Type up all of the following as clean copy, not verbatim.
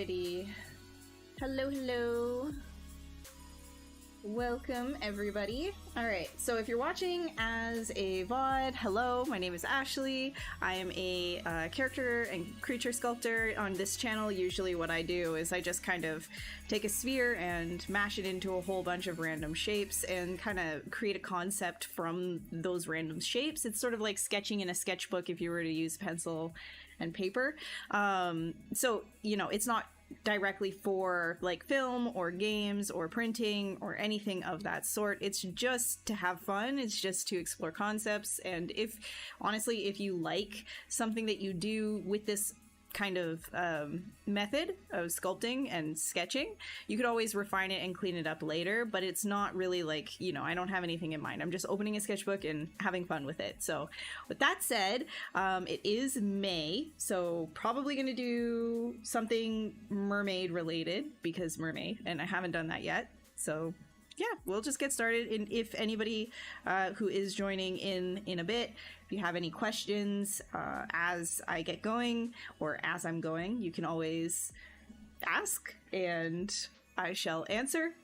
Alrighty. Hello, hello. Welcome, everybody. Alright, so if you're watching as a VOD, hello, my name is Ashley. I am a character and creature sculptor on this channel. Usually what I do is I just kind of take a sphere and mash it into a whole bunch of random shapes and kind of create a concept from those random shapes. It's sort of like sketching in a sketchbook if you were to use pencil and paper. So, you know, it's not directly for like film or games or printing or anything of that sort. It's just to have fun. It's just to explore concepts. And if honestly, if you like something that you do with this kind of method of sculpting and sketching, you could always refine it and clean it up later, but it's not really like, you know, I don't have anything in mind. I'm just opening a sketchbook and having fun with it. So with that said, it is May, so probably gonna do something mermaid related because mermaid, and I haven't done that yet. So yeah, we'll just get started. And if anybody who is joining in a bit, if you have any questions as I get going or as I'm going, you can always ask and I shall answer.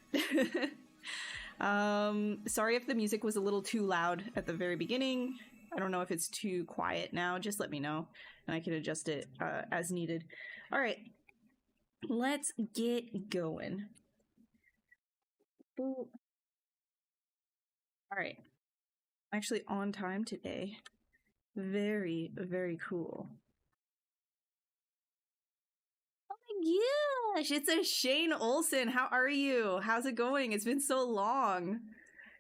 Sorry if the music was a little too loud at the very beginning. I don't know if it's too quiet now. Just let me know and I can adjust it as needed. All right, let's get going. All right, actually on time today. Very, very cool. Oh my gosh, it's a Shane Olsen. How are you? How's it going? It's been so long.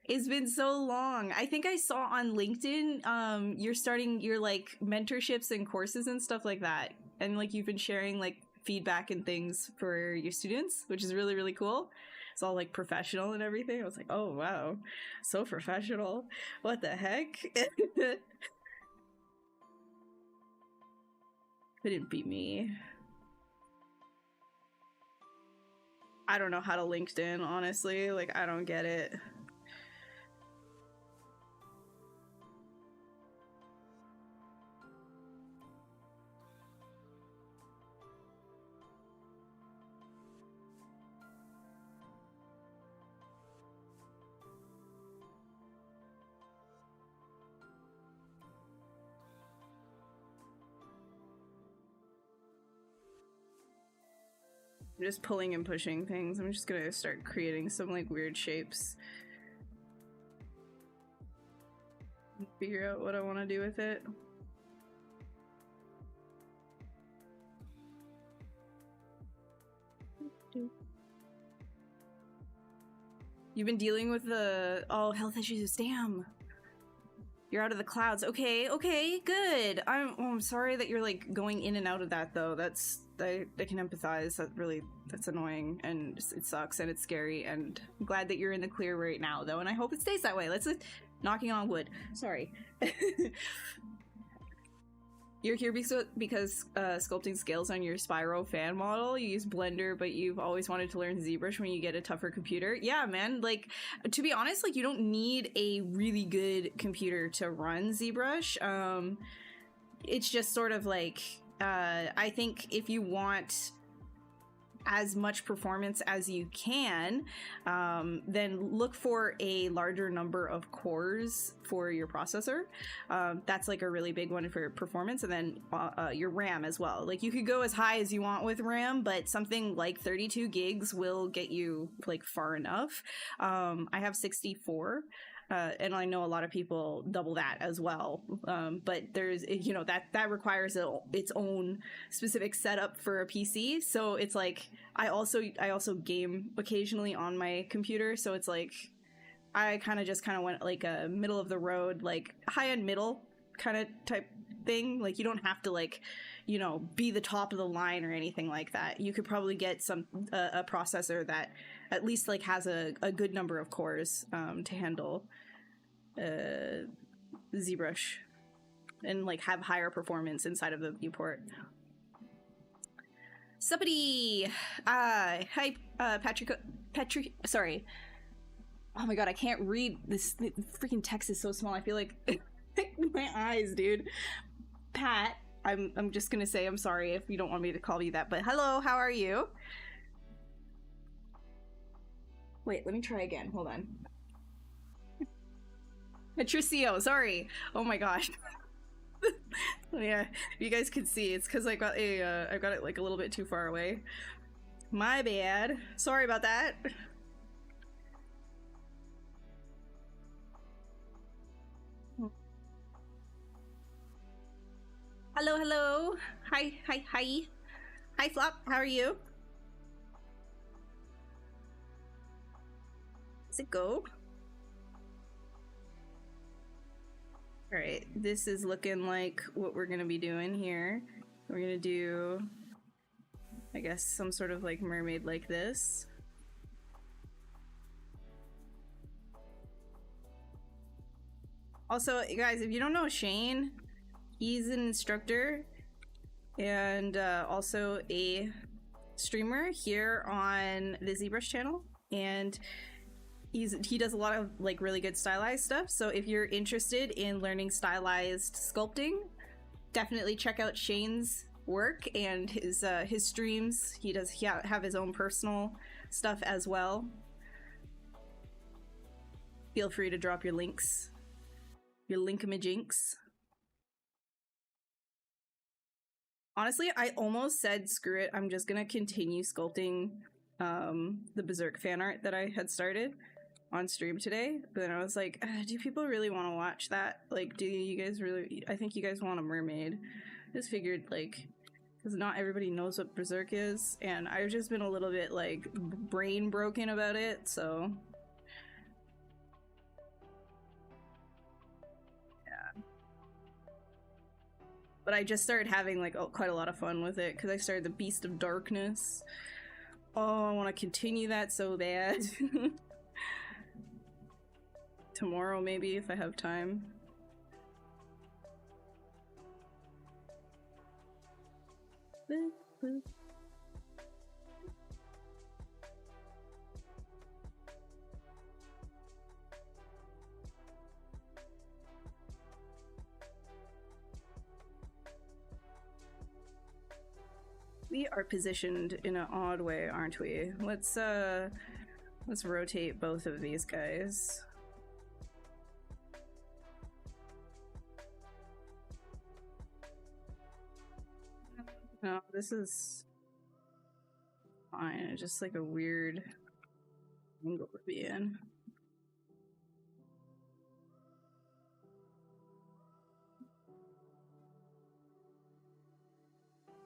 It's been so long. I think I saw on LinkedIn, you're starting your like mentorships and courses and stuff like that. And like you've been sharing like feedback and things for your students, which is really, really cool. It's all like professional and everything. I was like, oh wow, so professional. What the heck? Couldn't be me. I don't know how to LinkedIn, honestly. Like, I don't get it. I'm just pulling and pushing things. I'm just gonna start creating some like weird shapes. Figure out what I want to do with it. You've been dealing with the health issues. Damn. You're out of the clouds. Okay, okay, good. I'm sorry that you're like going in and out of that though. I can empathize. That's annoying and it sucks and it's scary, and I'm glad that you're in the clear right now though, and I hope it stays that way. Let's knocking on wood. Sorry. You're here because sculpting scales on your Spyro fan model. You use Blender, but you've always wanted to learn ZBrush when you get a tougher computer. Yeah, man. Like, to be honest, like you don't need a really good computer to run ZBrush. It's just sort of like, I think if you want as much performance as you can, then look for a larger number of cores for your processor. That's like a really big one for performance, and then your RAM as well. Like you could go as high as you want with RAM, but something like 32 gigs will get you like far enough. I have 64. And I know a lot of people double that as well. But there's, you know, that requires its own specific setup for a PC. So it's like, I also game occasionally on my computer. So it's like, I kind of went like a middle of the road, like high end middle kind of type thing. Like you don't have to like, you know, be the top of the line or anything like that. You could probably get a processor that at least like has a good number of cores to handle ZBrush and like have higher performance inside of the viewport. Suppity! Hi, Patrick, sorry. Oh my god, I can't read this. The freaking text is so small. I feel like my eyes, dude. Pat, I'm just gonna say I'm sorry if you don't want me to call you that, but hello, how are you? Wait, let me try again. Hold on. Patricio, sorry. Oh my gosh. Yeah, you guys can see it's because I got it like a little bit too far away. My bad. Sorry about that. Hello, hello. Hi, hi, hi. Hi, Flop. How are you? Does it go? All right, this is looking like what we're gonna be doing here. We're gonna do, I guess, some sort of like mermaid like this. Also, guys, if you don't know Shane, he's an instructor and also a streamer here on the ZBrush channel, and he does a lot of like really good stylized stuff. So if you're interested in learning stylized sculpting, definitely check out Shane's work and his streams. He does have his own personal stuff as well. Feel free to drop your links, your linkamajinks. Honestly, I almost said screw it, I'm just gonna continue sculpting the Berserk fan art that I had started on stream today, but then I was like, do people really want to watch that? Like, do you guys really? I think you guys want a mermaid. Just figured, like, because not everybody knows what Berserk is, and I've just been a little bit like brain broken about it, so yeah. But I just started having like quite a lot of fun with it because I started the Beast of Darkness. Oh, I want to continue that so bad. Tomorrow, maybe, if I have time. We are positioned in an odd way, aren't we? Let's rotate both of these guys. No, this is fine. It's just like a weird angle to be in.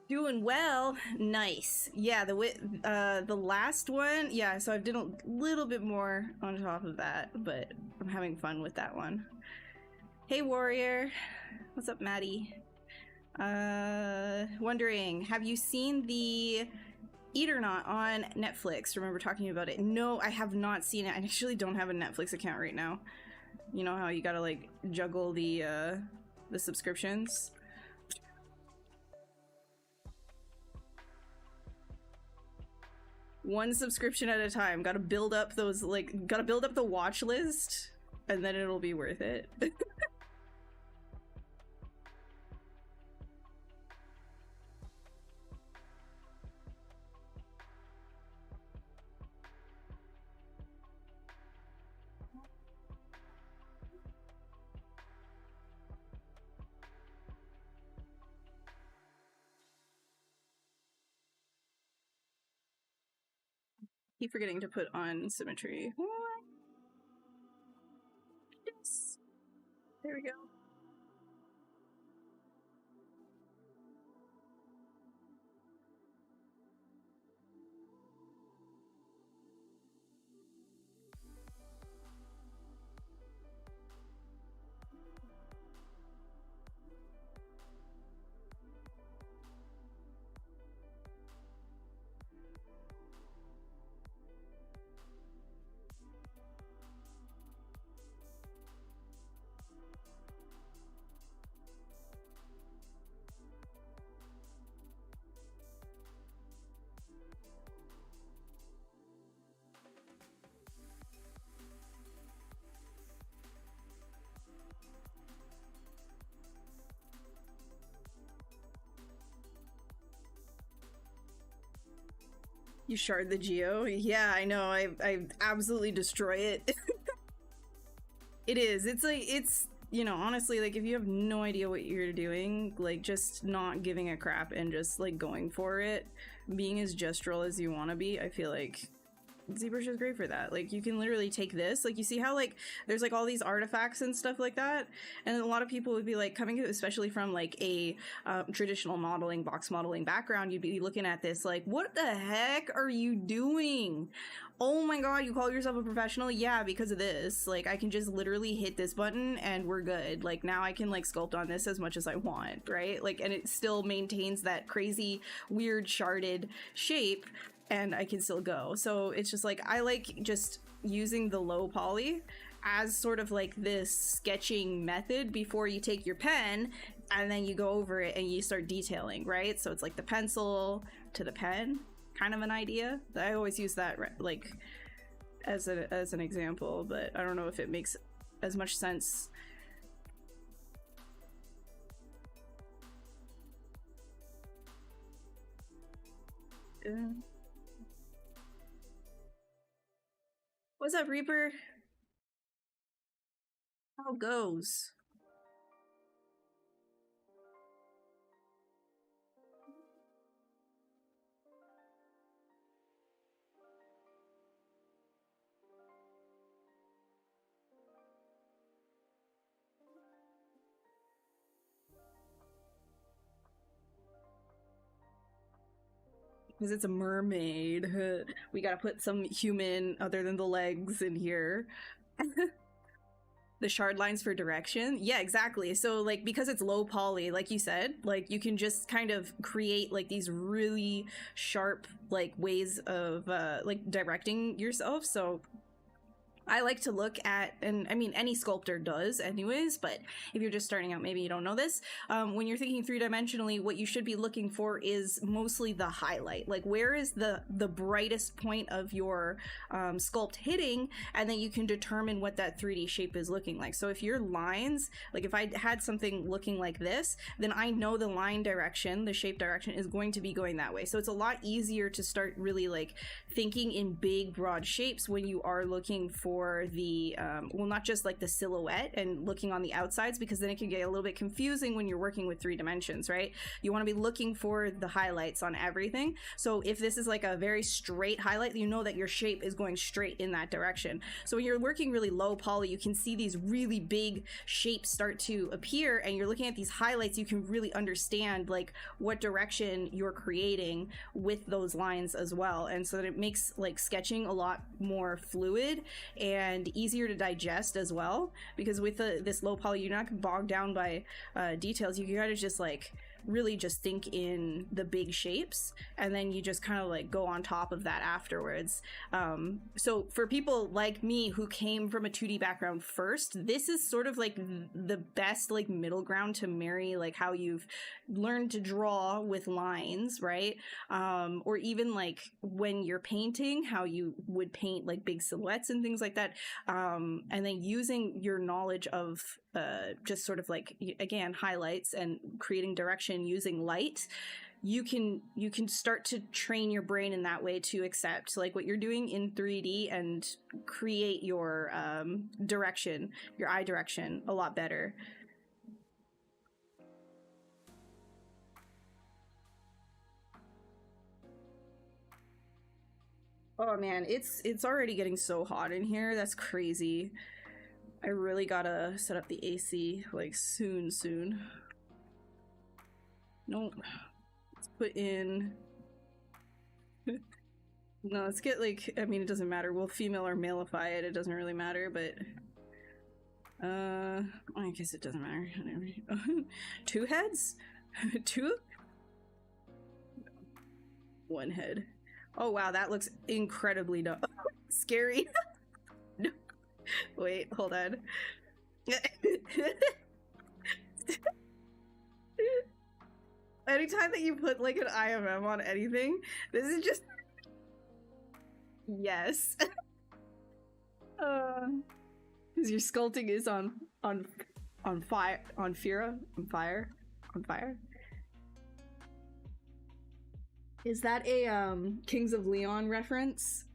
Doing well. Nice. Yeah, the last one, yeah, so I've done a little bit more on top of that, but I'm having fun with that one. Hey, Warrior. What's up, Maddie? Wondering, have you seen the Eat or Not on Netflix? Remember talking about it? No, I have not seen it. I actually don't have a Netflix account right now. You know how you gotta like juggle the subscriptions? One subscription at a time. Gotta build up those, like, gotta build up the watch list, and then it'll be worth it. Keep forgetting to put on symmetry. Yes. There we go. You shard the geo? Yeah, I know. I absolutely destroy it. It is. It's like, it's, you know, honestly, like, if you have no idea what you're doing, like, just not giving a crap and just, like, going for it, being as gestural as you want to be, I feel like ZBrush is great for that. Like, you can literally take this, like, you see how, like, there's, like, all these artifacts and stuff like that, and a lot of people would be, like, coming, especially from, like, a traditional modeling, box modeling background, you'd be looking at this, like, what the heck are you doing? Oh my god, you call yourself a professional? Yeah, because of this. Like, I can just literally hit this button and we're good. Like, now I can, like, sculpt on this as much as I want, right? Like, and it still maintains that crazy, weird, sharded shape, and I can still go. So it's just like, I like just using the low poly as sort of like this sketching method before you take your pen and then you go over it and you start detailing, right? So it's like the pencil to the pen, kind of an idea. I always use that like as an example, but I don't know if it makes as much sense. What's up, Reaper? How goes? Because it's a mermaid. We gotta put some human other than the legs in here. The shard lines for direction. Yeah, exactly. So like, because it's low poly, like you said, like you can just kind of create like these really sharp like ways of like directing yourself. So I like to look at, and I mean, any sculptor does anyways, but if you're just starting out, maybe you don't know this, when you're thinking three-dimensionally, what you should be looking for is mostly the highlight. Like, where is the brightest point of your sculpt hitting, and then you can determine what that 3D shape is looking like. So if your lines, like if I had something looking like this, then I know the line direction, the shape direction is going to be going that way. So it's a lot easier to start really like thinking in big, broad shapes when you are looking for the well, not just like the silhouette and looking on the outsides, because then it can get a little bit confusing when you're working with 3 dimensions, right? You want to be looking for the highlights on everything. So if this is like a very straight highlight, you know that your shape is going straight in that direction. So when you're working really low poly, you can see these really big shapes start to appear, and you're looking at these highlights, you can really understand like what direction you're creating with those lines as well. And so that it makes like sketching a lot more fluid and easier to digest as well, because with this low poly, you're not bogged down by details. You can kind of just like really just think in the big shapes, and then you just kind of like go on top of that afterwards. So for people like me who came from a 2D background first, this is sort of like the best like middle ground to marry like how you've learned to draw with lines, right? Or even like when you're painting, how you would paint like big silhouettes and things like that, and then using your knowledge of just sort of like, again, highlights and creating direction using light, you can start to train your brain in that way to accept like what you're doing in 3D and create your direction, your eye direction a lot better. Oh man, it's already getting so hot in here. That's crazy. I really gotta set up the AC like soon. Nope. Let's put in. No, let's get like, I mean, it doesn't matter. We'll female or maleify it. It doesn't really matter, but I guess it doesn't matter. 2 heads? 2? 1 head. Oh wow, that looks incredibly scary. No. Wait, hold on. Anytime that you put like an IMM on anything, this is just yes. Because your sculpting is on fire, on fire. Is that a Kings of Leon reference?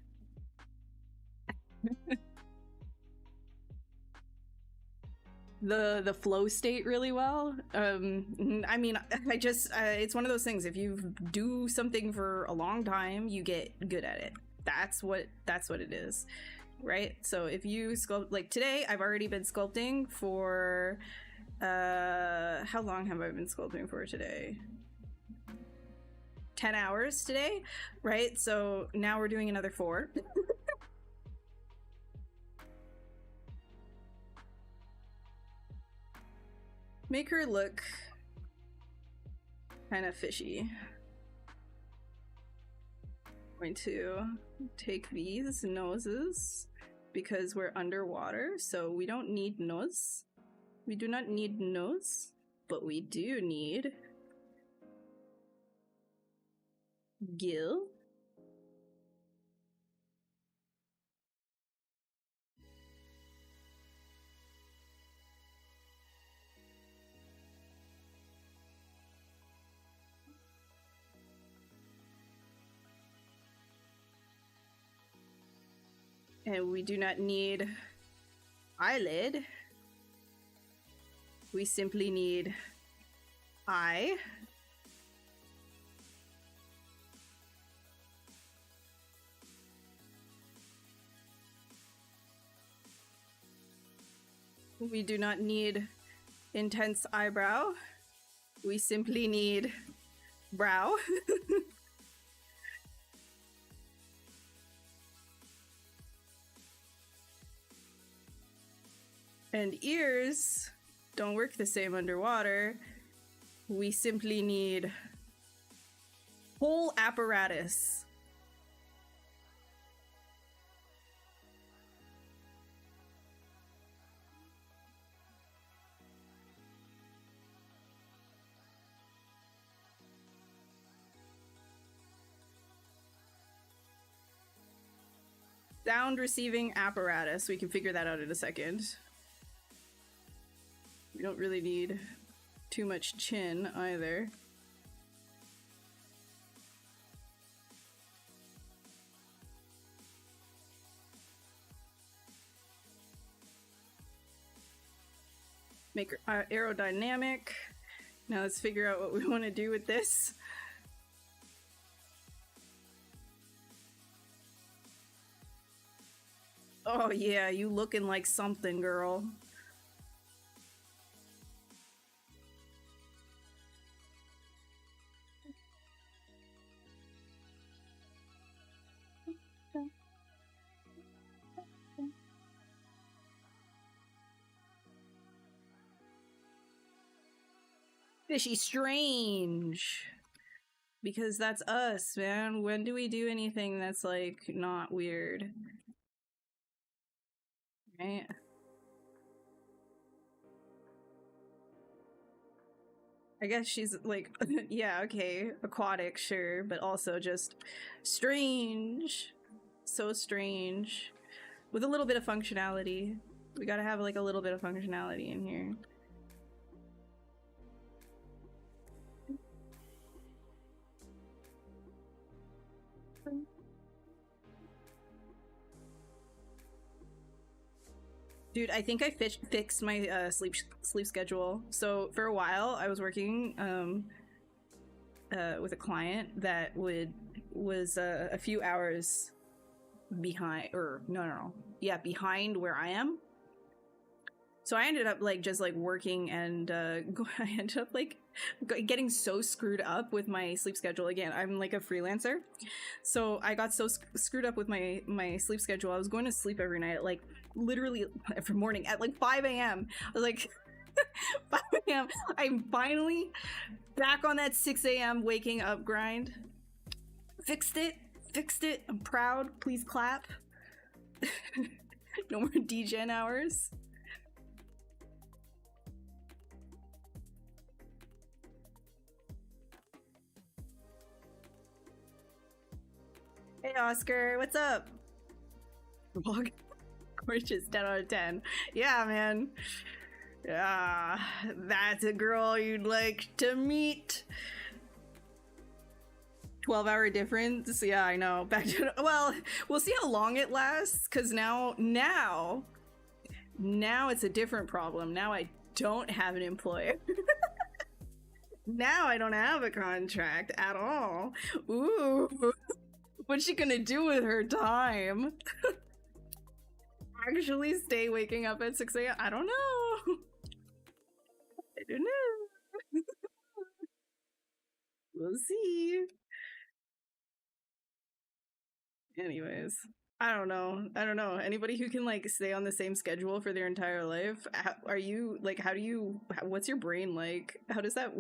The flow state really well. I mean, I just it's one of those things. If you do something for a long time, you get good at it. That's what it is, right? So if you sculpt, like today, I've already been sculpting for how long have I been sculpting for today? 10 hours today, right? So now we're doing another 4. Make her look kind of fishy. I'm going to take these noses because we're underwater, so we don't need nose. We do not need nose, but we do need gill. And we do not need eyelid. We simply need eye. We do not need intense eyebrow. We simply need brow. And ears don't work the same underwater. We simply need whole apparatus. Sound receiving apparatus. We can figure that out in a second. We don't really need too much chin either. Make her aerodynamic. Now let's figure out what we want to do with this. Oh yeah, you looking like something, girl. Fishy strange. Because that's us, man. When do we do anything that's like not weird? Right? I guess she's like, yeah, okay, aquatic, sure, but also just strange. So strange. With a little bit of functionality. We gotta have like a little bit of functionality in here. Dude, I think I fixed my sleep schedule. So for a while, I was working with a client that was a few hours behind, or no, yeah, behind where I am. So I ended up like just like working, and I ended up like getting so screwed up with my sleep schedule. Again, I'm like a freelancer, so I got so screwed up with my sleep schedule. I was going to sleep every night at like literally every morning at like 5 a.m. I was like 5 a.m. I'm finally back on that 6 a.m. waking up grind. Fixed it. I'm proud. Please clap. No more degen hours. Hey Oscar, what's up? Vlog. Gorgeous, 10 out of 10. Yeah, man. Yeah, that's a girl you'd like to meet. 12-hour difference. Yeah, I know. Back to, well, we'll see how long it lasts, because now it's a different problem. Now I don't have an employer. Now I don't have a contract at all. Ooh, what's she gonna do with her time? Actually stay waking up at 6 a.m.? I don't know. I don't know. We'll see. Anyways, I don't know. Anybody who can like stay on the same schedule for their entire life? Are you like, what's your brain like? How does that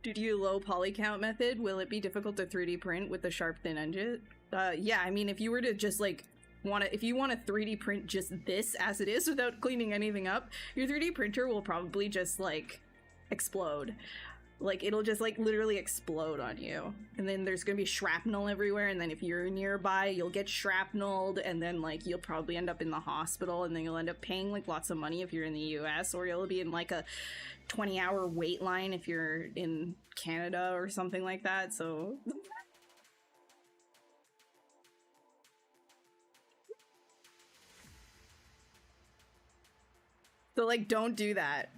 Due to your low poly count method, will it be difficult to 3D print with the sharp thin edges? Yeah, I mean, if you were to just like if you want to 3D print just this as it is without cleaning anything up, your 3D printer will probably just like explode. Like it'll just like literally explode on you, and then there's gonna be shrapnel everywhere, and then if you're nearby you'll get shrapneled, and then like you'll probably end up in the hospital, and then you'll end up paying like lots of money if you're in the US, or you'll be in like a 20-hour wait line if you're in Canada or something like that. So like don't do that.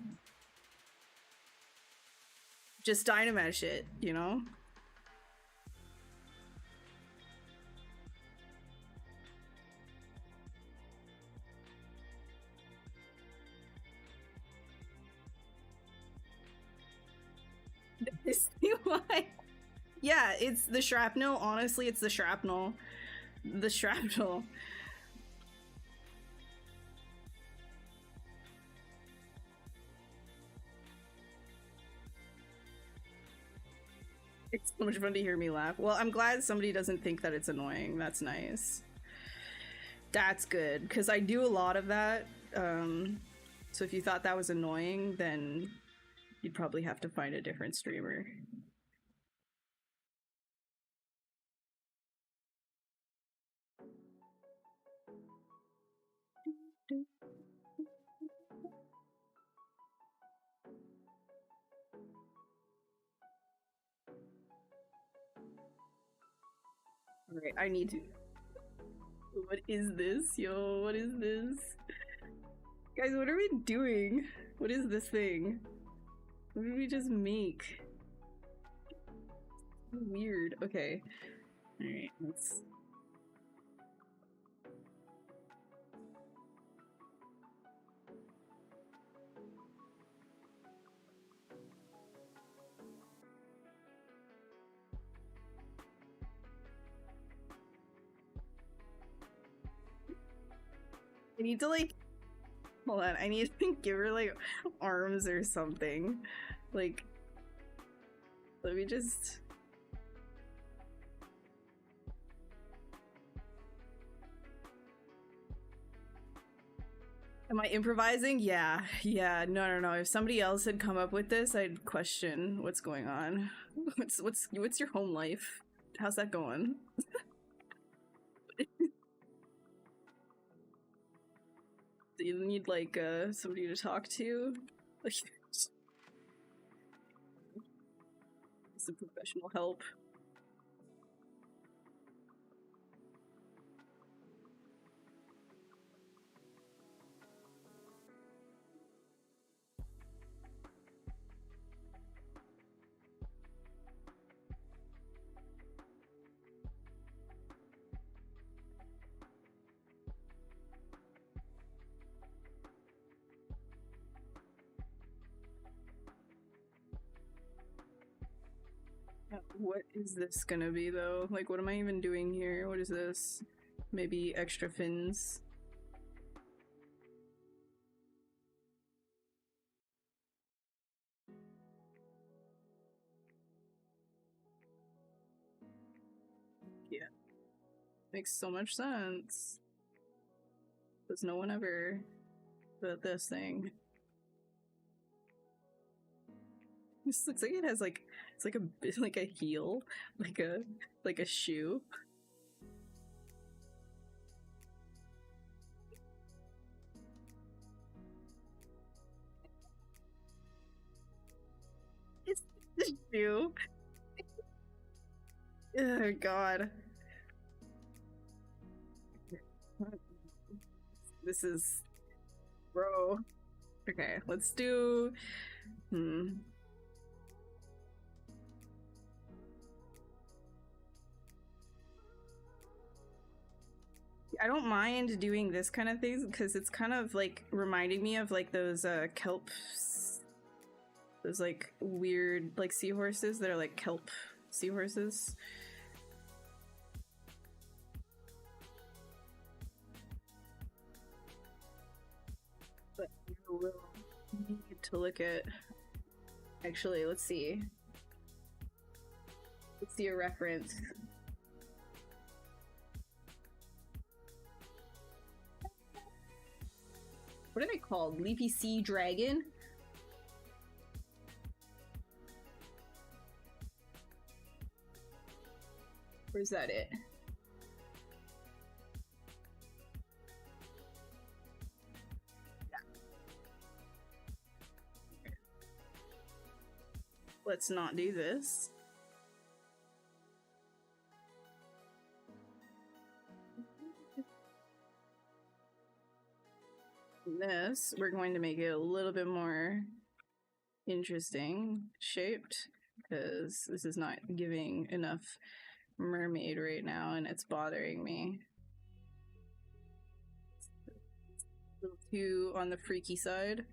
Just Dynamesh it, you know? See why? Yeah, it's the shrapnel. Honestly, it's the shrapnel. The shrapnel. It's so much fun to hear me laugh. Well, I'm glad somebody doesn't think that it's annoying. That's nice. That's good, because I do a lot of that. So if you thought that was annoying, then you'd probably have to find a different streamer. Alright, I need to... What is this? Yo, what is this? Guys, what are we doing? What is this thing? What did we just make? Weird. Okay. Alright, let's... I need to like... Hold on, I need to give her like arms or something. Like... Let me just... Am I improvising? Yeah. No. If somebody else had come up with this, I'd question what's going on. What's your home life? How's that going? Do you need like somebody to talk to? Like some professional help. What is this gonna be though? Like, what am I even doing here? What is this? Maybe extra fins? Yeah. Makes so much sense. Does no one ever this thing. This looks like it has like, it's like a heel, like a shoe. It's the shoe. Oh god. This is, bro. Okay, let's do, I don't mind doing this kind of thing because it's kind of like reminding me of like those kelp, those like weird like seahorses that are like kelp seahorses. But you will need to look at, actually, let's see. Let's see a reference. What are they called? Leafy Sea Dragon? Or is that it? Yeah. Let's not do this. This, we're going to make it a little bit more interesting shaped because this is not giving enough mermaid right now and it's bothering me. It's a little too on the freaky side.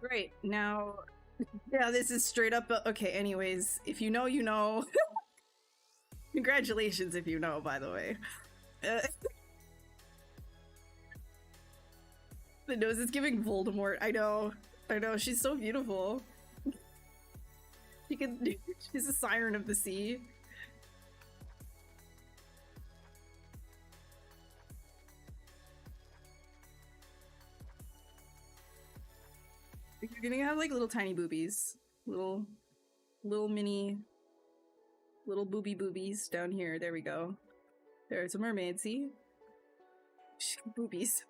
Right, now, yeah, this is straight up, okay, anyways, if you know, you know. Congratulations if you know, by the way. The nose is giving Voldemort, I know, she's so beautiful. She's a siren of the sea. You're gonna have like little tiny boobies. Little mini, little boobies down here. There we go. There's a mermaid, see? Boobies.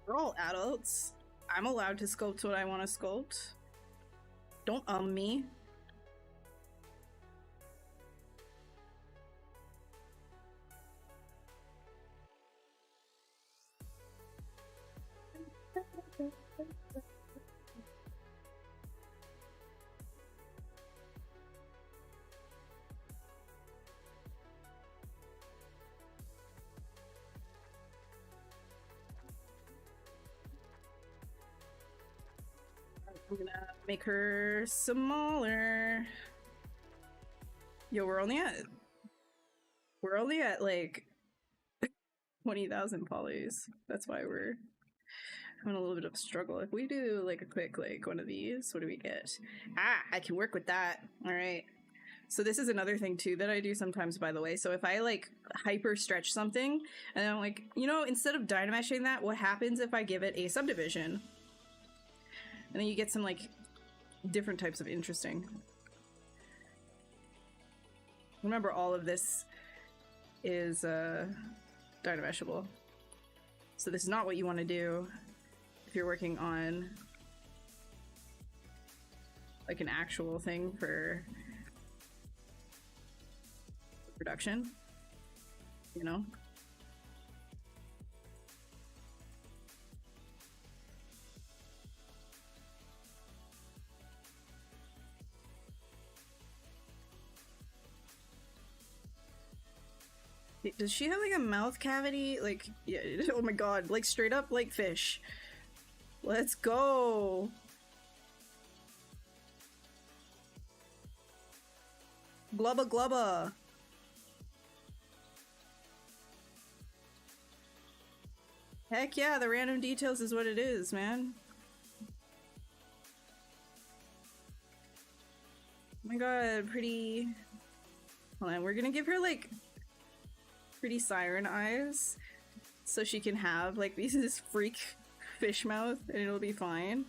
We're all adults. I'm allowed to sculpt what I want to sculpt. Don't me. I'm gonna make her smaller. Yo, we're only at like 20,000 polys. That's why we're having a little bit of a struggle. If we do like a quick like one of these, what do we get? Ah, I can work with that. All right. So this is another thing too that I do sometimes, by the way. So if I like hyper stretch something and I'm like, you know, instead of dynameshing that, what happens if I give it a subdivision? And then you get some like different types of interesting. Remember, all of this is dynameshable. So this is not what you want to do if you're working on like an actual thing for production, you know? Does she have like a mouth cavity? Like, yeah, oh my god, like straight up like fish. Let's go. Glubba glubba. Heck yeah, the random details is what it is, man. Oh my god, pretty. Hold on, we're gonna give her like pretty siren eyes so she can have like this freak fish mouth and it'll be fine.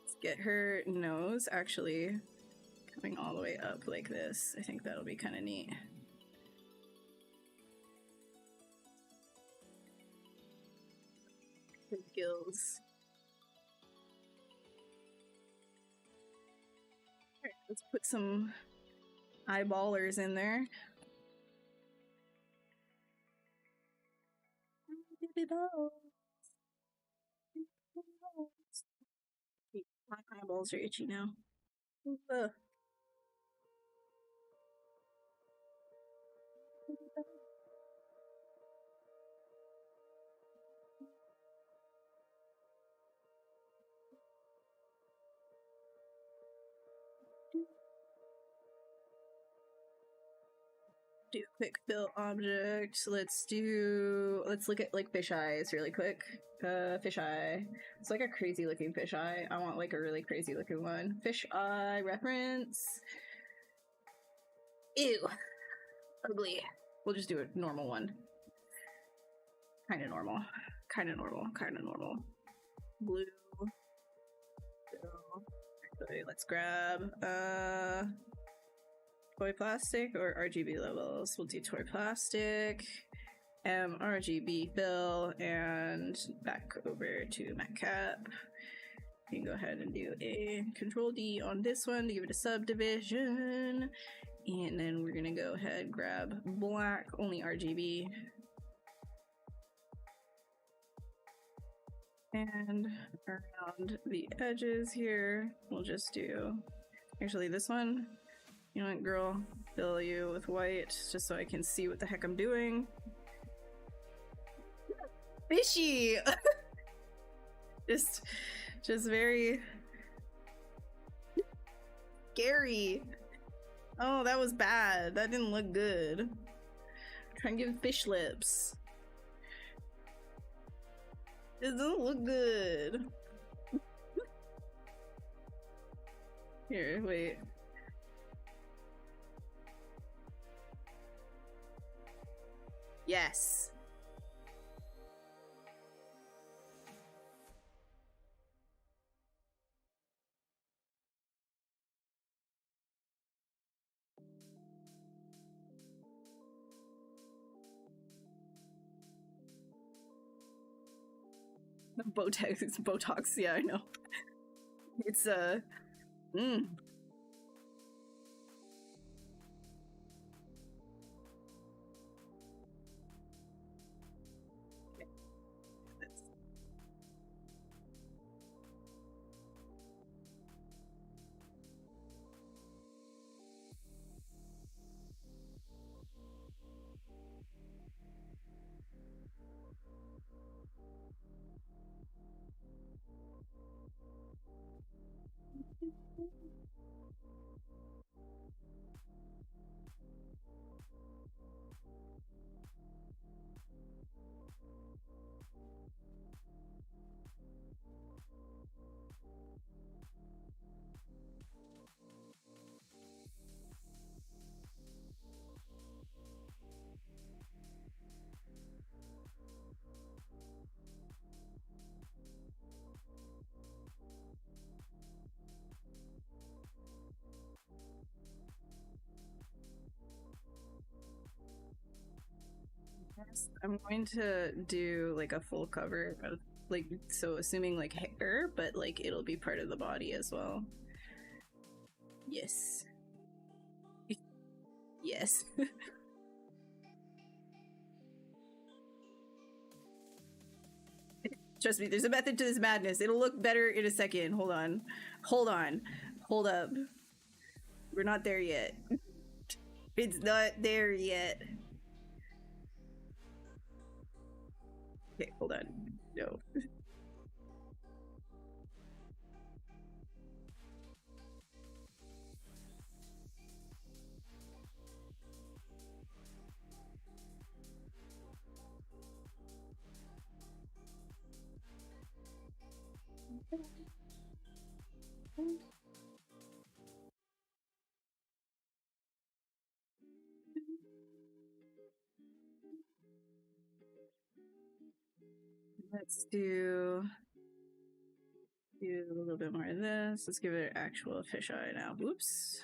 Let's get her nose actually coming all the way up like this. I think that'll be kind of neat. Her gills. Alright, let's put some eyeballers in there. My eyeballs are itchy now. Ugh. Do a quick fill object. Let's look at like fish eyes really quick. Fish eye. It's like a crazy looking fish eye. I want like a really crazy looking one. Fish eye reference. Ew. Ugly. We'll just do a normal one. Kind of normal. Kind of normal. Kind of normal. Blue. Actually, let's grab toy plastic or RGB levels. We'll do toy plastic, RGB fill, and back over to matte cap. You can go ahead and do a Control D on this one to give it a subdivision. And then we're gonna go ahead and grab black, only RGB. And around the edges here, we'll just do, actually this one, you know what, girl, fill you with white just so I can see what the heck I'm doing. Fishy! just very scary. Oh, that was bad. That didn't look good. Try and give fish lips. It doesn't look good. Here, wait. Yes. Botox, yeah, I know. It's I'm going to do like a full cover of like, so assuming like hair, but like it'll be part of the body as well. Yes. Yes. Trust me, there's a method to this madness. It'll look better in a second. Hold on. Hold on. Hold up. We're not there yet. It's not there yet. Okay, hold on. No. Let's do a little bit more of this. Let's give it an actual fisheye now. Whoops.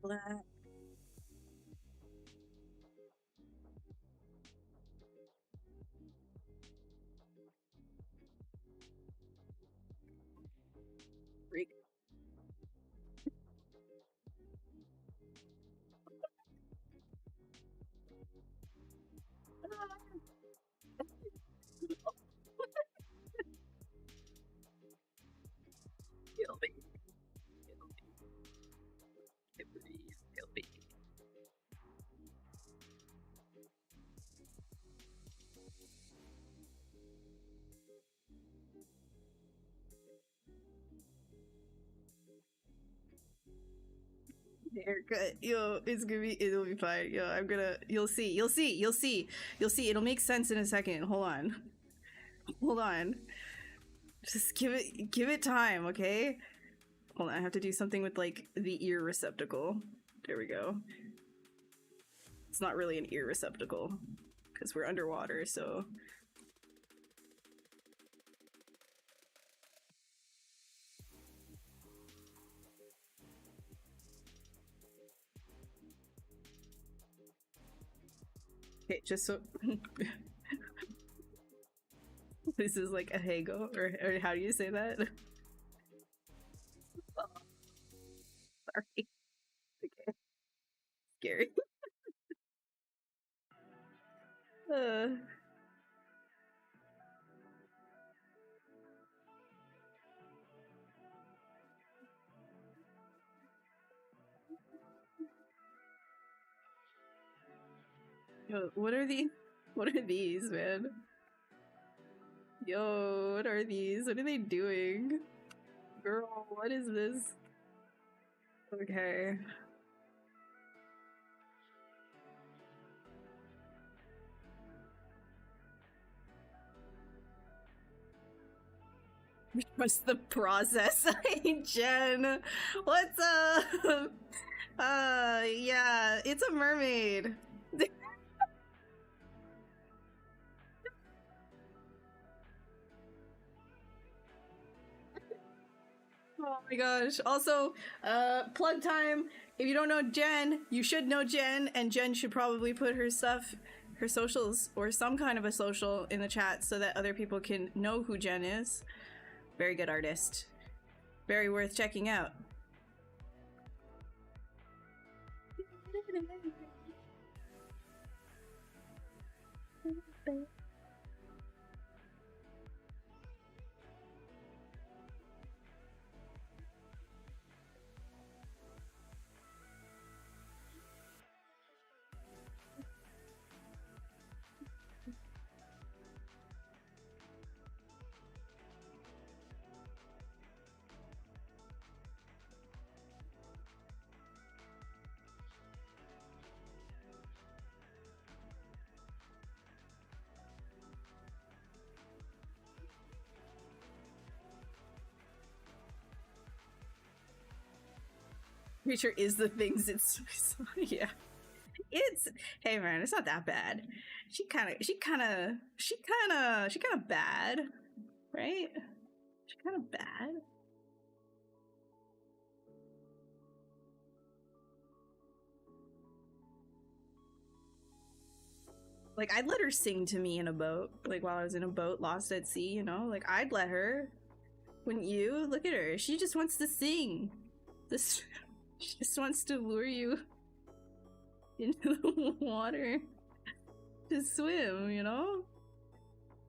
Black. Freak. Kill me. Please kill me. Haircut. Yo, it'll be fine. Yo, you'll see. It'll make sense in a second. Hold on. Just give it time, okay? Hold on, I have to do something with like the ear receptacle. There we go. It's not really an ear receptacle because we're underwater, so. Okay, just so this is like a Hago, or how do you say that? Oh, sorry. Okay. Scary. Yo, what are these? What are these, man? Yo, what are these? What are they doing? Girl, what is this? Okay. Trust the process. Hey, Jen. What's up? Yeah, it's a mermaid. Oh my gosh. Also, plug time. If you don't know Jen, you should know Jen, and Jen should probably put her stuff, her socials, or some kind of a social in the chat so that other people can know who Jen is. Very good artist. Very worth checking out. Creature is the things it's yeah. It's hey man, it's not that bad. She kind of bad, right? She kind of bad. Like, I'd let her sing to me in a boat, like while I was in a boat lost at sea, you know? Like, I'd let her. Wouldn't you? Look at her. She just wants to sing. This, she just wants to lure you into the water to swim, you know?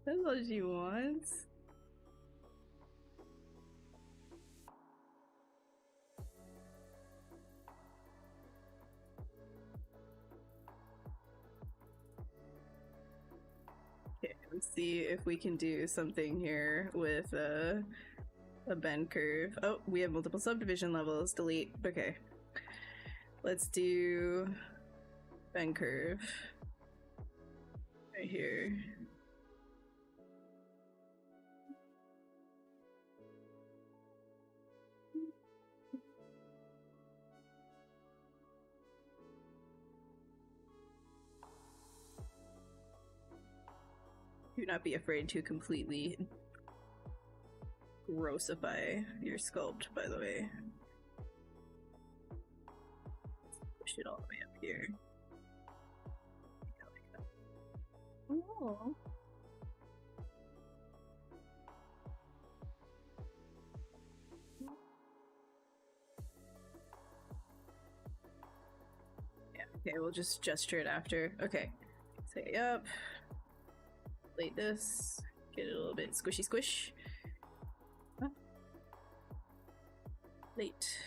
That's all she wants. Okay, let's see if we can do something here with a bend curve. Oh, we have multiple subdivision levels. Delete. Okay. Let's do bend curve right here. Do not be afraid to completely grossify your sculpt, by the way. Push it all the way up here. Oh. Yeah, okay, we'll just gesture it after. Okay. Say up. Plate this. Get it a little bit squishy squish. Huh? Plate.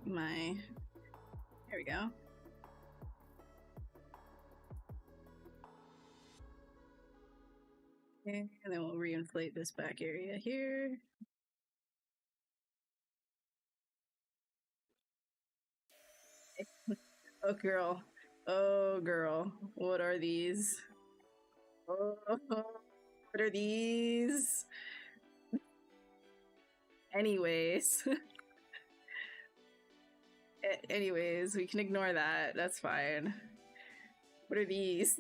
My. There we go. Okay, and then we'll reinflate this back area here. Oh girl. Oh girl. What are these? Oh, what are these? Anyways. Anyways, we can ignore that. That's fine. What are these?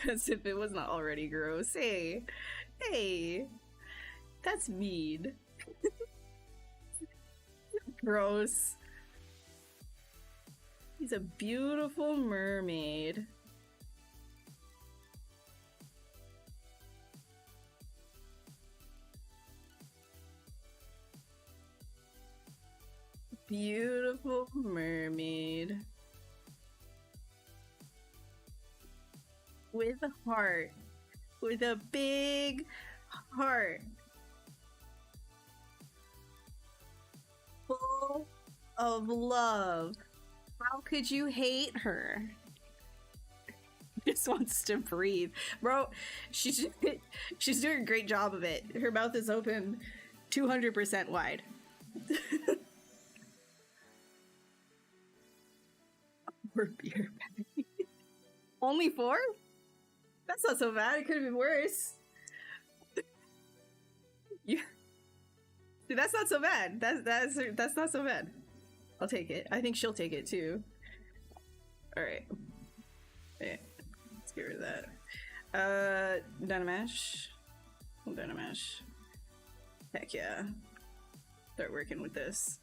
As if it was not already gross. Hey, hey, that's mean. Gross. He's a beautiful mermaid. Beautiful mermaid. With a heart. With a big heart. Full of love. How could you hate her? Just wants to breathe. Bro, she's doing a great job of it. Her mouth is open 200% wide. Or beer bag. Only 4? That's not so bad. It could have been worse. Yeah. See, that's not so bad. That's not so bad. I'll take it. I think she'll take it too. All right. Okay. Let's get rid of that. Dynamash. Dynamash. Heck yeah. Start working with this.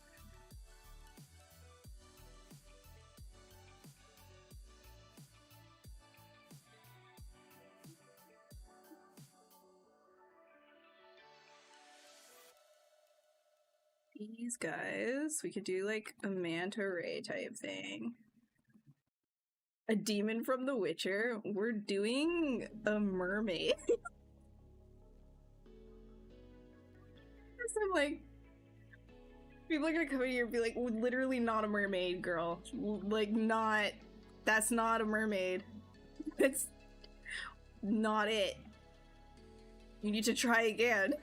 These guys, we could do like a manta ray type thing. A demon from The Witcher. We're doing a mermaid. So I'm like, people are gonna come in here and be like, literally not a mermaid, girl. Like, not, that's not a mermaid. That's not it. You need to try again.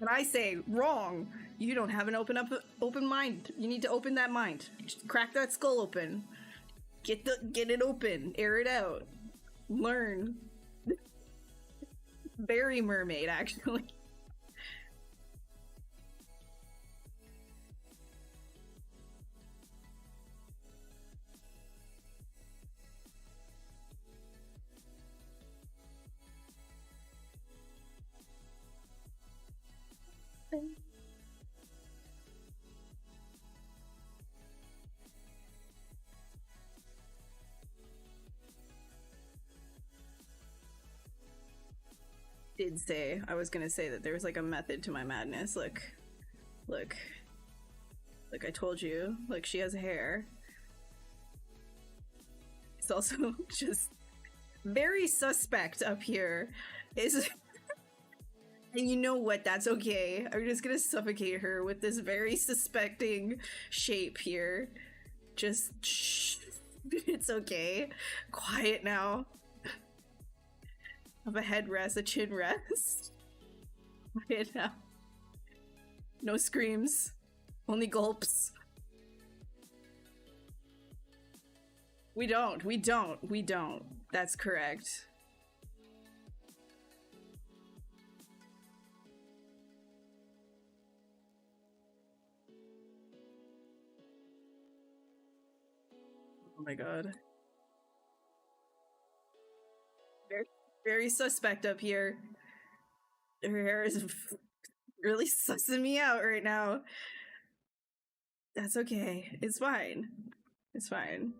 And I say, wrong. You don't have an open mind. You need to open that mind. Just crack that skull open. Get it open. Air it out. Learn. Very mermaid, actually. I was gonna say that there was like a method to my madness. Look, look, look, I told you. Look, she has hair. It's also just very suspect up here. Is and you know what? That's okay. I'm just gonna suffocate her with this very suspecting shape here. Just shh. It's okay. Quiet now. Have a headrest, a chin rest. Quiet now. No screams. Only gulps. We don't. That's correct. Oh my god. Very suspect up here. Her hair is really sussing me out right now. That's okay. It's fine. It's fine.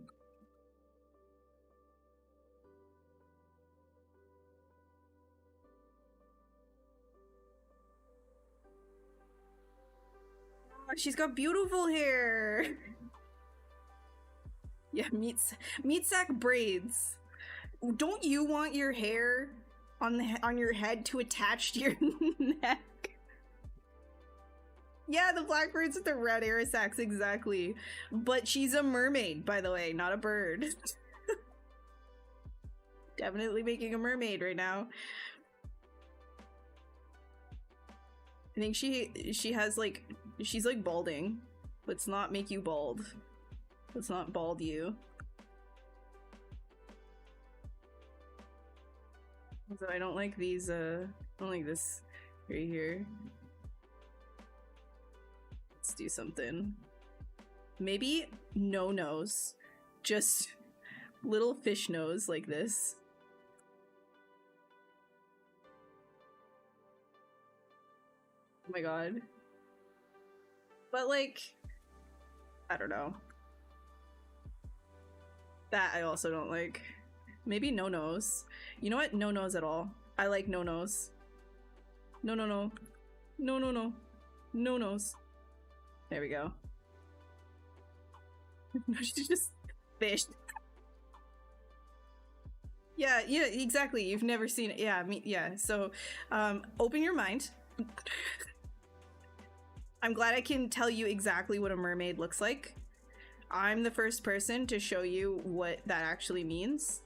Oh, she's got beautiful hair. Yeah, meat sack braids. Don't you want your hair on your head to attach to your neck? Yeah, the blackbirds with the red hair sacks, exactly. But she's a mermaid, by the way, not a bird. Definitely making a mermaid right now. I think she has like, she's like balding. Let's not make you bald. Let's not bald you. So I don't like these, I don't like this right here. Let's do something. Maybe no nose. Just little fish nose like this. Oh my god. But like, I don't know. That I also don't like. Maybe no nose. You know what? No nose at all. I like no nose. No, no, no. No, no, no. No nose. There we go. No, she's just fish. Yeah, yeah, exactly. You've never seen it. Yeah, yeah. So, open your mind. I'm glad I can tell you exactly what a mermaid looks like. I'm the first person to show you what that actually means.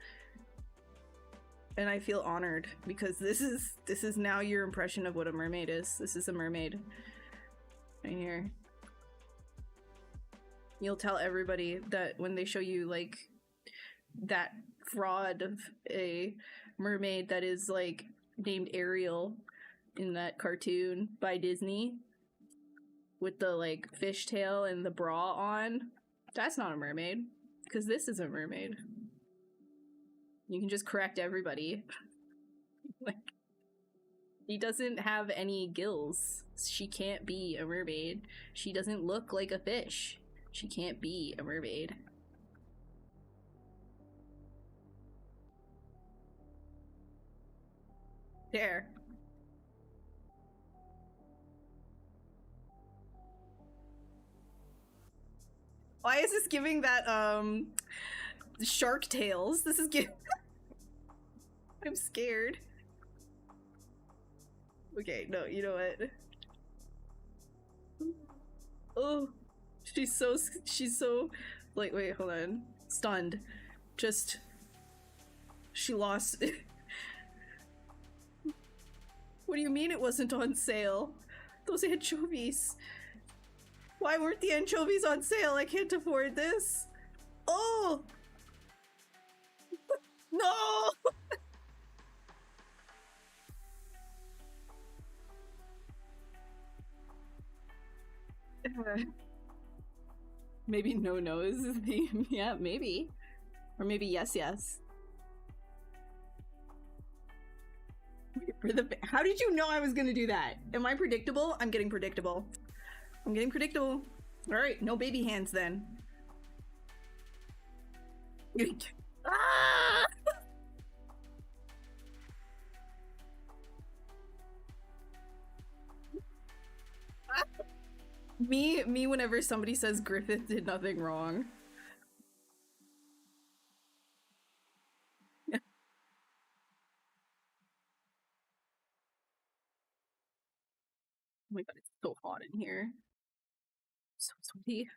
And I feel honored because this is now your impression of what a mermaid is. This is a mermaid. Right here. You'll tell everybody that when they show you like that fraud of a mermaid that is like named Ariel in that cartoon by Disney with the like fishtail and the bra on. That's not a mermaid, because this is a mermaid. You can just correct everybody. Like, she doesn't have any gills. She can't be a mermaid. She doesn't look like a fish. She can't be a mermaid. There. Why is this giving that, Shark Tales? This is giving... I'm scared. Okay, no, you know what? Oh, she's so, like, wait, hold on. Stunned. Just, she lost. What do you mean it wasn't on sale? Those anchovies. Why weren't the anchovies on sale? I can't afford this. Oh! No! Maybe no nose is the... Yeah, maybe. Or maybe yes, yes. How did you know I was gonna do that? Am I predictable? I'm getting predictable. I'm getting predictable. Alright, no baby hands then. Ah! Me whenever somebody says Griffith did nothing wrong. Oh my god, it's so hot in here. So sweaty.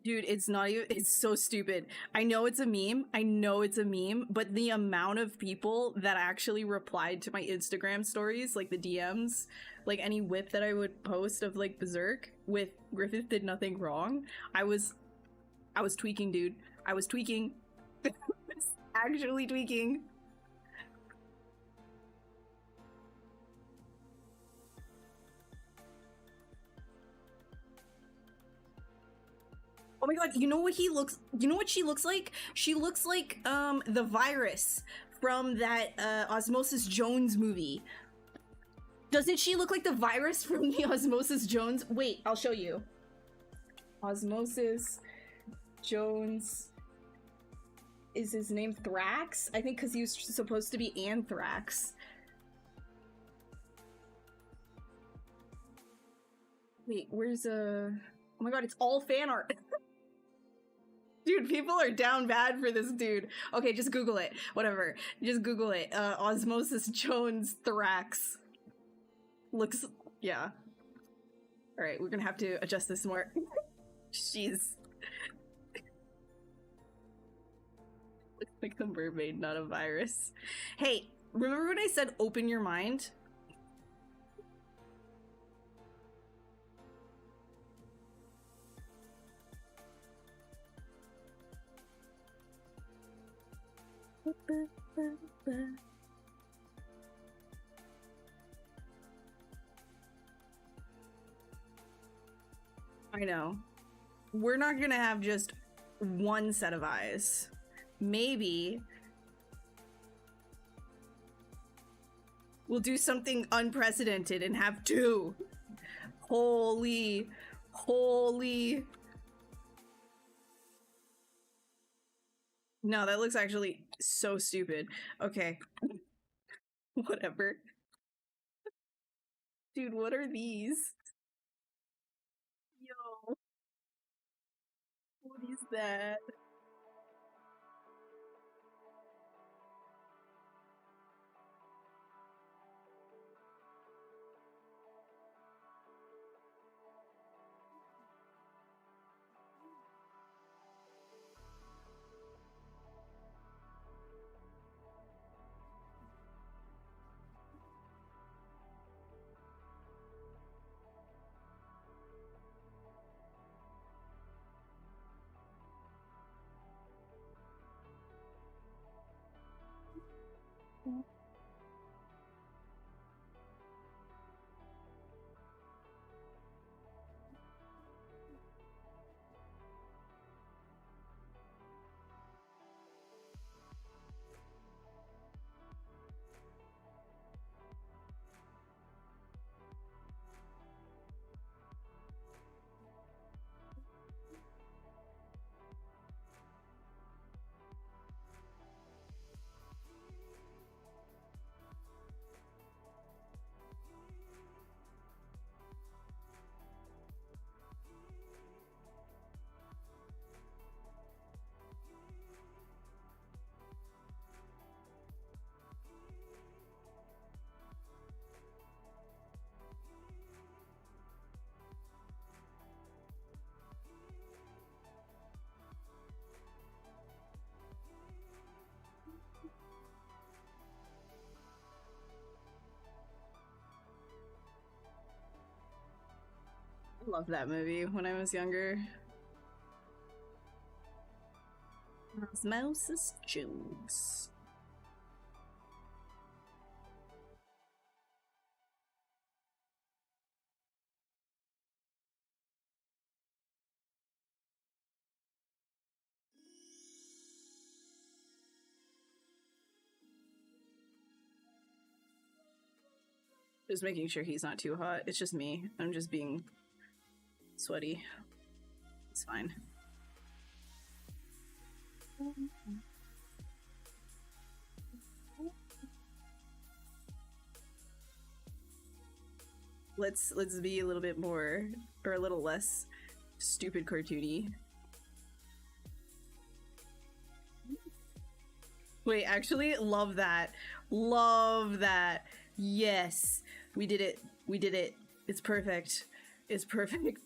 Dude, it's not even, it's so stupid. I know it's a meme. I know it's a meme, but the amount of people that actually replied to my Instagram stories, like the DMs, like any whip that I would post of like Berserk with Griffith did nothing wrong, I was tweaking, dude. I was tweaking. I was actually tweaking. Oh my god, you know what she looks like? She looks like the virus from that Osmosis Jones movie. Doesn't she look like the virus from the Osmosis Jones? Wait, I'll show you. Osmosis Jones. Is his name Thrax? I think because he was supposed to be Anthrax. Wait, where's Oh my god, it's all fan art. Dude, people are down bad for this dude. Okay, just Google it. Whatever. Just Google it. Osmosis Jones Thrax. Looks... yeah. Alright, we're gonna have to adjust this more. Jeez. Looks like the mermaid, not a virus. Hey, remember when I said open your mind? I know. We're not gonna have just one set of eyes. Maybe we'll do something unprecedented and have two. Holy. No, that looks actually so stupid. Okay. Whatever. Dude, what are these? Yo. What is that? I loved that movie when I was younger. Osmosis Jones. Just making sure he's not too hot. It's just me. I'm just being sweaty. It's fine. let's be a little bit more, or a little less stupid cartoony. Wait, actually, love that. Love that. Yes, we did it. We did it. It's perfect. It's perfect.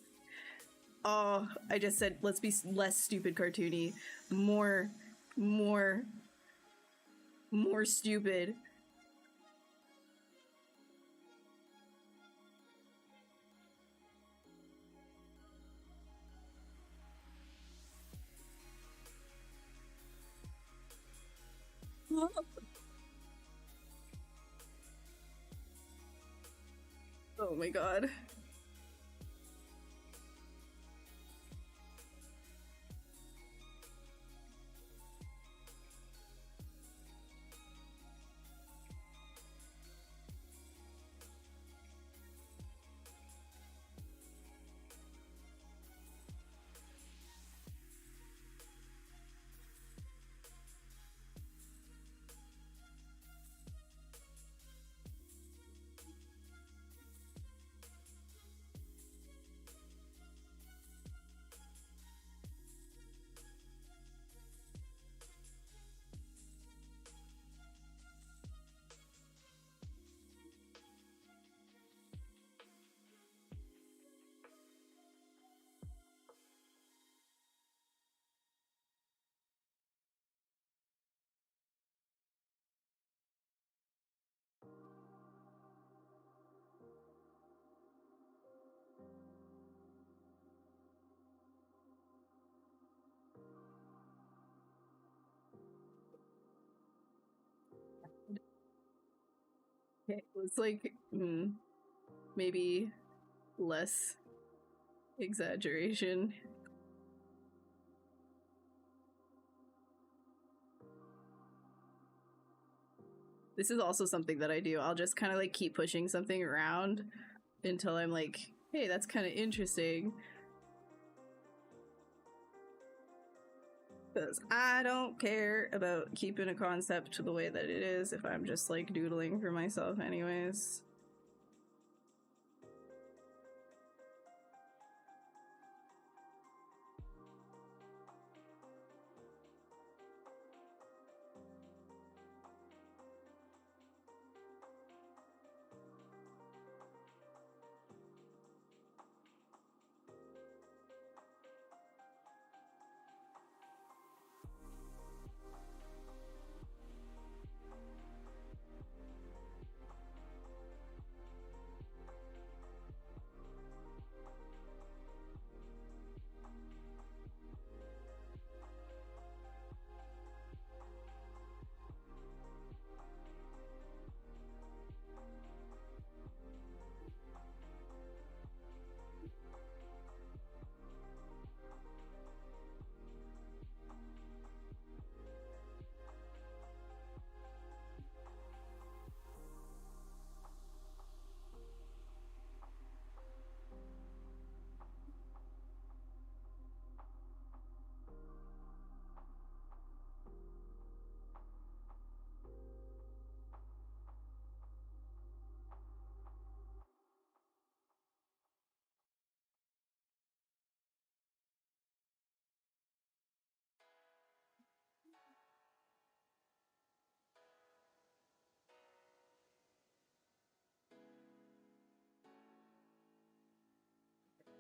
Oh, I just said let's be less stupid cartoony. More stupid. Oh my god. Okay, it's like maybe less exaggeration. This is also something that I do. I'll just kind of like keep pushing something around until I'm like, hey, that's kind of interesting. Because I don't care about keeping a concept the way that it is if I'm just like doodling for myself anyways.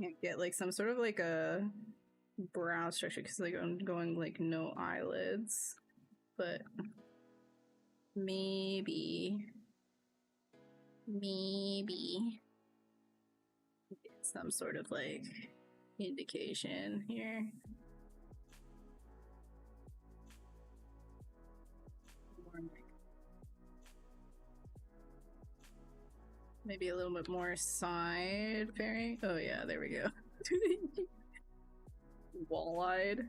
Can't get like some sort of like a brow structure because like I'm going like no eyelids, but maybe get some sort of like indication here. Maybe a little bit more side fairing. Oh yeah, there we go. Wall-eyed.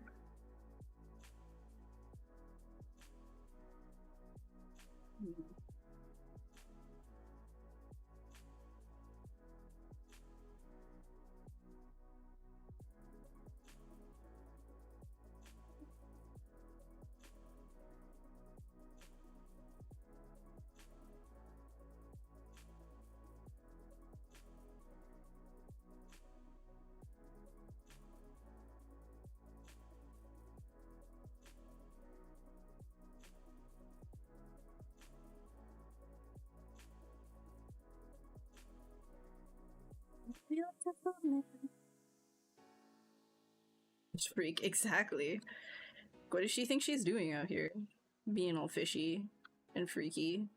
Freak, exactly. What does she think she's doing out here? Being all fishy and freaky.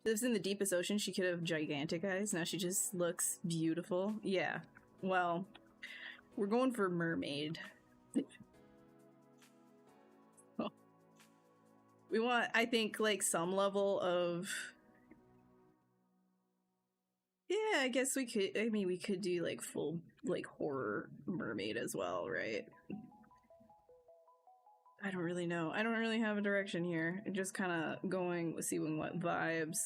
She lives in the deepest ocean. She could have gigantic eyes. Now she just looks beautiful. Yeah. Well, we're going for Mermaid. Oh. We want, I think, like some level of. Yeah, I guess we could. I mean, we could do like full, like horror mermaid as well, right? I don't really know. I don't really have a direction here. Just kind of going, seeing what vibes.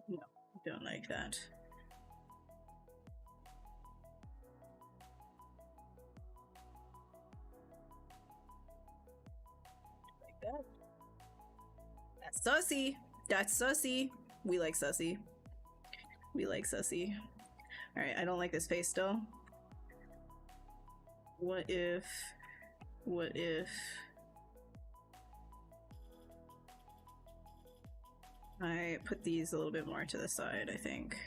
No, don't like that. Like that. That's sussy. That's sussy. We like sussy. We like sussy. Alright, I don't like this face still. What if... What if... I put these a little bit more to the side, I think.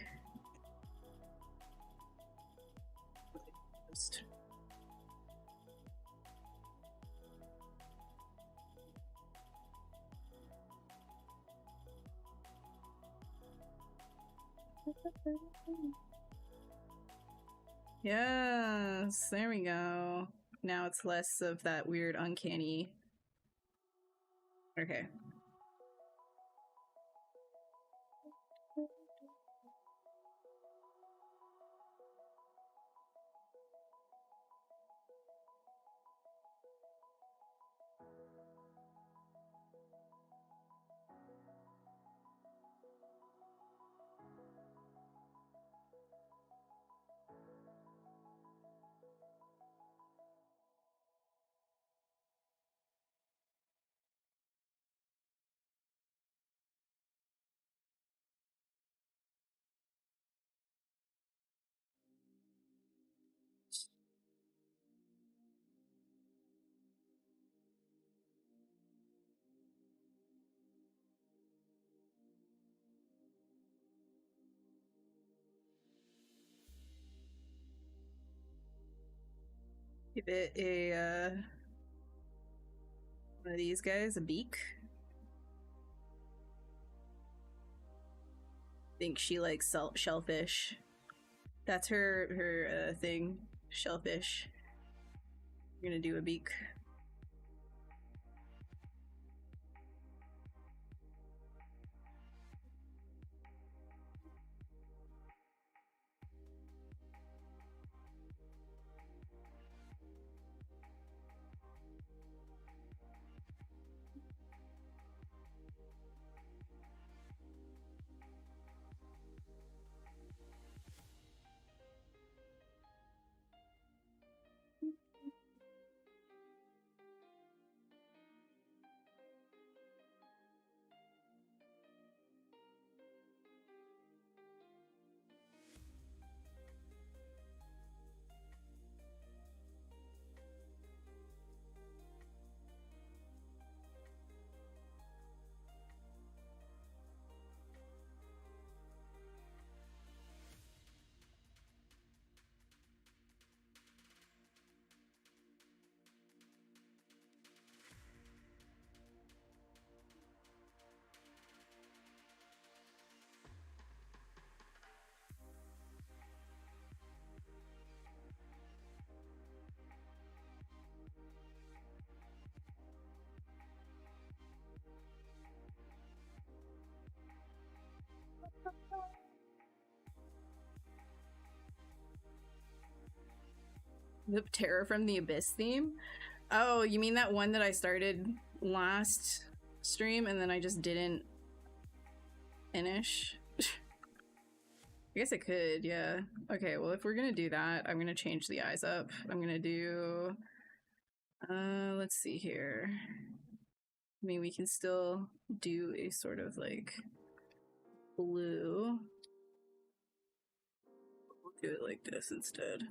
Just... Yes, there we go. Now it's less of that weird uncanny. Okay. Give it a, one of these guys, a beak. I think she likes shellfish. That's her thing, shellfish. We're gonna do a beak. The Terror from the Abyss theme? Oh, you mean that one that I started last stream and then I just didn't finish? I guess I could, yeah. Okay, well, if we're gonna do that, I'm gonna change the eyes up. I'm gonna do... let's see here. I mean, we can still do a sort of, like, blue. We'll do it like this instead.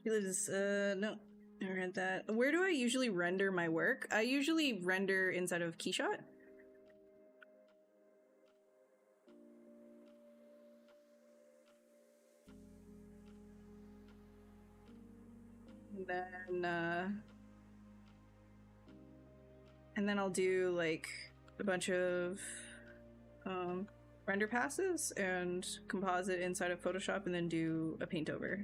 She lives, no, I read that. Where do I usually render my work? I usually render inside of Keyshot. And then I'll do like a bunch of render passes and composite inside of Photoshop and then do a paint over.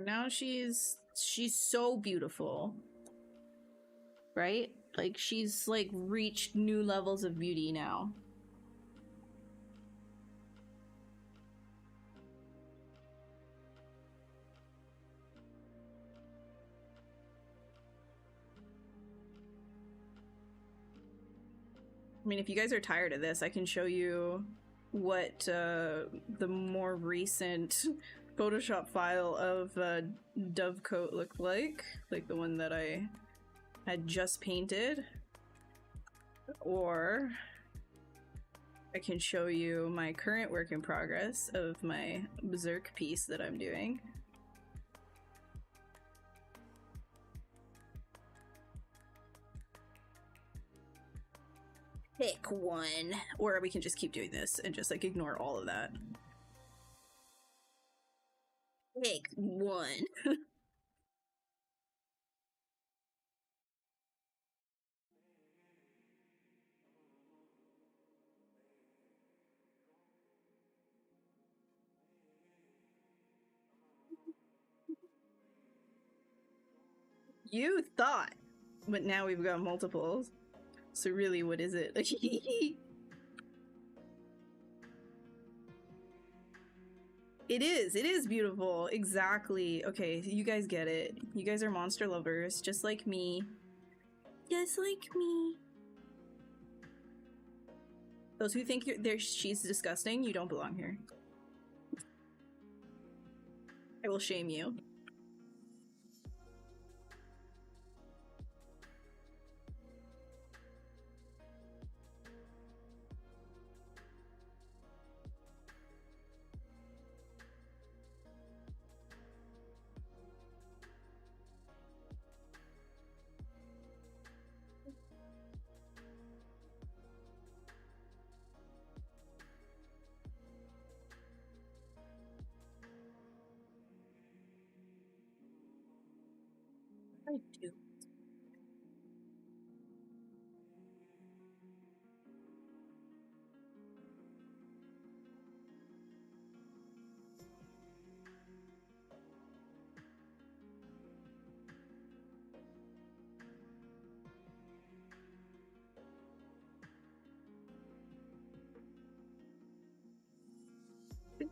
Now she's so beautiful, right? Like she's like reached new levels of beauty now. I mean, if you guys are tired of this, I can show you what the more recent Photoshop file of Dovecoat looked like the one that I had just painted. Or I can show you my current work in progress of my Berserk piece that I'm doing. Pick one. Or we can just keep doing this and just like ignore all of that. Pick one. You thought, but now we've got multiples. So really, what is it? It is beautiful. Exactly. Okay, you guys get it. You guys are monster lovers, just like me. Just like me. Those who think she's disgusting, you don't belong here. I will shame you. I do.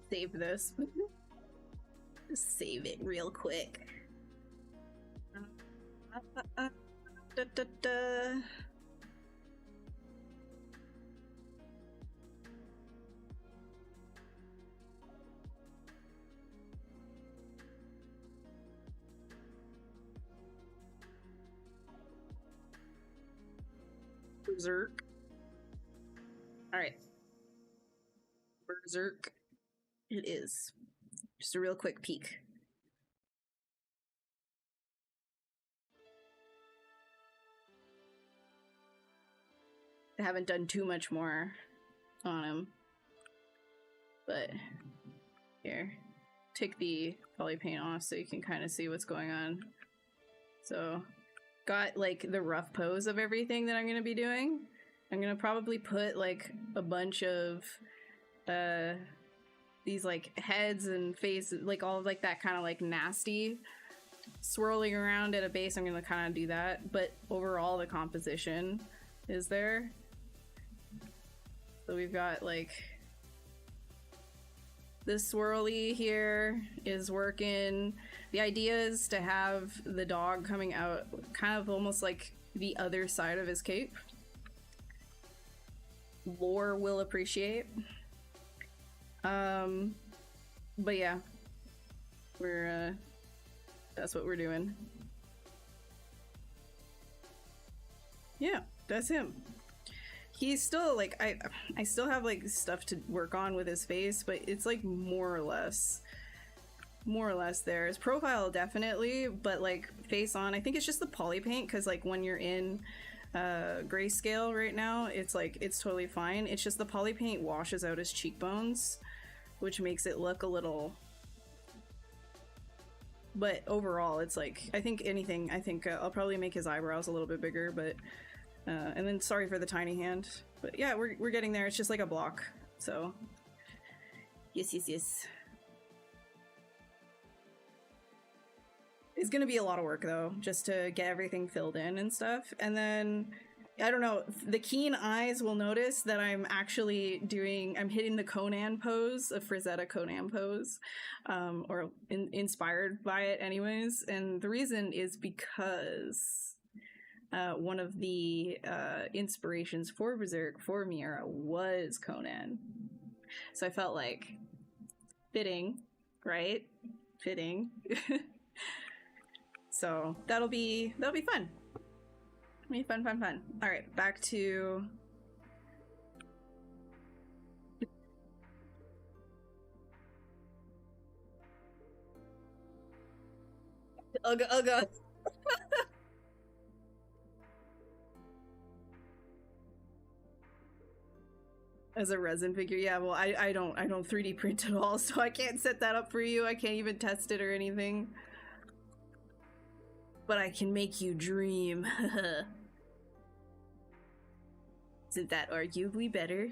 Save this. Just save it real quick. Da, da, da. Berserk. Alright. Berserk. It is. Just a real quick peek. I haven't done too much more on him. But here. Take the poly paint off so you can kind of see what's going on. So, got like the rough pose of everything that I'm going to be doing. I'm going to probably put like a bunch of these like heads and faces, like all of like that kind of like nasty swirling around at a base. I'm going to kind of do that, but overall the composition is there. So we've got like this swirly here is working. The idea is to have the dog coming out kind of almost like the other side of his cape. Lore will appreciate. But yeah, we're that's what we're doing. Yeah, that's him. He's still like I still have like stuff to work on with his face, but it's like more or less there. His profile definitely, but like face on, I think it's just the poly paint, because like when you're in grayscale right now, it's like it's totally fine. It's just the poly paint washes out his cheekbones, which makes it look a little. But overall, it's like I think I'll probably make his eyebrows a little bit bigger, but. And then sorry for the tiny hand, but yeah, we're getting there. It's just like a block, so yes. It's gonna be a lot of work though, just to get everything filled in and stuff. And then I don't know, the keen eyes will notice that I'm actually I'm hitting the Conan pose, a Frazetta Conan pose, or inspired by it anyways. And the reason is because one of the inspirations for Berserk for Miura was Conan. So I felt like fitting, right? Fitting. So that'll be fun. Be fun. All right, back to Ugga. As a resin figure, yeah. Well, I don't 3D print at all, so I can't set that up for you. I can't even test it or anything. But I can make you dream. Isn't that arguably better?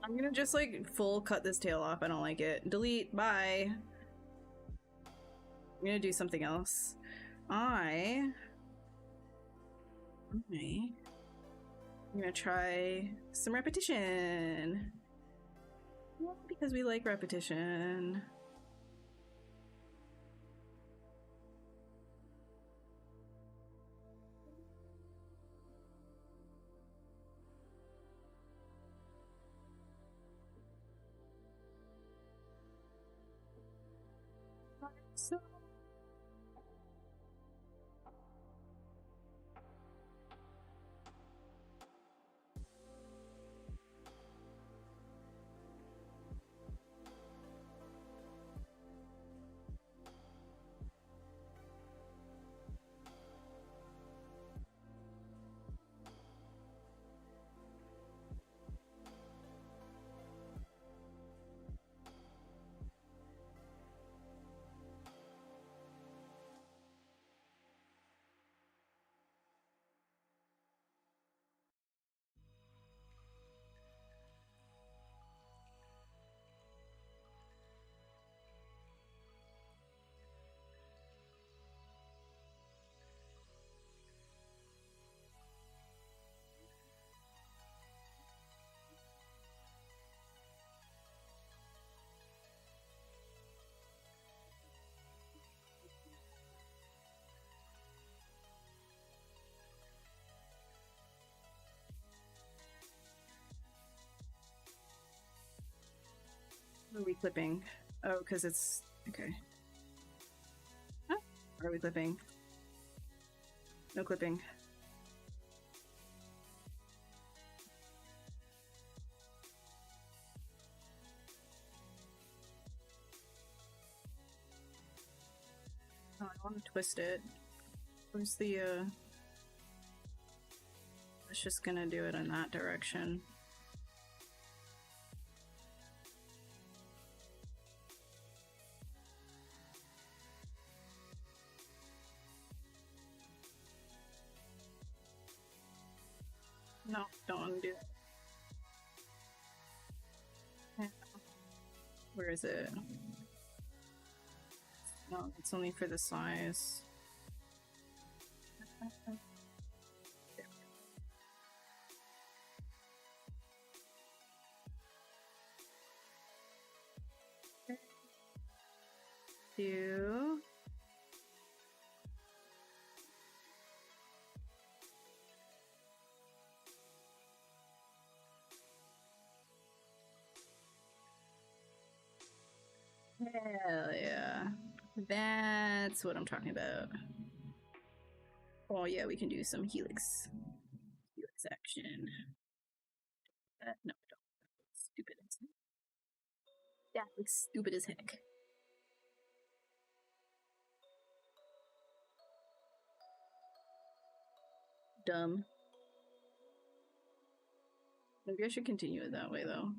I'm gonna just like full cut this tail off. I don't like it. Delete. Bye. I'm gonna do something else. I'm gonna try some repetition. Well, because we like repetition. So what are we clipping? Oh, because it's okay. Huh? Are we clipping? No clipping. Oh, I want to twist it. Where's the it's just gonna do it in that direction. No, don't want to do that. Where is it? No, it's only for the size. Do hell yeah. That's what I'm talking about. Oh yeah, we can do some helix action. No, I don't. Stupid as heck. That looks stupid as heck. Dumb. Maybe I should continue it that way though.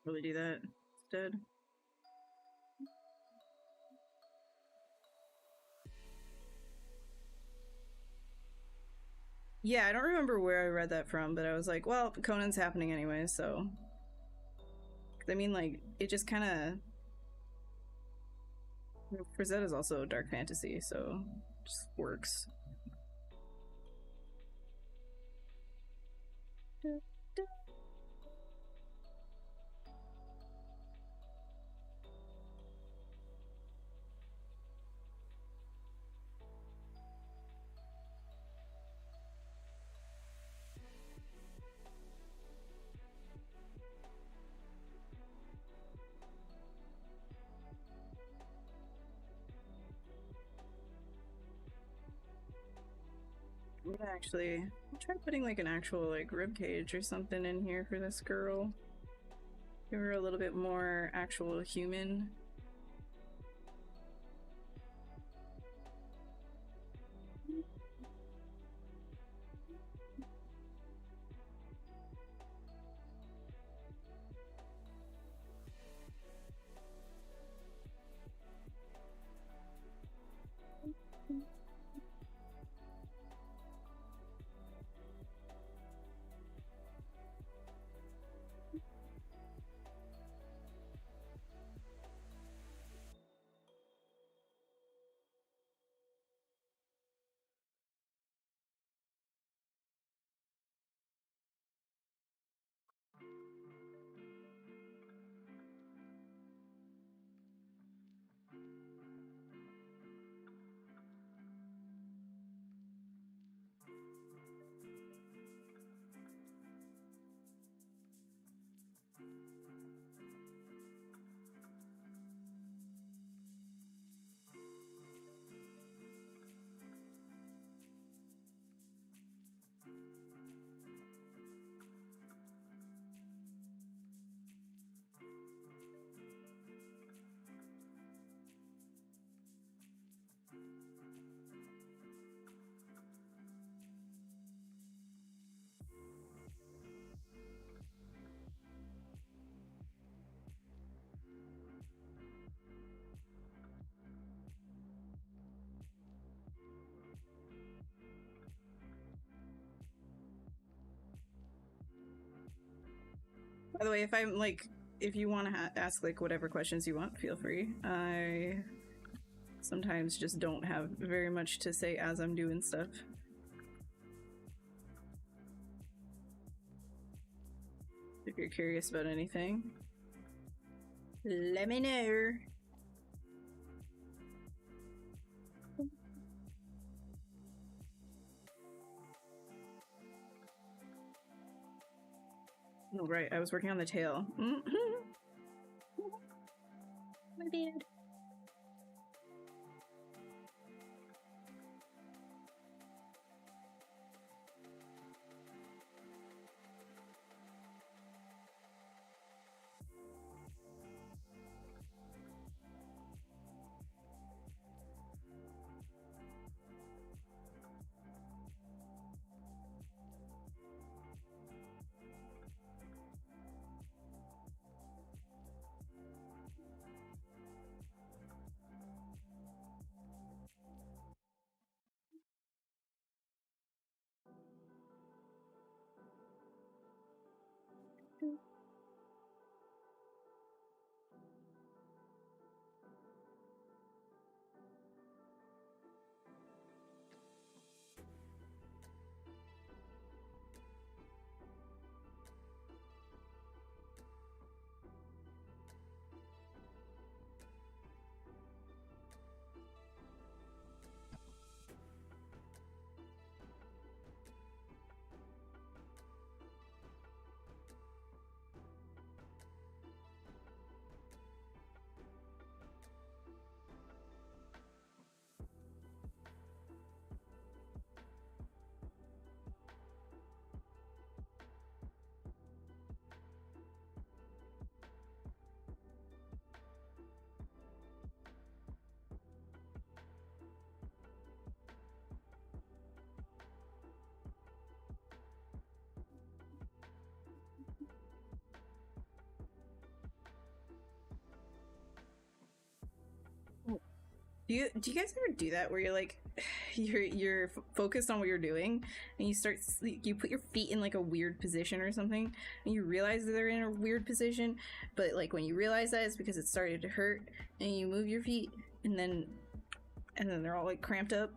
Really do that instead. Yeah, I don't remember where I read that from, but I was like, well, Conan's happening anyway, so. I mean, like, it just kind of. Frizetta's also dark fantasy, so it just works. I'm gonna actually try putting like an actual like rib cage or something in here for this girl. Give her a little bit more actual human. By the way, if I'm like, if you want to ask like whatever questions you want, feel free. I sometimes just don't have very much to say as I'm doing stuff. If you're curious about anything, let me know. Oh, right, I was working on the tail. My bad. Do you guys ever do that where you're like you're focused on what you're doing and you put your feet in like a weird position or something and you realize that they're in a weird position, but like when you realize that it's because it started to hurt and you move your feet and then they're all like cramped up?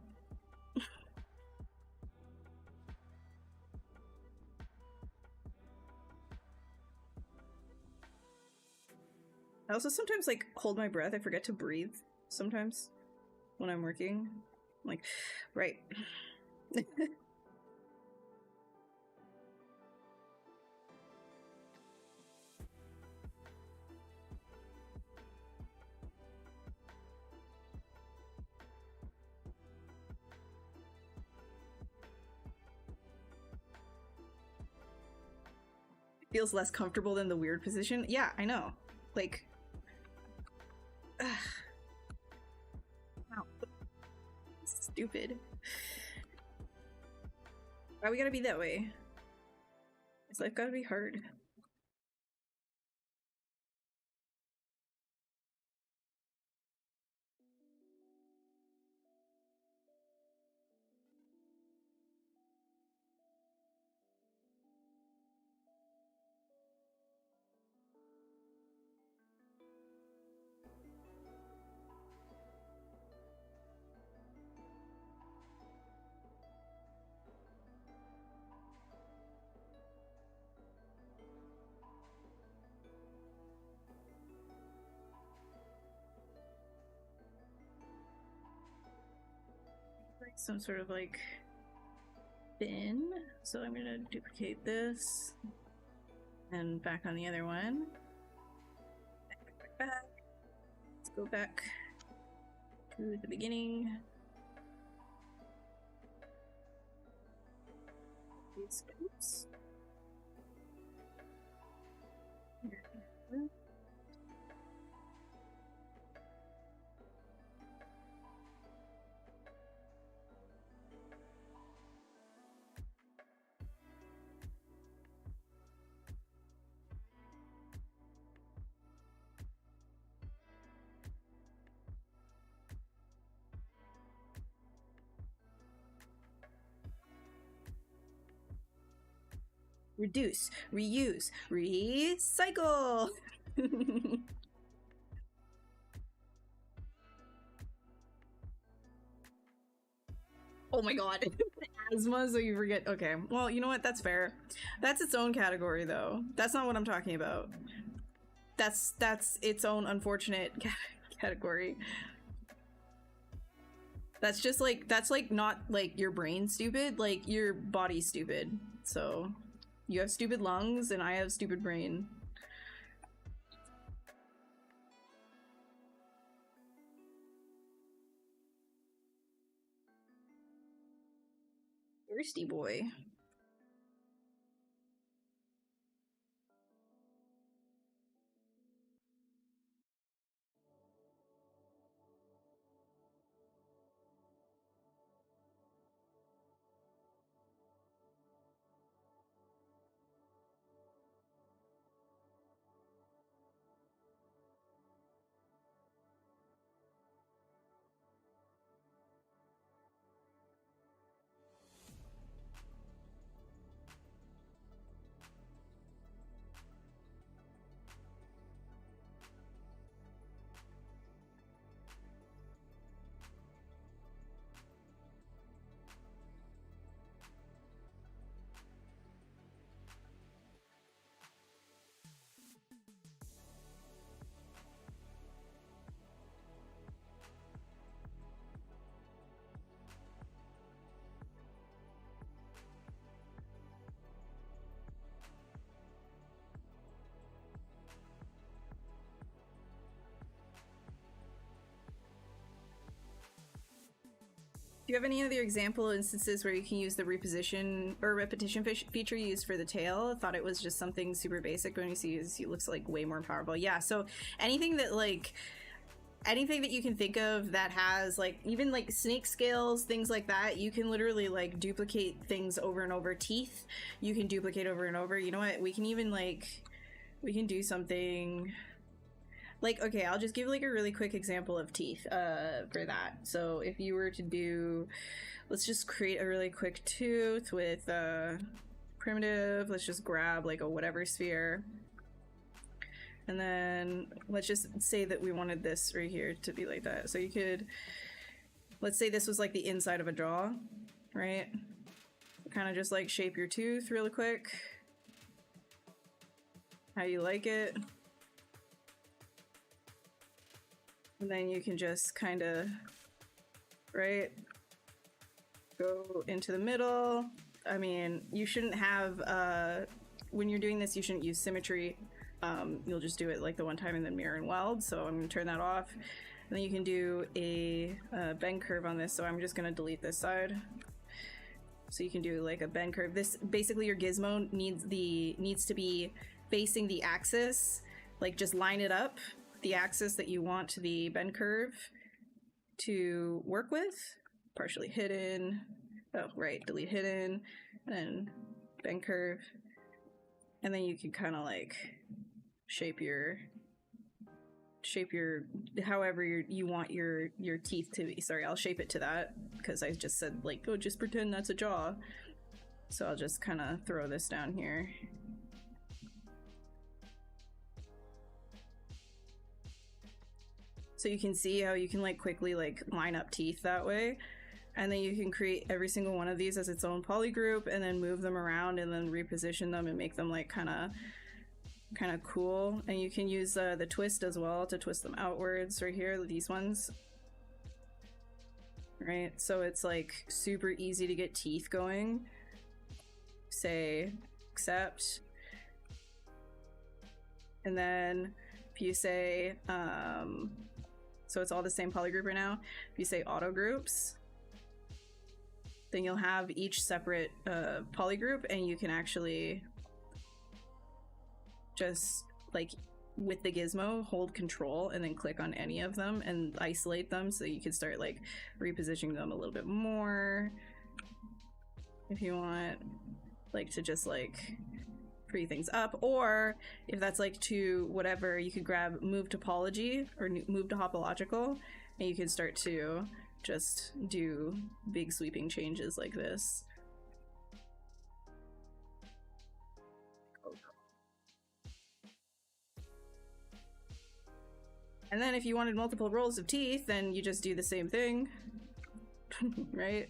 I also sometimes like hold my breath. I forget to breathe sometimes when I'm working. I'm like, right. Feels less comfortable than the weird position. Yeah, I know. Like, wow. Stupid. Why we gotta be that way? Is life gotta be hard? Like some sort of like bin. So I'm gonna duplicate this and back on the other one. Back. Let's go back to the beginning. These scoops. reduce, reuse, recycle. Oh my god. Asthma, so you forget. Okay, well, you know what? That's fair. That's its own category, though. That's not what I'm talking about. That's its own unfortunate category. That's just like, that's like not like your brain stupid, like your body stupid. So you have stupid lungs and I have stupid brain. Thirsty boy. Do you have any other example instances where you can use the reposition or repetition feature used for the tail? I thought it was just something super basic. When you see it looks like way more powerful. Yeah, so anything that you can think of that has like even like snake scales, things like that, you can literally like duplicate things over and over. Teeth you can duplicate over and over. You know what, we can even we can do something like, okay, I'll just give like a really quick example of teeth for that. So if you were to do, let's just create a really quick tooth with primitive, let's just grab like a whatever sphere. And then let's just say that we wanted this right here to be like that. So you could, let's say this was like the inside of a jaw, right? Kind of just like shape your tooth really quick. How you like it. And then you can just kind of, right, go into the middle. I mean, you shouldn't have, when you're doing this, you shouldn't use symmetry. You'll just do it like the one time and then mirror and weld. So I'm gonna turn that off. And then you can do a bend curve on this. So I'm just gonna delete this side. So you can do like a bend curve. This, basically your gizmo needs to be facing the axis, like just line it up. The axis that you want the bend curve to work with. Partially hidden. Oh, right, delete hidden. And then bend curve. And then you can kind of like shape your however you want your teeth to be. Sorry, I'll shape it to that because I just said like, oh, just pretend that's a jaw. So I'll just kind of throw this down here. So you can see how you can like quickly like line up teeth that way. And then you can create every single one of these as its own polygroup and then move them around and then reposition them and make them like kind of cool. And you can use the twist as well to twist them outwards right here, these ones. Right, so it's like super easy to get teeth going. Say accept. And then if you say, so it's all the same polygroup right now. If you say auto groups, then you'll have each separate polygroup and you can actually just like with the gizmo hold control and then click on any of them and isolate them so you can start like repositioning them a little bit more if you want, like to just like free things up. Or if that's like to whatever, you could grab move topology or move to topological and you can start to just do big sweeping changes like this. And then if you wanted multiple rows of teeth, then you just do the same thing, right?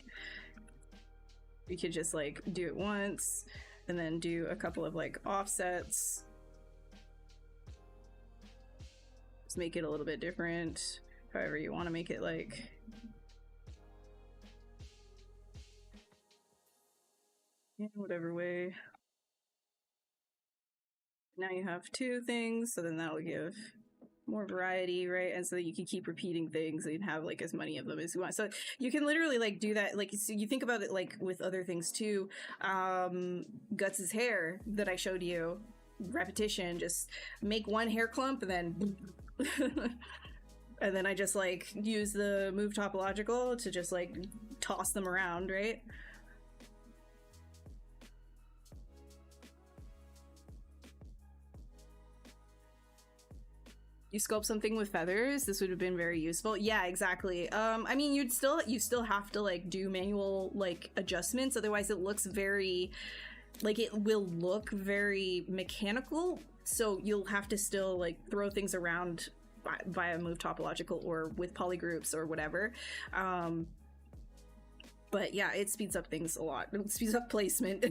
You could just like do it once and then do a couple of like offsets. Just make it a little bit different, however you want to make it like. In whatever way. Now you have two things, so then that will give more variety, right? And so that you can keep repeating things and have like as many of them as you want. So you can literally like do that. Like, so you think about it like with other things too. Guts's hair that I showed you, repetition, just make one hair clump and then and then I just like use the move topological to just like toss them around, right? You sculpt something with feathers, this would have been very useful. Yeah, exactly. I mean, you still have to like do manual like adjustments, otherwise it looks very like, it will look very mechanical, so you'll have to still like throw things around via move topological or with polygroups or whatever. But yeah, it speeds up things a lot. It speeds up placement.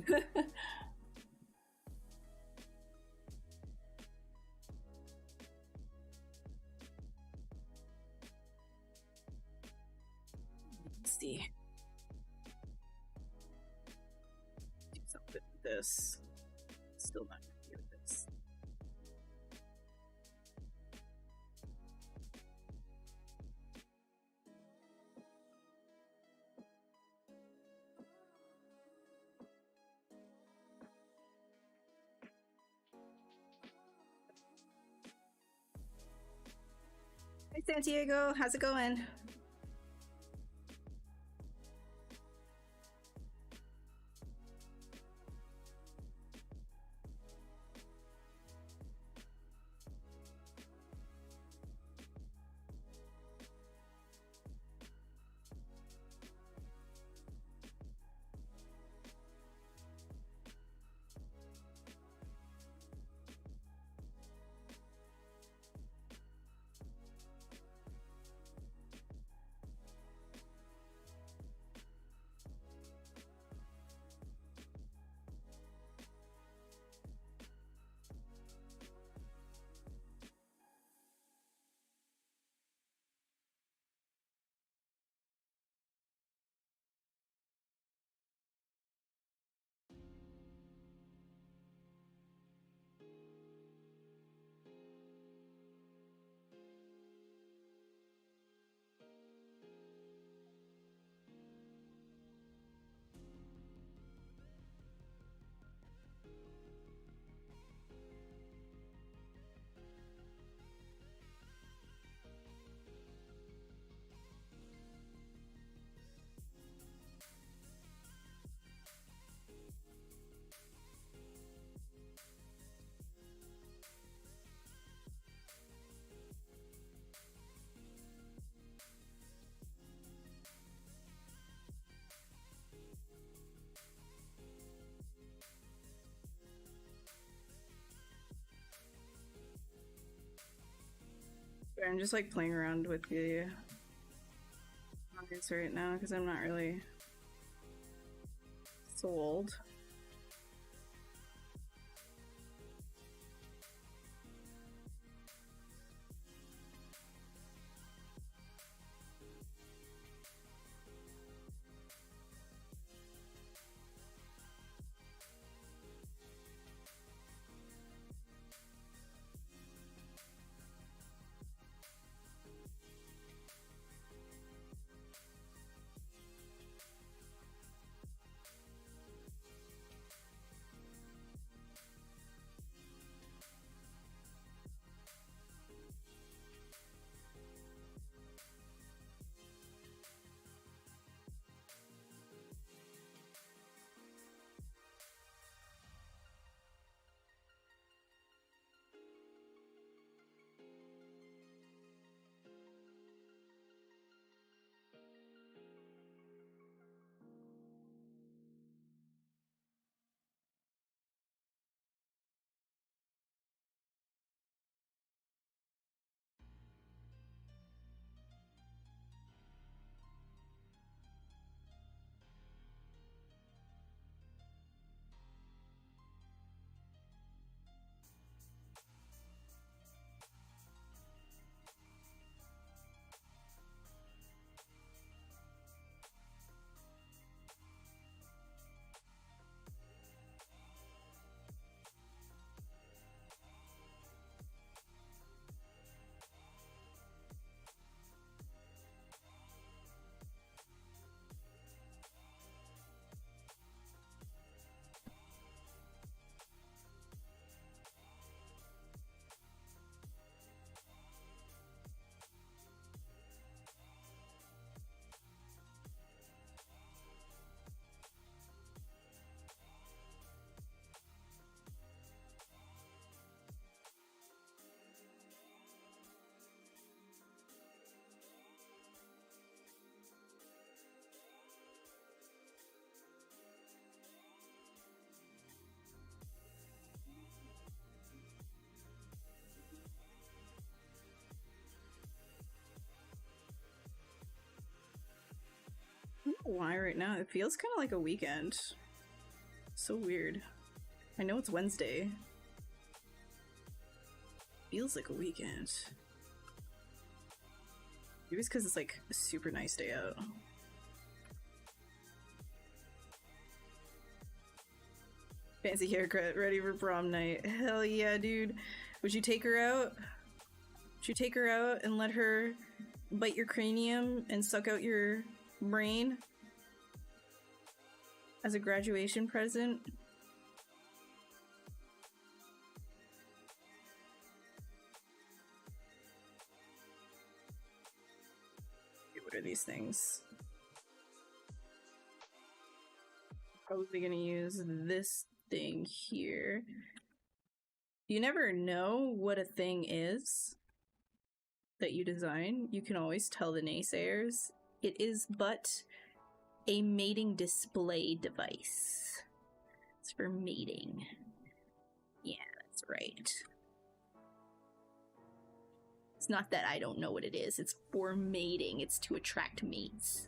See. Do something with this. Still not happy with this. Hi Santiago, how's it going? I'm just like playing around with the lines right now because I'm not really sold. why right now. It feels kind of like a weekend. So weird. I know it's Wednesday. Feels like a weekend. Maybe it's because it's like a super nice day out. Fancy haircut, ready for prom night. Hell yeah, dude. Would you take her out? Would you take her out and let her bite your cranium and suck out your brain as a graduation present? What are these things? Probably gonna use this thing here. You never know what a thing is that you design. You can always tell the naysayers. It is but a mating display device. It's for mating. Yeah, that's right. It's not that I don't know what it is. It's for mating. It's to attract mates.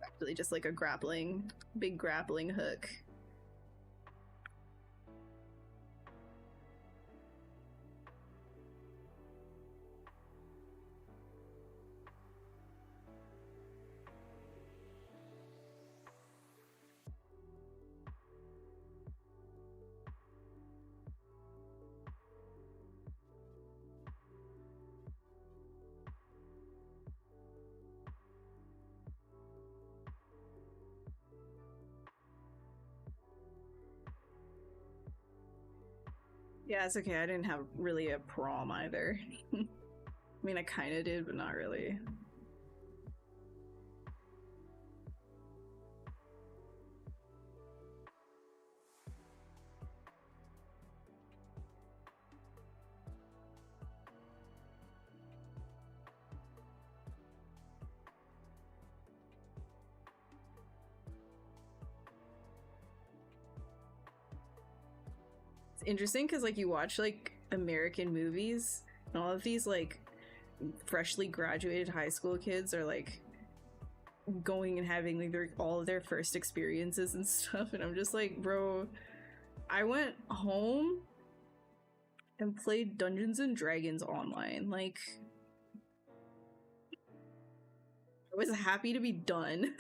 Actually, just like a big grappling hook. Yeah, it's okay. I didn't have really a prom either. I mean, I kind of did, but not really. It's interesting because like you watch like American movies and all of these like freshly graduated high school kids are like going and having like all of their first experiences and stuff, and I'm just like, bro, I went home and played Dungeons and Dragons online. Like, I was happy to be done.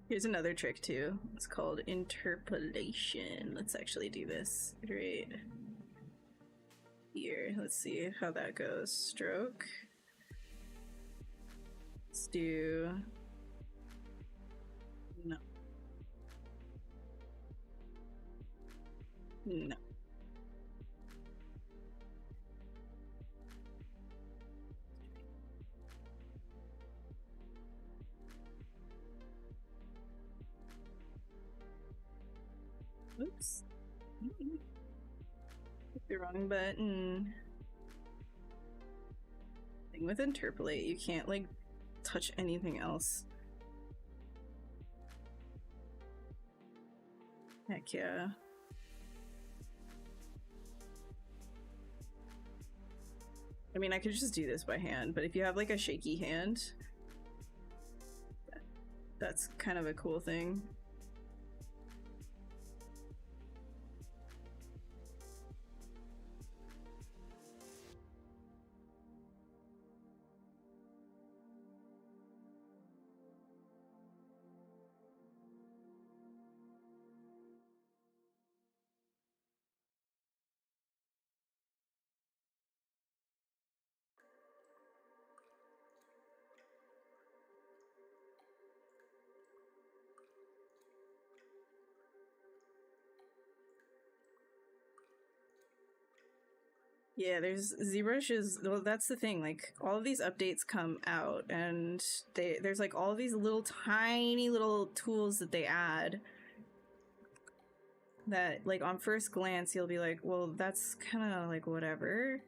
Here's another trick too. It's called interpolation. Let's actually do this right here. Let's see how that goes. Stroke. Let's do... No. No. Oops. Hit the wrong button. Thing with interpolate, you can't like touch anything else. Heck yeah. I mean, I could just do this by hand, but if you have like a shaky hand, That's kind of a cool thing. Yeah, there's ZBrush is, well, that's the thing. Like all of these updates come out, and there's like all these little tiny little tools that they add that, like, on first glance you'll be like, well, that's kind of like whatever.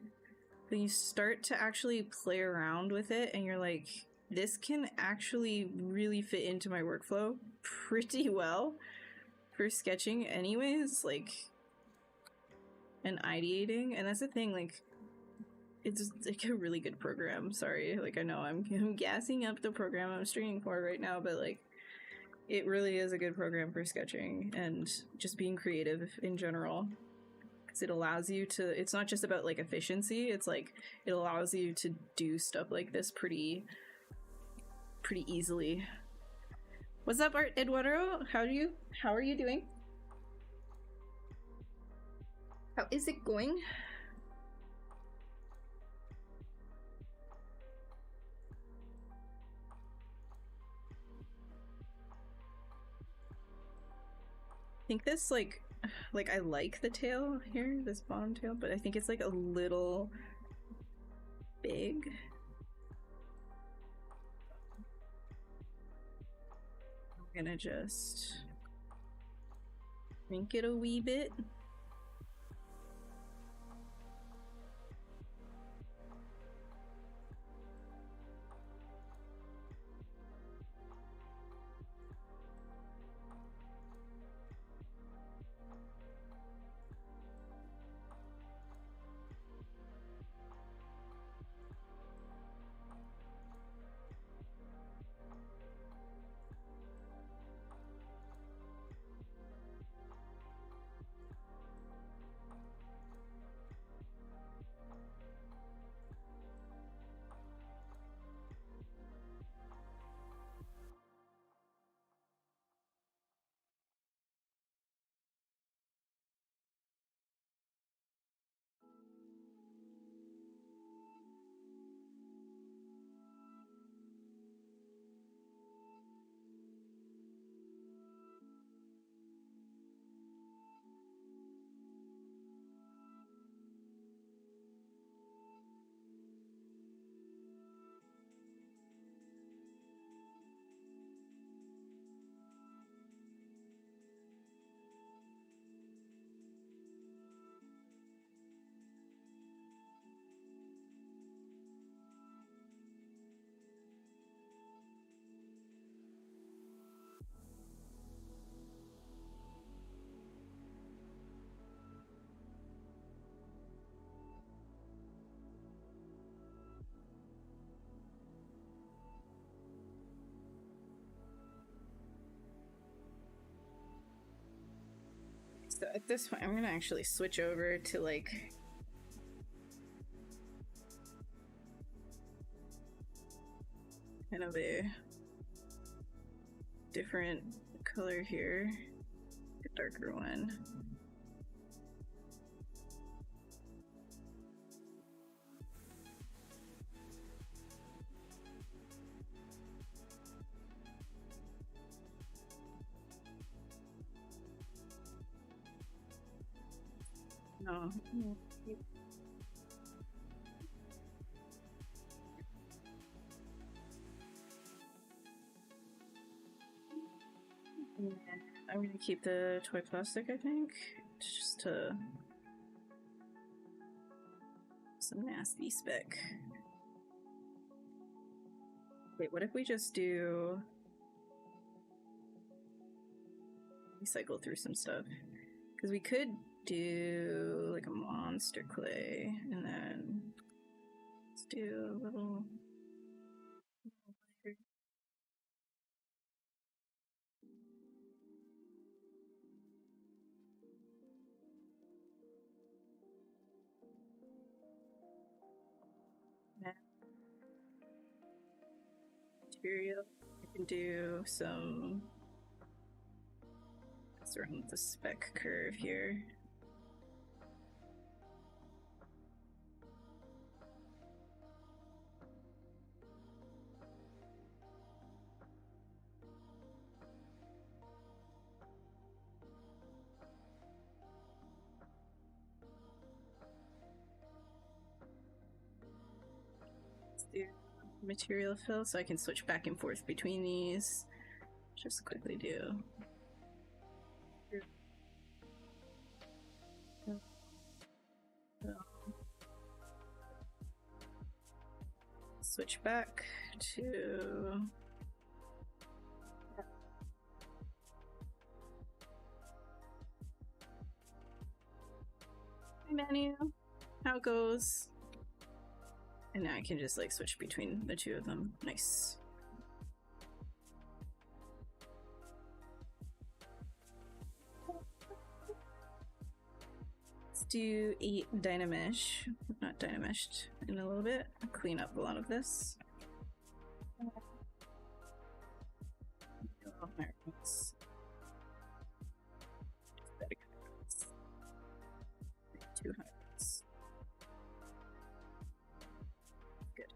Then you start to actually play around with it, and you're like, this can actually really fit into my workflow pretty well for sketching, anyways. Like, and ideating, and that's the thing, like, it's like a really good program. Sorry, like, I know I'm gassing up the program I'm streaming for right now, but like, it really is a good program for sketching and just being creative in general, because it allows you to, it's not just about like efficiency, it's like it allows you to do stuff like this pretty easily. What's up, Art Eduardo? How are you doing? How is it going? I think this, like I like the tail here, this bottom tail, but I think it's like a little big. I'm gonna just shrink it a wee bit. So at this point, I'm gonna actually switch over to like kind of a different color here, a darker one. No. I'm gonna keep the toy plastic, I think, just to some nasty speck. Wait, what if we just do recycle through some stuff? Because we could do like a monster clay, and then let's do a little material. I can do some around the spec curve here. Let's do material fill so I can switch back and forth between these. Just quickly do. Switch back to menu, how it goes, and now I can just like switch between the two of them. Nice. Let's do 8 Dynamesh, not Dynameshed, in a little bit. Clean up a lot of this. Oh, there it goes. 200. Good.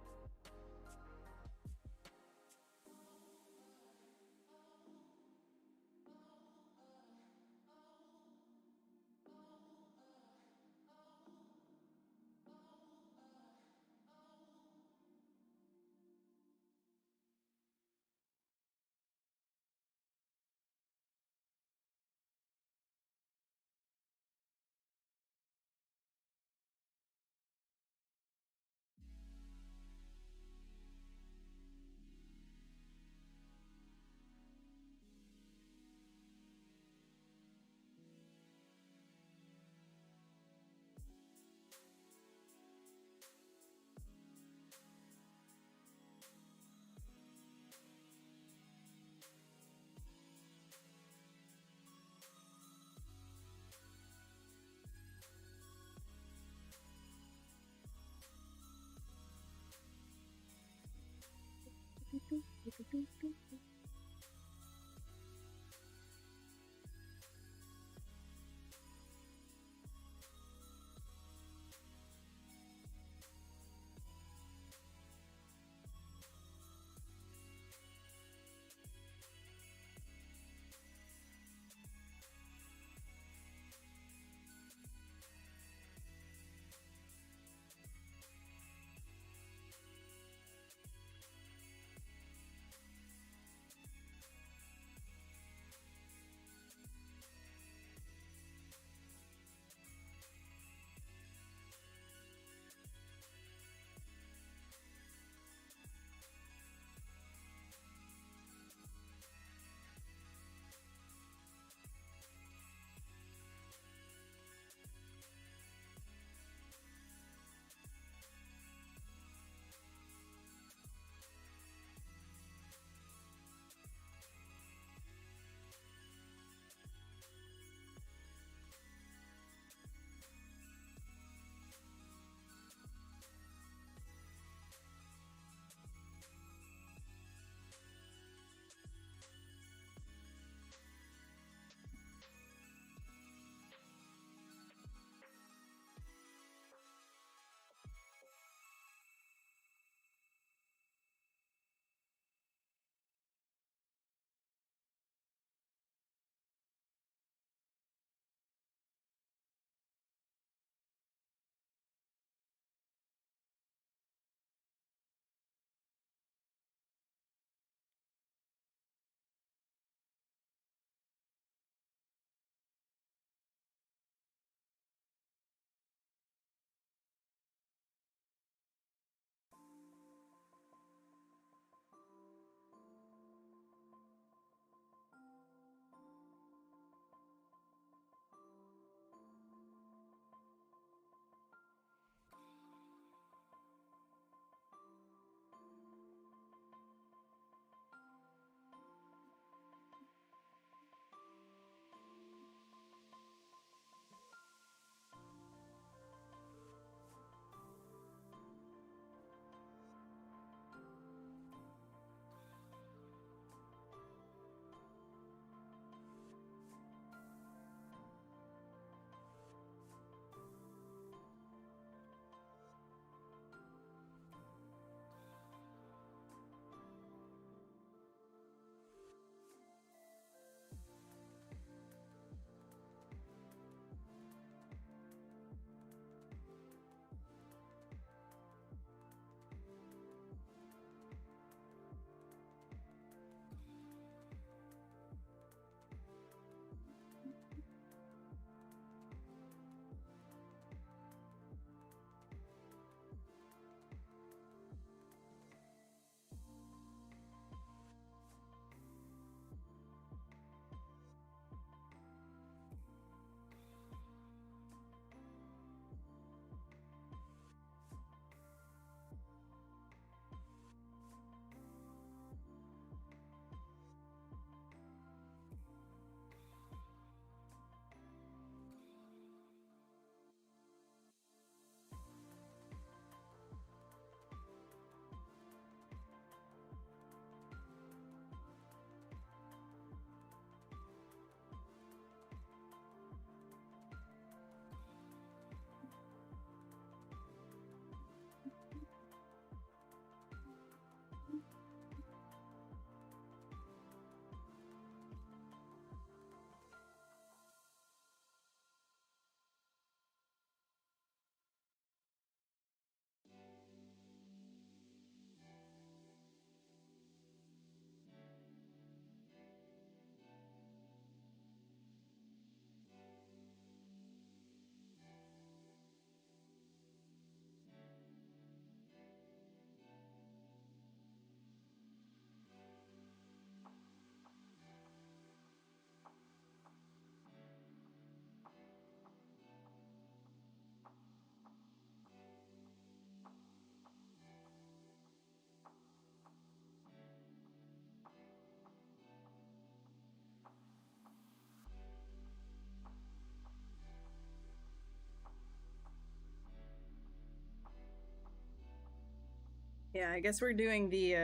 Yeah, I guess we're doing the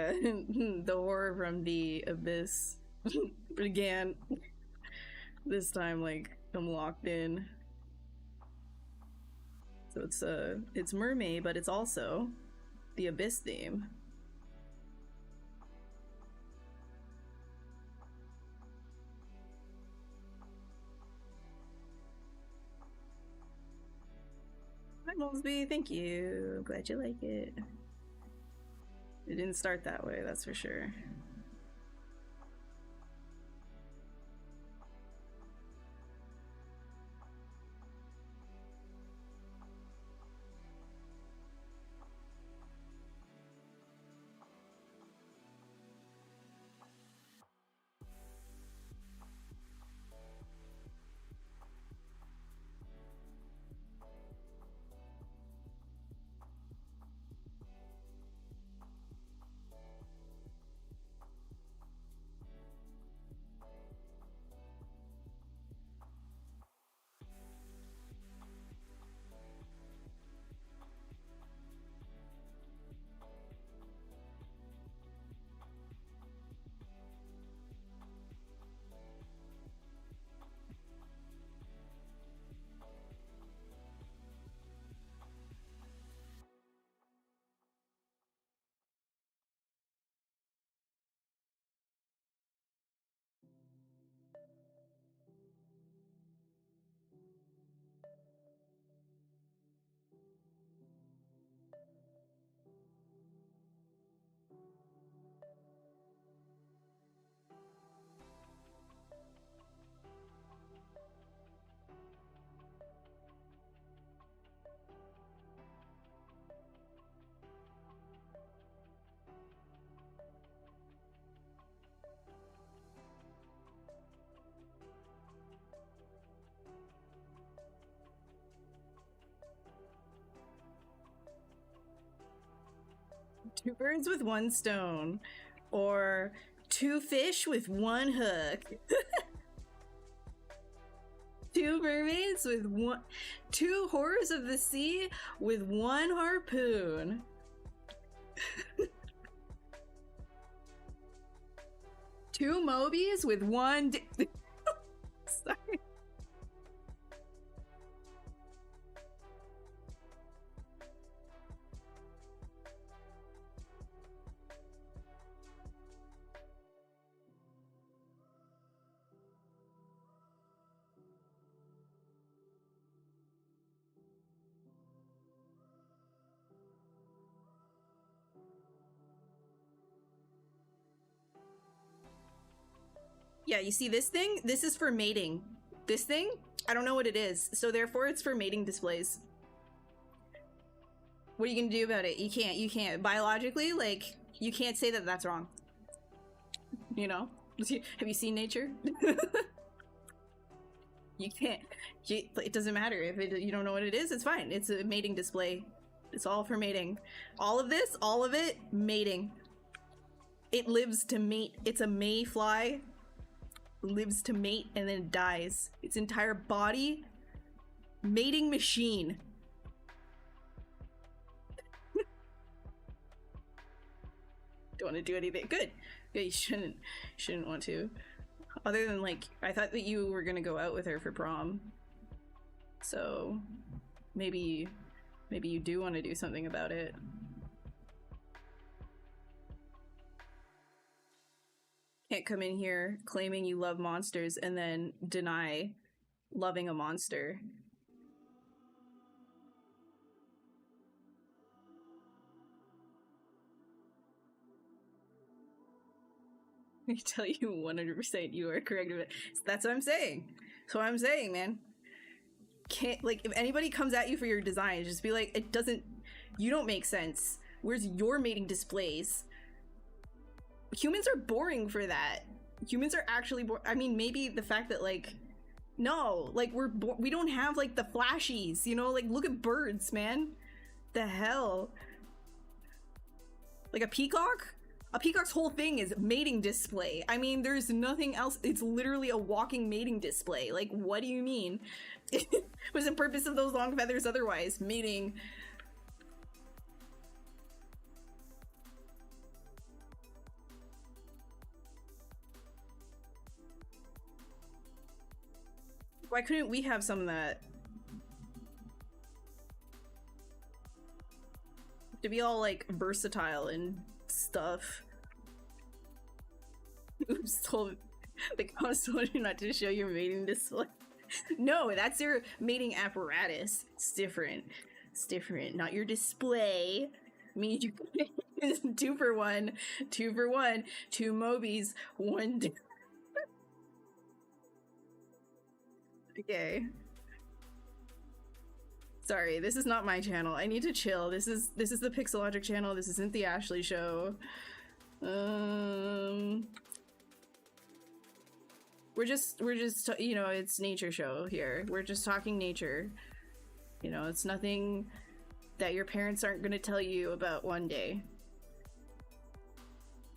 the horror from the abyss again. This time, like, I'm locked in. So it's Mermaid, but it's also the abyss theme. Hi, Molesby, thank you. Glad you like it. It didn't start that way, that's for sure. Two birds with one stone, or two fish with one hook. Two mermaids with one, two horrors of the sea with one harpoon. Two Mobies with one sorry. Yeah, you see this thing? This is for mating. This thing? I don't know what it is, so therefore it's for mating displays. What are you gonna do about it? You can't. Biologically, like, you can't say that that's wrong. You know? Have you seen nature? You can't. It doesn't matter. If you don't know what it is, it's fine. It's a mating display. It's all for mating. All of this, all of it, mating. It lives to mate. It's a mayfly. Lives to mate and then dies. Its entire body, mating machine. Don't want to do anything. Good. Yeah, you shouldn't want to. Other than, like, I thought that you were gonna go out with her for prom. So maybe you do want to do something about it. Can't come in here claiming you love monsters and then deny loving a monster. I tell you 100% you are correct. That's what I'm saying. That's what I'm saying, man. Can't, like, if anybody comes at you for your design, just be like, it doesn't, you don't make sense. Where's your mating displays? Humans are boring for that. Humans are actually boring. I mean, maybe the fact that, like, no, like, we don't have, like, the flashies, you know? Like, look at birds, man. The hell? Like a peacock? A peacock's whole thing is mating display. I mean, there's nothing else. It's literally a walking mating display. Like, what do you mean? What's the purpose of those long feathers otherwise? Mating. Why couldn't we have some of that? To be all like versatile and stuff. Oops, told the comms told you not to show your mating display. No, that's your mating apparatus. It's different. It's different. Not your display. Means you 2 for 1, 2 for 1, 2 Mobies, 1. Okay. Sorry, this is not my channel. I need to chill. This is the Pixelogic channel. This isn't the Ashley show. We're just you know, it's nature show here. We're just talking nature. You know, it's nothing that your parents aren't going to tell you about one day.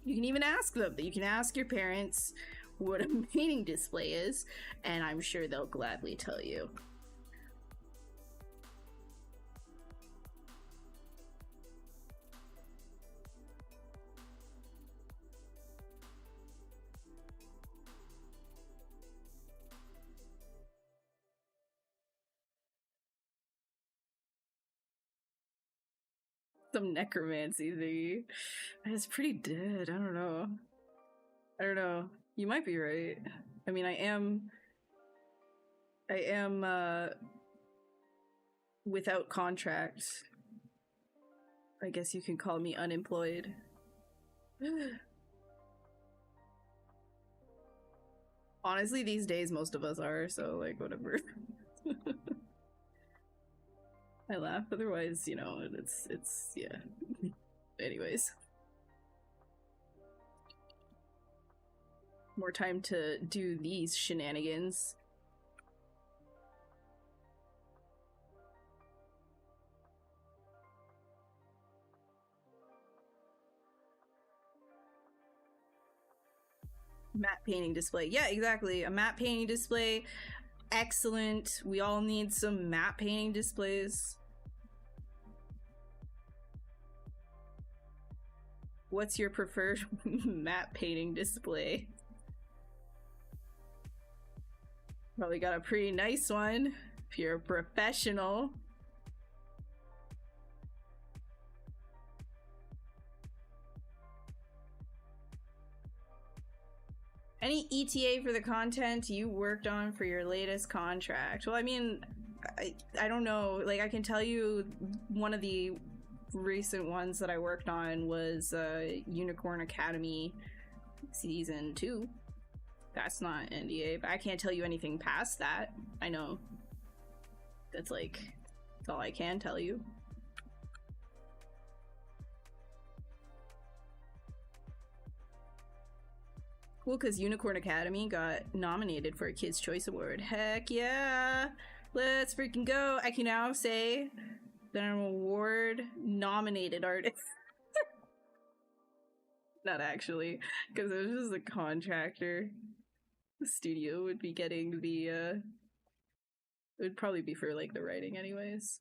You can even ask them. You can ask your parents what a painting display is, and I'm sure they'll gladly tell you. Some necromancy thingy. It's pretty dead. I don't know. I don't know. You might be right. I mean, I am without contract. I guess you can call me unemployed. Honestly, these days most of us are, so like whatever. I laugh, otherwise, you know, it's yeah. Anyways. More time to do these shenanigans. Matte painting display. Yeah, exactly. A matte painting display. Excellent. We all need some matte painting displays. What's your preferred matte painting display? Probably got a pretty nice one if you're a professional. Any ETA for the content you worked on for your latest contract? Well, I mean, I don't know. Like, I can tell you one of the recent ones that I worked on was Unicorn Academy Season 2. That's not NDA, but I can't tell you anything past that. I know. That's all I can tell you. Cool, because Unicorn Academy got nominated for a Kids' Choice Award. Heck yeah! Let's freaking go! I can now say that I'm an award-nominated artist. Not actually, because it was just a contractor. The studio would be getting the, it would probably be for, like, the writing anyways.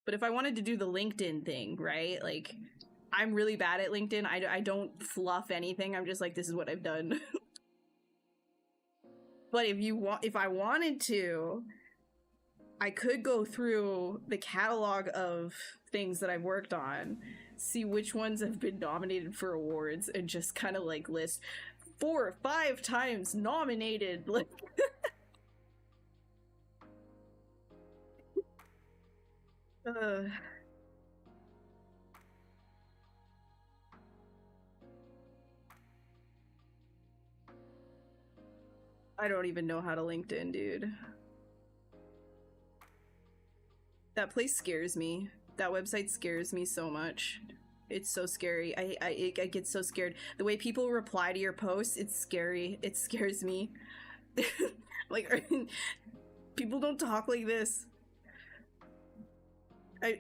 But if I wanted to do the LinkedIn thing, right, like, I'm really bad at LinkedIn. I don't fluff anything. I'm just like, this is what I've done. But if I wanted to, I could go through the catalog of things that I've worked on, see which ones have been nominated for awards, and just kind of like list 4 or 5 times nominated. Like, I don't even know how to LinkedIn, dude. That place scares me. That website scares me so much. It's so scary. I get so scared. The way people reply to your posts, it's scary. It scares me. Like, people don't talk like this. I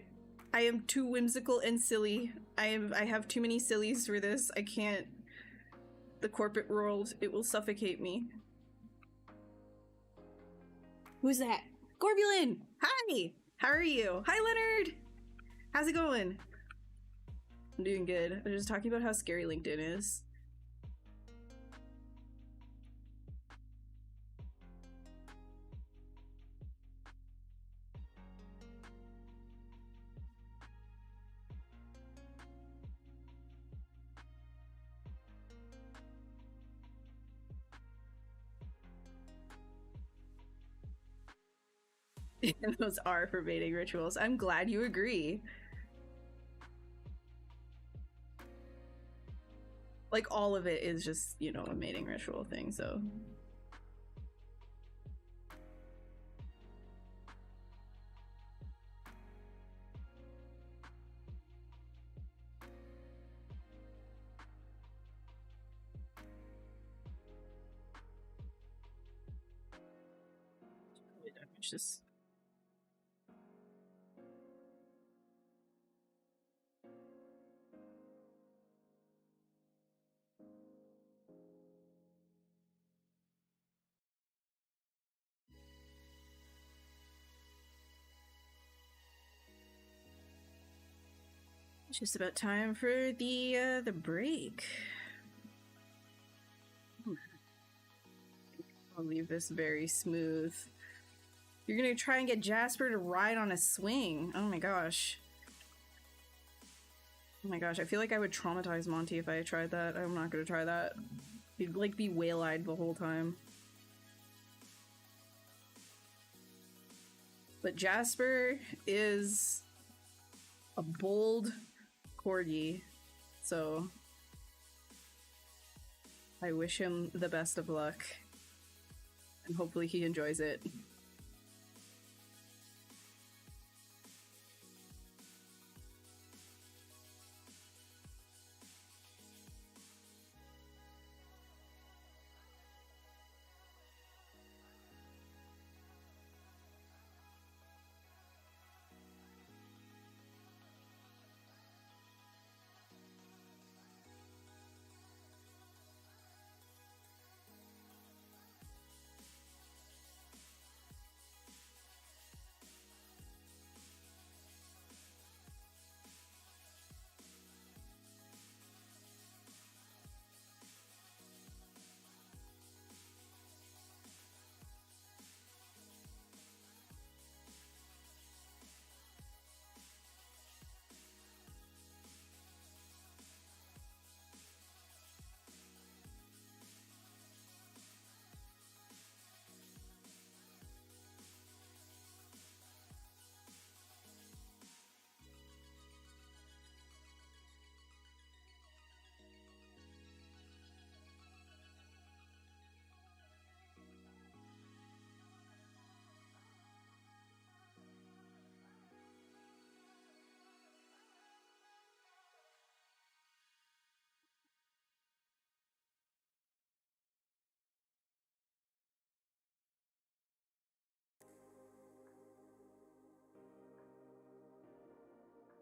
am too whimsical and silly. I have too many sillies for this. I can't. The corporate world, it will suffocate me. Who's that? Gorbulin! Hi! How are you? Hi, Leonard! How's it going? I'm doing good. I'm just talking about how scary LinkedIn is. Those are for mating rituals. I'm glad you agree. Like, all of it is just, you know, a mating ritual thing, so. It's just. It's just about time for the break. I'll leave this very smooth. You're gonna try and get Jasper to ride on a swing. Oh my gosh. Oh my gosh, I feel like I would traumatize Monty if I tried that. I'm not gonna try that. He'd like be whale-eyed the whole time. But Jasper is a bold corgi, so I wish him the best of luck, and hopefully he enjoys it.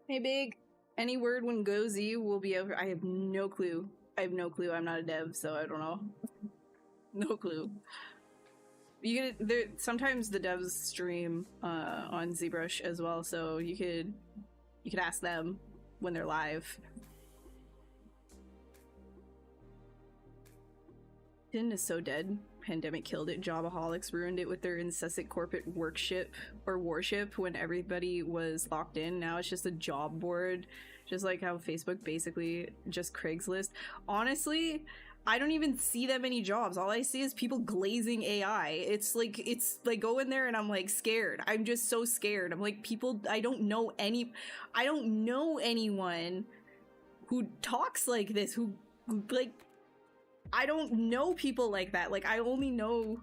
Hey, Big. Any word when Go Z will be over? I have no clue. I have no clue. I'm not a dev, so I don't know. No clue. You could there sometimes the devs stream on ZBrush as well, so you could ask them when they're live. Tin is so dead. Pandemic killed it. Jobaholics ruined it with their incessant corporate worship when everybody was locked in. Now it's just a job board, just like how Facebook basically just Craigslist. Honestly, I don't even see that many jobs. All I see is people glazing AI. It's like go in there and I'm like scared. I'm just so scared. I'm like, people, I don't know anyone who talks like this, who like, I don't know people like that. Like, I only know,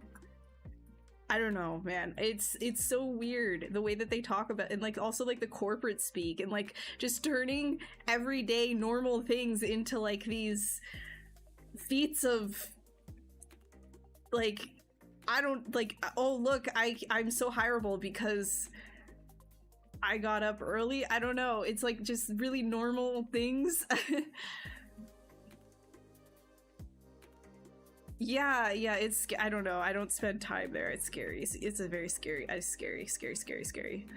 I don't know, man. It's so weird the way that they talk about, and like also like the corporate speak, and like just turning everyday normal things into like these feats of like, I don't like, oh look, I'm so hireable because I got up early. I don't know. It's like just really normal things. Yeah, it's, I don't know. I don't spend time there. It's scary. It's a very scary, scary.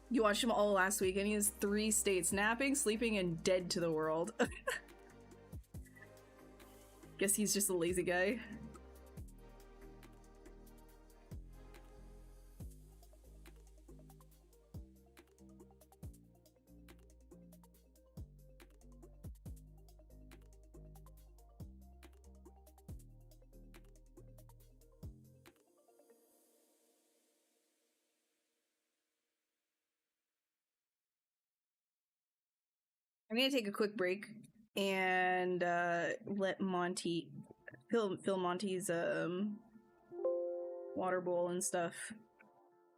You watched him all last week, and he has 3 states: napping, sleeping, and dead to the world. Guess he's just a lazy guy. I'm gonna take a quick break and let Monty fill Monty's water bowl and stuff.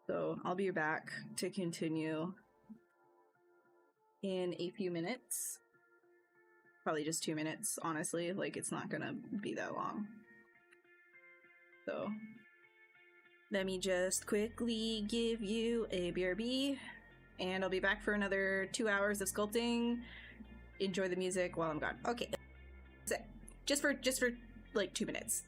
So I'll be back to continue in a few minutes. Probably just 2 minutes, honestly. Like, it's not gonna be that long. So let me just quickly give you a BRB, and I'll be back for another 2 hours of sculpting. Enjoy the music while I'm gone. Okay, just for like 2 minutes.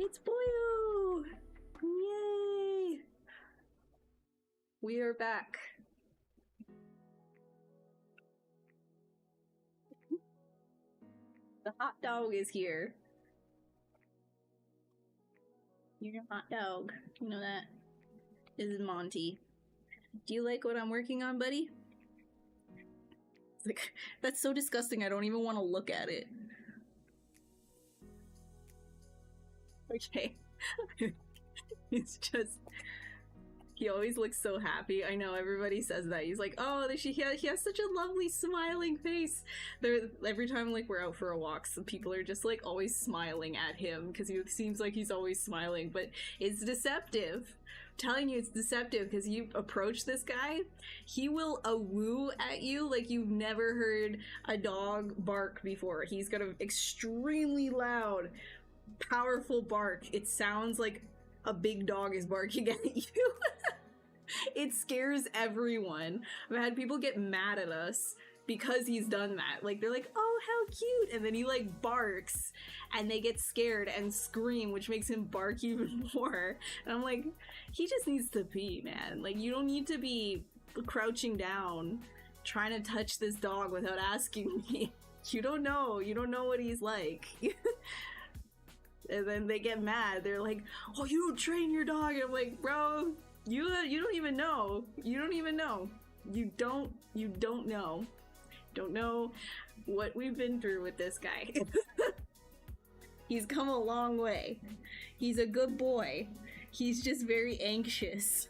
It's Boyo! Yay! We are back. The hot dog is here. You're a hot dog. You know that? This is Monty. Do you like what I'm working on, buddy? It's like, that's so disgusting, I don't even want to look at it. Okay. It's just, he always looks so happy. I know everybody says that. He's like, oh, he has such a lovely smiling face. Every time like we're out for a walk, some people are just like always smiling at him because he seems like he's always smiling, but it's deceptive. telling you, it's deceptive because you approach this guy, he will woo at you like you've never heard a dog bark before. He's got an extremely loud, powerful bark. It sounds like a big dog is barking at you. It scares everyone. I've had people get mad at us because he's done that. Like, they're like, oh, how cute, and then he like barks and they get scared and scream, which makes him bark even more. And I'm like, he just needs to pee, man. Like, you don't need to be crouching down trying to touch this dog without asking me. You don't know what he's like. And then they get mad. They're like, oh, you don't train your dog. And I'm like, bro, you don't even know. You don't even know. You don't know. Don't know what we've been through with this guy. He's come a long way. He's a good boy. He's just very anxious.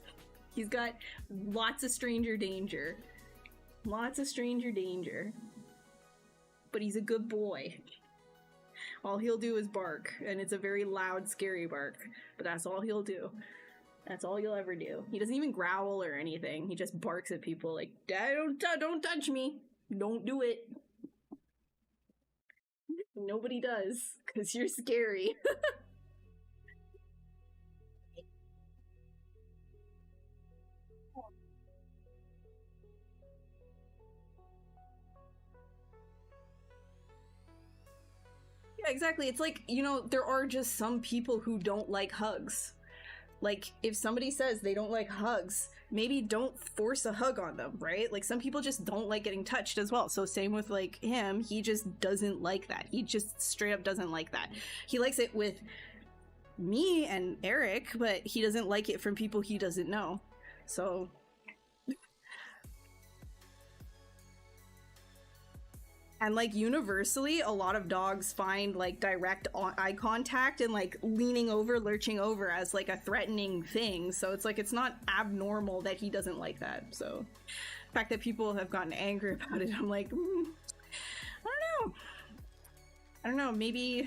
He's got lots of stranger danger. Lots of stranger danger. But he's a good boy. All he'll do is bark, and it's a very loud, scary bark. But that's all he'll do. That's all you'll ever do. He doesn't even growl or anything. He just barks at people like, Dad, don't touch me. Don't do it. Nobody does, because you're scary. Yeah, exactly. It's like, you know, there are just some people who don't like hugs. Like, if somebody says they don't like hugs, maybe don't force a hug on them, right? Like, some people just don't like getting touched as well. So same with, like, him, he just doesn't like that. He just straight up doesn't like that. He likes it with me and Eric, but he doesn't like it from people he doesn't know. So... And, like, universally, a lot of dogs find, like, direct eye contact and, like, leaning over, lurching over as, like, a threatening thing. So it's, like, it's not abnormal that he doesn't like that. So the fact that people have gotten angry about it, I'm like, I don't know. Maybe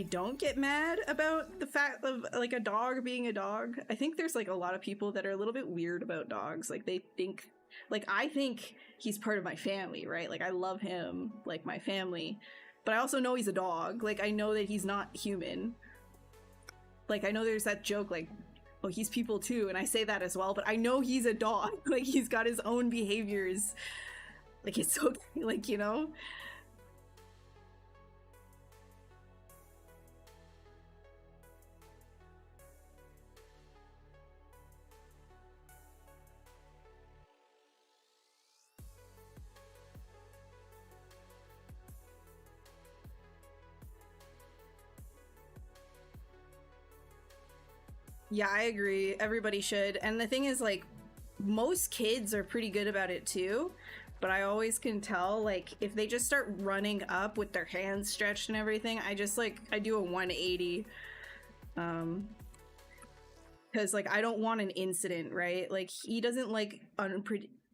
don't get mad about the fact of, like, a dog being a dog. I think there's, like, a lot of people that are a little bit weird about dogs. Like, they think... Like, I think he's part of my family, right? Like, I love him like my family. But I also know he's a dog. Like, I know that he's not human. Like, I know there's that joke, like, oh, he's people too. And I say that as well. But I know he's a dog. Like, he's got his own behaviors. Like, it's so... Like, you know? Yeah, I agree. Everybody should. And the thing is, like, most kids are pretty good about it too. But I always can tell, like, if they just start running up with their hands stretched and everything, I just, like, I do a 180. Because, like, I don't want an incident, right? Like, he doesn't, like,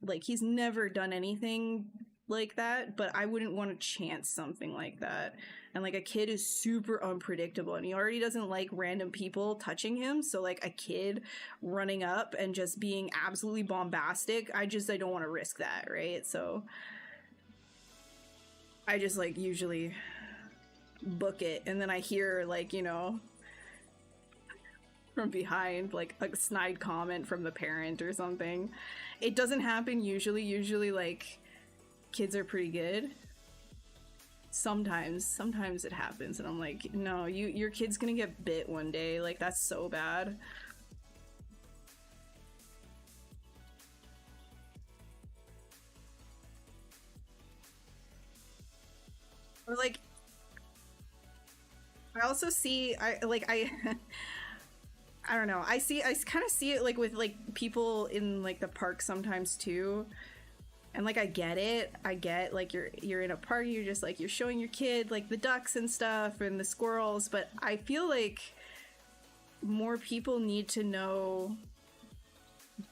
like, he's never done anything like that, but I wouldn't want to chance something like that. And, like, a kid is super unpredictable, and he already doesn't like random people touching him, so, like, a kid running up and just being absolutely bombastic, I don't want to risk that, right? So I just, like, usually book it, and then I hear, like, you know, from behind, like, a snide comment from the parent or something. It doesn't happen usually, like, kids are pretty good. Sometimes it happens, and I'm like, no, your kid's gonna get bit one day. Like, that's so bad. Or, like, I also see, I I don't know, I kind of see it, like, with, like, people in, like, the park sometimes too. And, like, I get, like, you're in a park, you're just, like, you're showing your kid, like, the ducks and stuff and the squirrels, but I feel like more people need to know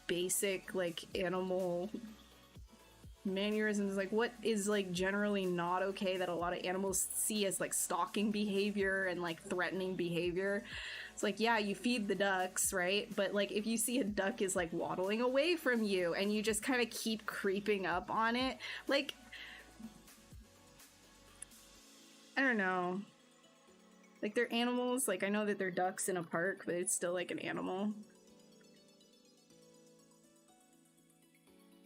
basic, like, animal mannerisms, like what is like generally not okay that a lot of animals see as like stalking behavior and like threatening behavior. It's like, yeah, you feed the ducks, right? But like if you see a duck is like waddling away from you and you just kind of keep creeping up on it, like, I don't know. Like they're animals, like I know that they're ducks in a park, but it's still like an animal.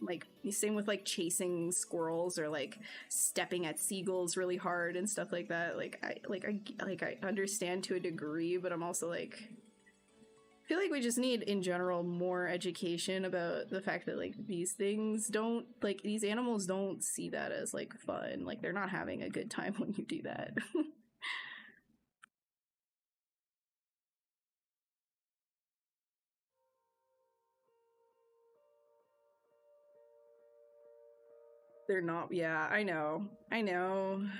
Like same with like chasing squirrels or like stepping at seagulls really hard and stuff like that. I understand to a degree, but I'm also like, I feel like we just need in general more education about the fact that like these things don't, like these animals don't see that as like fun. Like they're not having a good time when you do that. They're not. Yeah, I know. I don't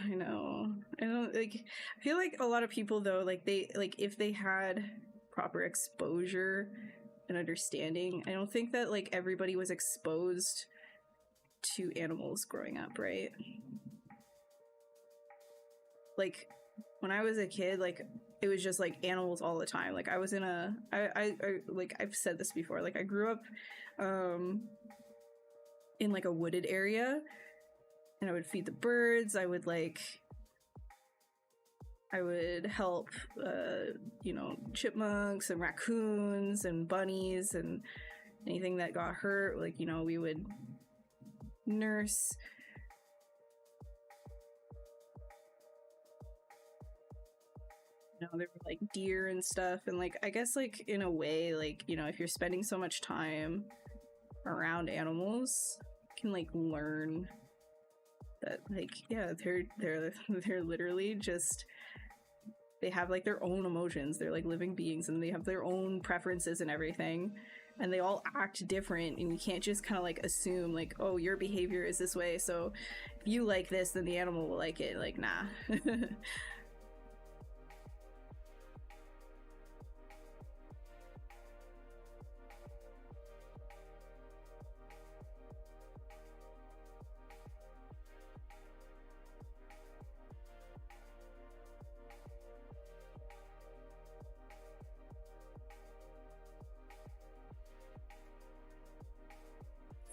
like. I feel like a lot of people though, like they like if they had proper exposure and understanding, I don't think that like everybody was exposed to animals growing up, right? Like when I was a kid, like it was just like animals all the time. Like I was in a, I like I've said this before. Like I grew up, in like a wooded area, and I would feed the birds. I would help, you know, chipmunks and raccoons and bunnies and anything that got hurt. Like, you know, we would nurse. You know, there were like deer and stuff. And like, I guess like in a way, like, you know, if you're spending so much time around animals, you can like learn that like, yeah, they're literally just, they have like their own emotions. They're like living beings and they have their own preferences and everything, and they all act different, and you can't just kind of like assume like, oh, your behavior is this way, so if you like this then the animal will like it. Like, nah.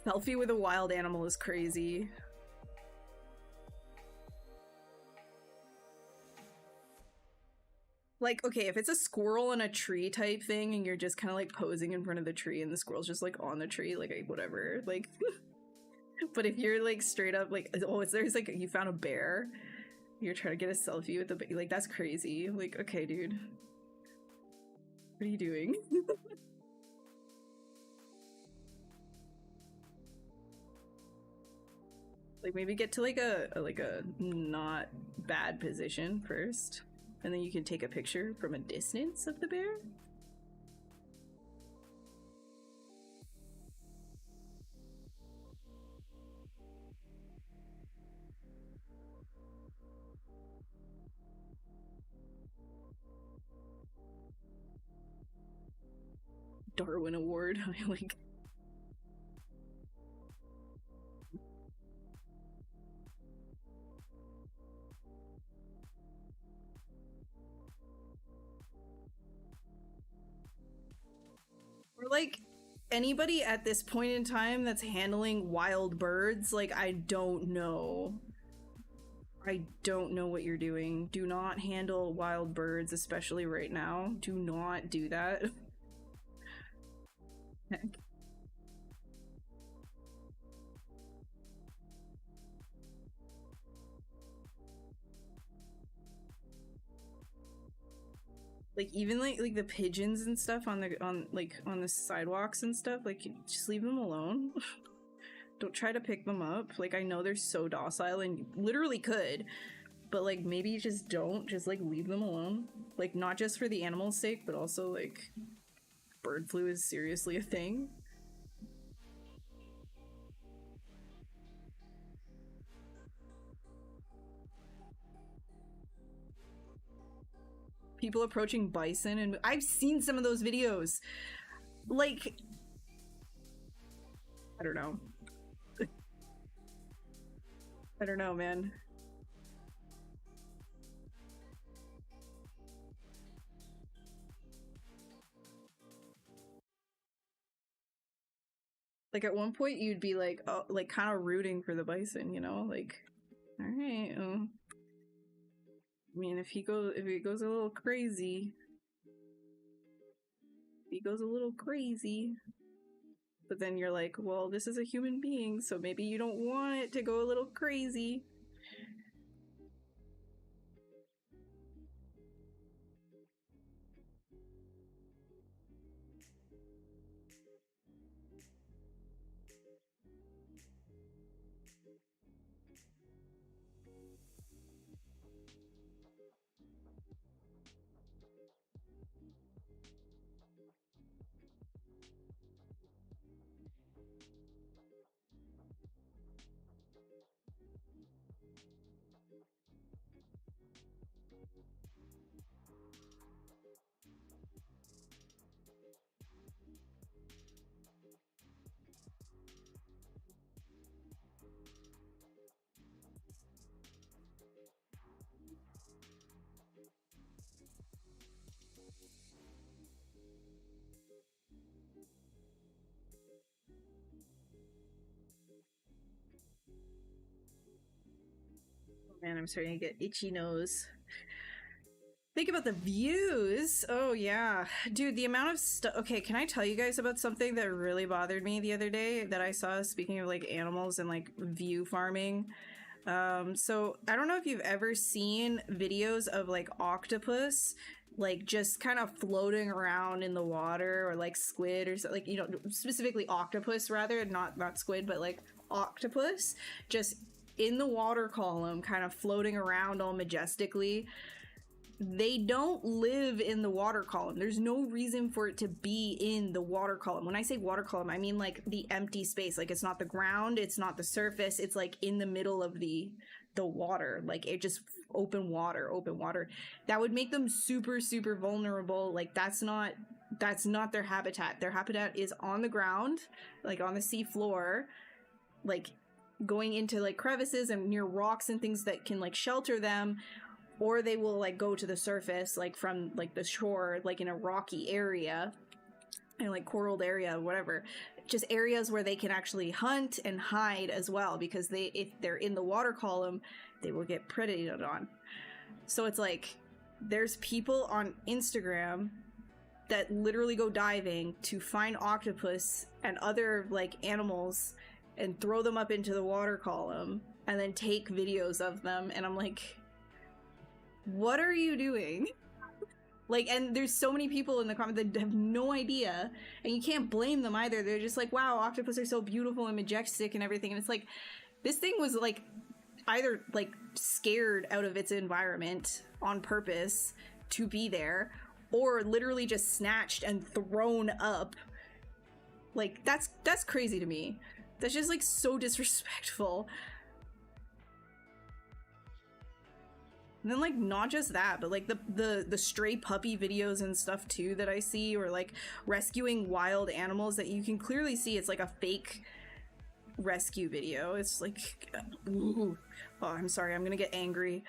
Selfie with a wild animal is crazy. Like, okay, if it's a squirrel in a tree type thing and you're just kind of like posing in front of the tree and the squirrel's just like on the tree, like whatever, like. But if you're like straight up like, oh, there's like, you found a bear, you're trying to get a selfie with the bear, like that's crazy. Like, okay, dude, what are you doing? Like maybe get to like a not bad position first, and then you can take a picture from a distance of the bear. Darwin Award. I like. Or like anybody at this point in time that's handling wild birds, like I don't know. I don't know what you're doing. Do not handle wild birds, especially right now. Do not do that. Heck. Like even like the pigeons and stuff on the sidewalks and stuff, like just leave them alone. Don't try to pick them up. Like I know they're so docile and you literally could, but like maybe just don't, just like leave them alone. Like not just for the animal's sake, but also like bird flu is seriously a thing. People approaching bison, and I've seen some of those videos. Like, I don't know. I don't know, man. Like at one point you'd be like, oh, like kind of rooting for the bison, you know? Like, all right. I mean, if he goes a little crazy, but then you're like, well, this is a human being, so maybe you don't want it to go a little crazy. Man, I'm starting to get itchy nose. Think about the views. Oh yeah, dude, the amount of stuff. Okay, can I tell you guys about something that really bothered me the other day that I saw, speaking of like animals and like view farming? So I don't know if you've ever seen videos of like octopus like just kind of floating around in the water, or like squid, or so, like, you know, specifically octopus, rather, not squid, but like octopus just in the water column kind of floating around all majestically. They don't live in the water column. There's no reason for it to be in the water column. When I say water column, I mean like the empty space. Like it's not the ground, it's not the surface, it's like in the middle of the water. Like it just open water. That would make them super, super vulnerable. Like that's not their habitat. Their habitat is on the ground, like on the sea floor, like going into like crevices and near rocks and things that can like shelter them. Or they will like go to the surface, like from like the shore, like in a rocky area, and like coralled area, whatever. Just areas where they can actually hunt and hide as well, because if they're in the water column, they will get predated on. So it's like there's people on Instagram that literally go diving to find octopus and other like animals and throw them up into the water column and then take videos of them. And I'm like, what are you doing? Like, and there's so many people in the comments that have no idea, and you can't blame them either. They're just like, wow, octopus are so beautiful and majestic and everything. And it's like, this thing was like either like scared out of its environment on purpose to be there, or literally just snatched and thrown up. Like, that's crazy to me. That's just like so disrespectful. And then like not just that, but like the stray puppy videos and stuff too that I see, or like rescuing wild animals that you can clearly see it's like a fake rescue video. It's like, ooh. Oh, I'm sorry, I'm gonna get angry.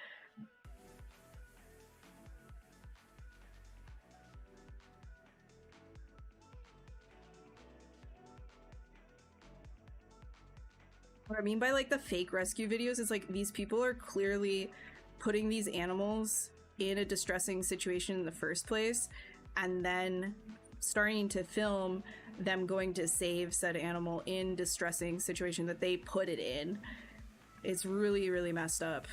What I mean by like the fake rescue videos is like these people are clearly putting these animals in a distressing situation in the first place, and then starting to film them going to save said animal in distressing situation that they put it in. It's really, really messed up.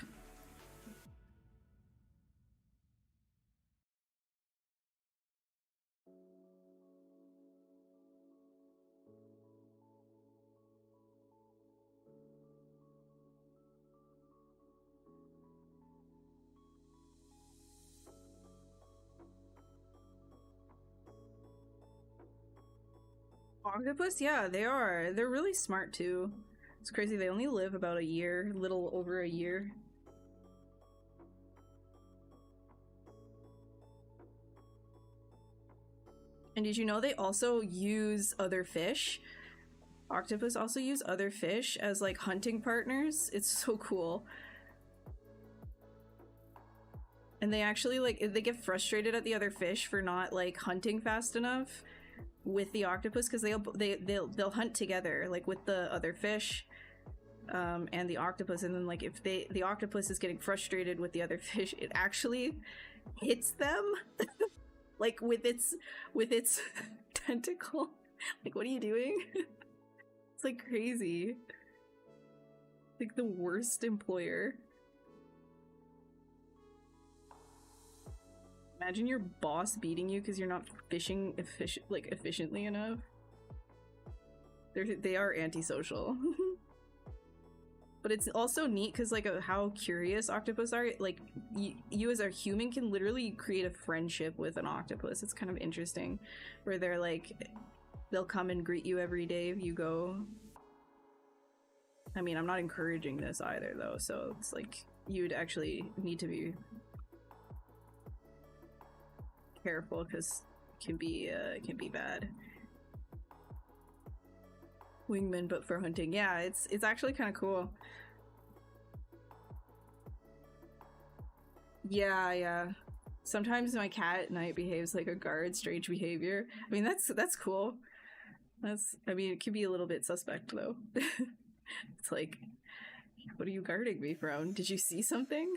Octopus, yeah, they are. They're really smart too. It's crazy, they only live about a year, little over a year. And did you know they also use other fish? Octopus also use other fish as like hunting partners. It's so cool. And they actually like, they get frustrated at the other fish for not like hunting fast enough with the octopus, because they'll hunt together like with the other fish and the octopus, and then like if the octopus is getting frustrated with the other fish, it actually hits them like with its tentacle. Like, what are you doing? It's like crazy. Like the worst employer. Imagine your boss beating you because you're not fishing efficiently enough. They are antisocial. But it's also neat because like how curious octopus are. Like you as a human can literally create a friendship with an octopus. It's kind of interesting, where they're like, they'll come and greet you every day if you go. I mean, I'm not encouraging this either though, so it's like you'd actually need to be careful because it can be bad. Wingman, but for hunting. Yeah, it's actually kind of cool. Yeah. Sometimes my cat at night behaves like a guard, strange behavior. I mean, that's cool. I mean, it can be a little bit suspect though. It's like, what are you guarding me from? Did you see something?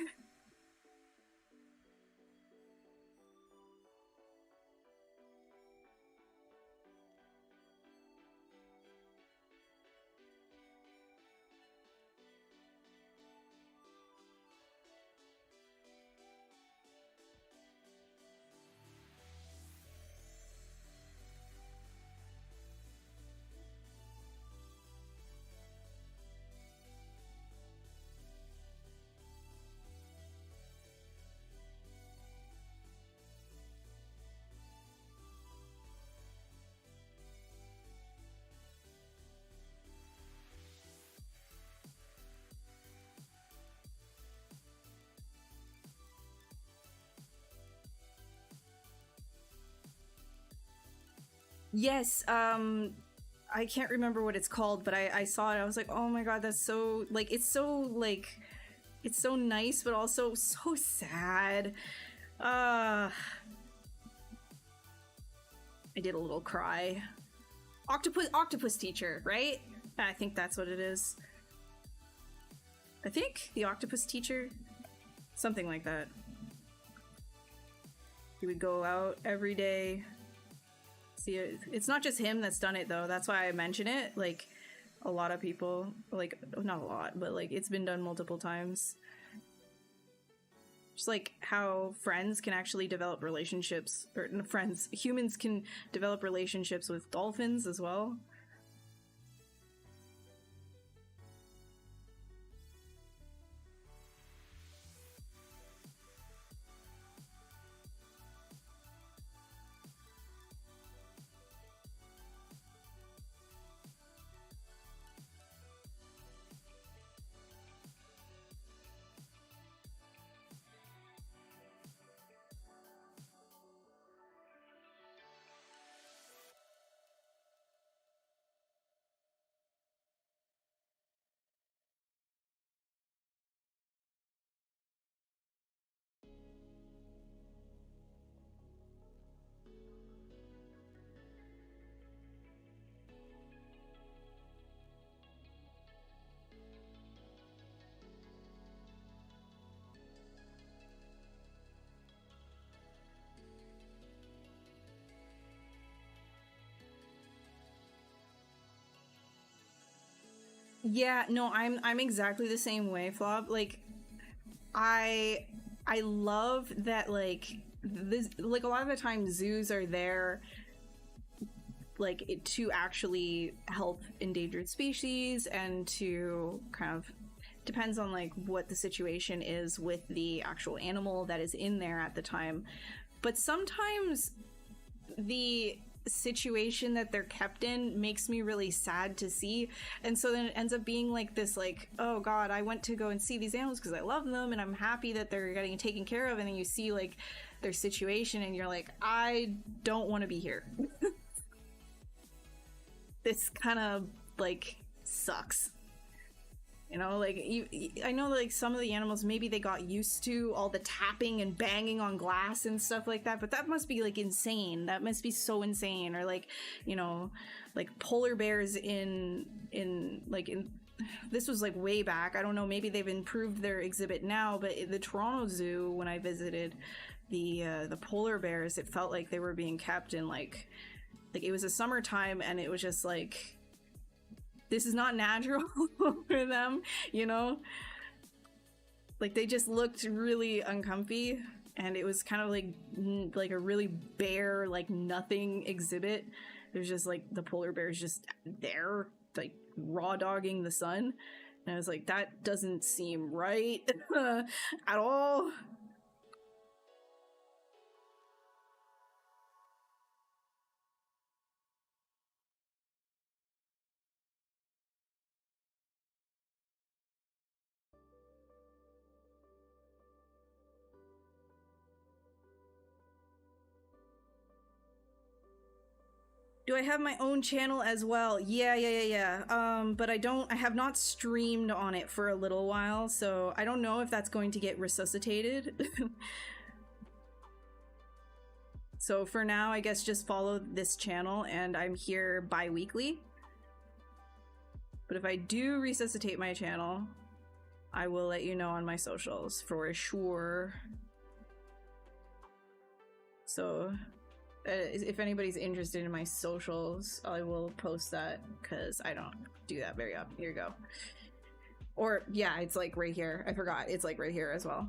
Yes, I can't remember what it's called, but I saw it. I was like, oh my god, that's so like it's so nice, but also so sad. I did a little cry. Octopus teacher, right? I think that's what it is. I think the octopus teacher, something like that. He would go out every day. See, it's not just him that's done it though. That's why I mention it. Like, a lot of people, like, not a lot, but like it's been done multiple times. Just like how friends can actually develop relationships, or humans can develop relationships with dolphins as well. Yeah, no, I'm exactly the same way, Flop. Like, I love that, like, this, like, a lot of the time zoos are there like to actually help endangered species, and to kind of depends on like what the situation is with the actual animal that is in there at the time. But sometimes the situation that they're kept in makes me really sad to see, and so then it ends up being like this, like, oh god, I went to go and see these animals because I love them and I'm happy that they're getting taken care of, and then you see like their situation and you're like, I don't want to be here. This kind of like sucks. You know, like, I know, like, some of the animals, maybe they got used to all the tapping and banging on glass and stuff like that, but that must be, like, insane. That must be so insane. Or, like, you know, like, polar bears in this was, like, way back. I don't know, maybe they've improved their exhibit now, but at the Toronto Zoo, when I visited the polar bears, it felt like they were being kept in, like, it was a summertime, and it was just, like, this is not natural for them, you know? Like, they just looked really uncomfy, and it was kind of like a really bare, like, nothing exhibit. There's just, like, the polar bears just there, like, raw dogging the sun. And I was like, that doesn't seem right at all. Do I have my own channel as well? Yeah. But I have not streamed on it for a little while, so I don't know if that's going to get resuscitated. So for now, I guess just follow this channel, and I'm here bi-weekly. But if I do resuscitate my channel, I will let you know on my socials for sure. So if anybody's interested in my socials, I will post that, because I don't do that very often. Here you go. Or yeah, it's like right here. I forgot. It's like right here as well.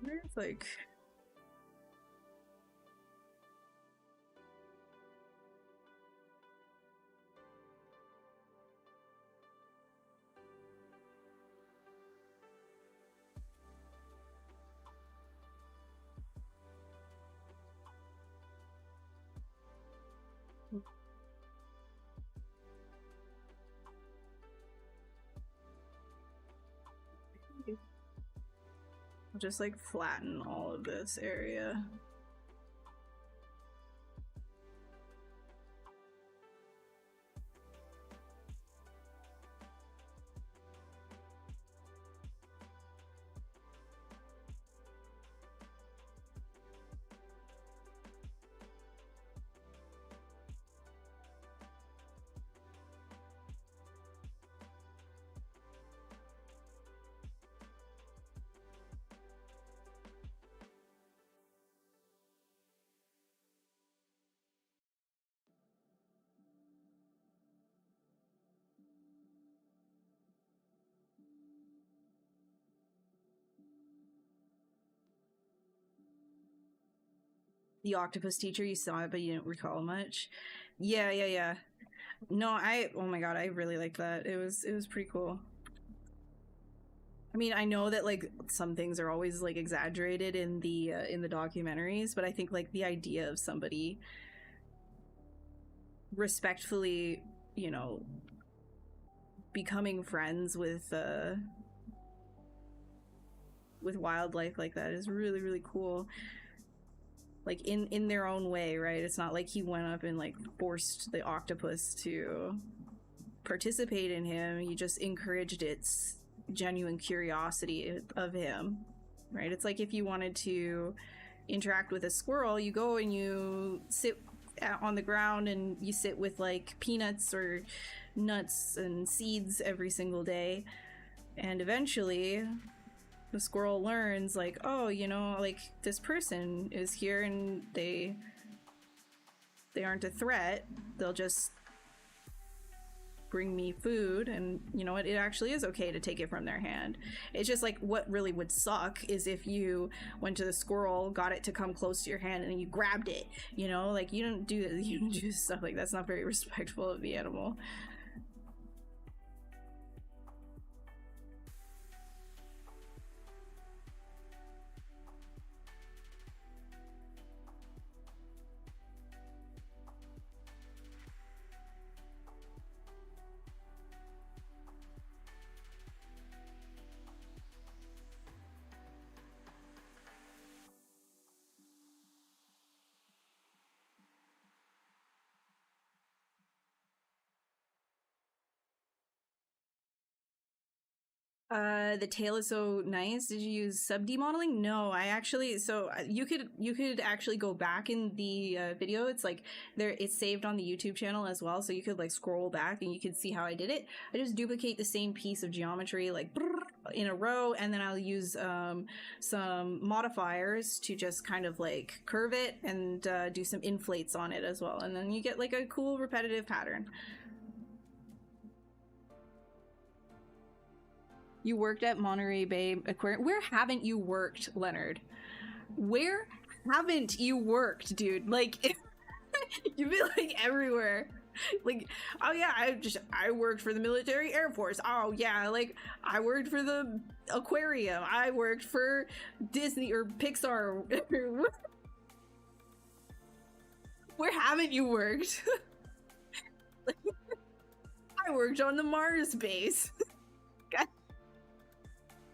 I wonder if, like, I'll just like flatten all of this area. The octopus teacher, you saw it, but you didn't recall much. Yeah. No, oh my god, I really liked that. It was pretty cool. I mean, I know that like some things are always like exaggerated in the documentaries, but I think like the idea of somebody respectfully, you know, becoming friends with wildlife like that is really, really cool. Like in their own way, right? It's not like he went up and like forced the octopus to participate in him. He just encouraged its genuine curiosity of him, right? It's like if you wanted to interact with a squirrel, you go and you sit on the ground and you sit with like peanuts or nuts and seeds every single day, and eventually the squirrel learns like, oh, you know, like this person is here and they aren't a threat. They'll just bring me food, and you know what, it actually is okay to take it from their hand. It's just like what really would suck is if you went to the squirrel, got it to come close to your hand, and then you grabbed it, you know, like you don't do stuff like that's not very respectful of the animal. The tail is so nice. Did you use sub-D modeling? No, I actually, so you could actually go back in the video. It's like there, it's saved on the YouTube channel as well. So you could like scroll back and you could see how I did it. I just duplicate the same piece of geometry like in a row, and then I'll use some modifiers to just kind of like curve it and do some inflates on it as well. And then you get like a cool repetitive pattern. You worked at Monterey Bay Aquarium. Where haven't you worked, Leonard? Where haven't you worked, dude? Like, you've been like everywhere. Like, oh yeah, I worked for the military Air Force. Oh yeah, like I worked for the aquarium. I worked for Disney or Pixar. Where haven't you worked? I worked on the Mars base. God.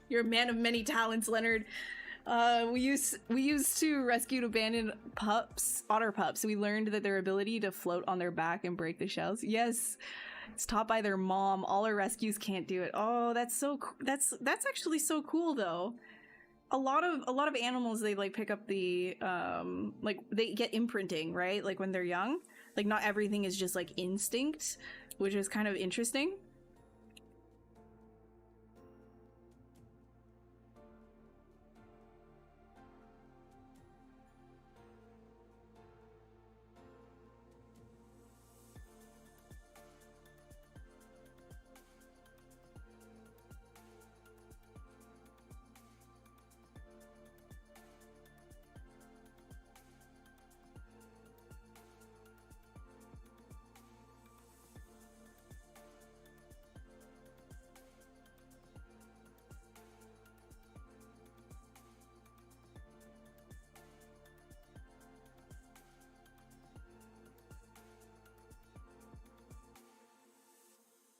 You're a man of many talents, Leonard. We used to rescue abandoned pups, otter pups. We learned that their ability to float on their back and break the shells. Yes, it's taught by their mom. All our rescues can't do it. Oh, that's so that's actually so cool though. A lot of animals, they like pick up the like they get imprinting, right? Like when they're young. Like not everything is just like instinct, which is kind of interesting.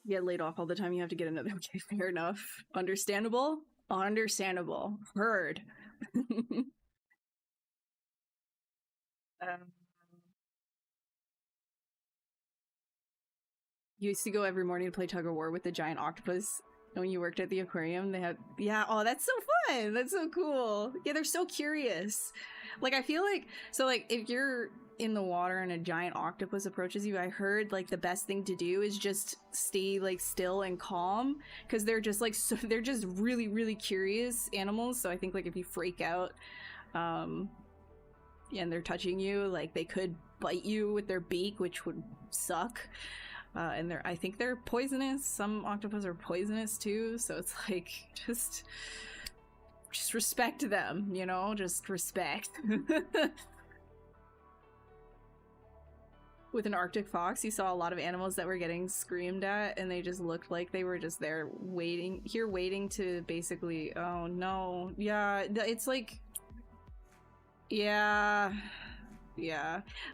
Get laid off all the time, you have to get another. Okay, fair enough. Understandable. Heard. You used to go every morning to play tug of war with the giant octopus. And when you worked at the aquarium, they had, yeah, oh, that's so fun. That's so cool. Yeah, they're so curious. Like, I feel like, so like, if you're in the water and a giant octopus approaches you, I heard like the best thing to do is just stay like still and calm, because they're just like, so they're just really, really curious animals. So I think like if you freak out, and they're touching you, like they could bite you with their beak, which would suck. And I think they're poisonous. Some octopus are poisonous too. So it's like, just respect them, you know, just respect. With an Arctic fox, you saw a lot of animals that were getting screamed at, and they just looked like they were just there waiting to basically, oh no. Yeah, it's like, yeah.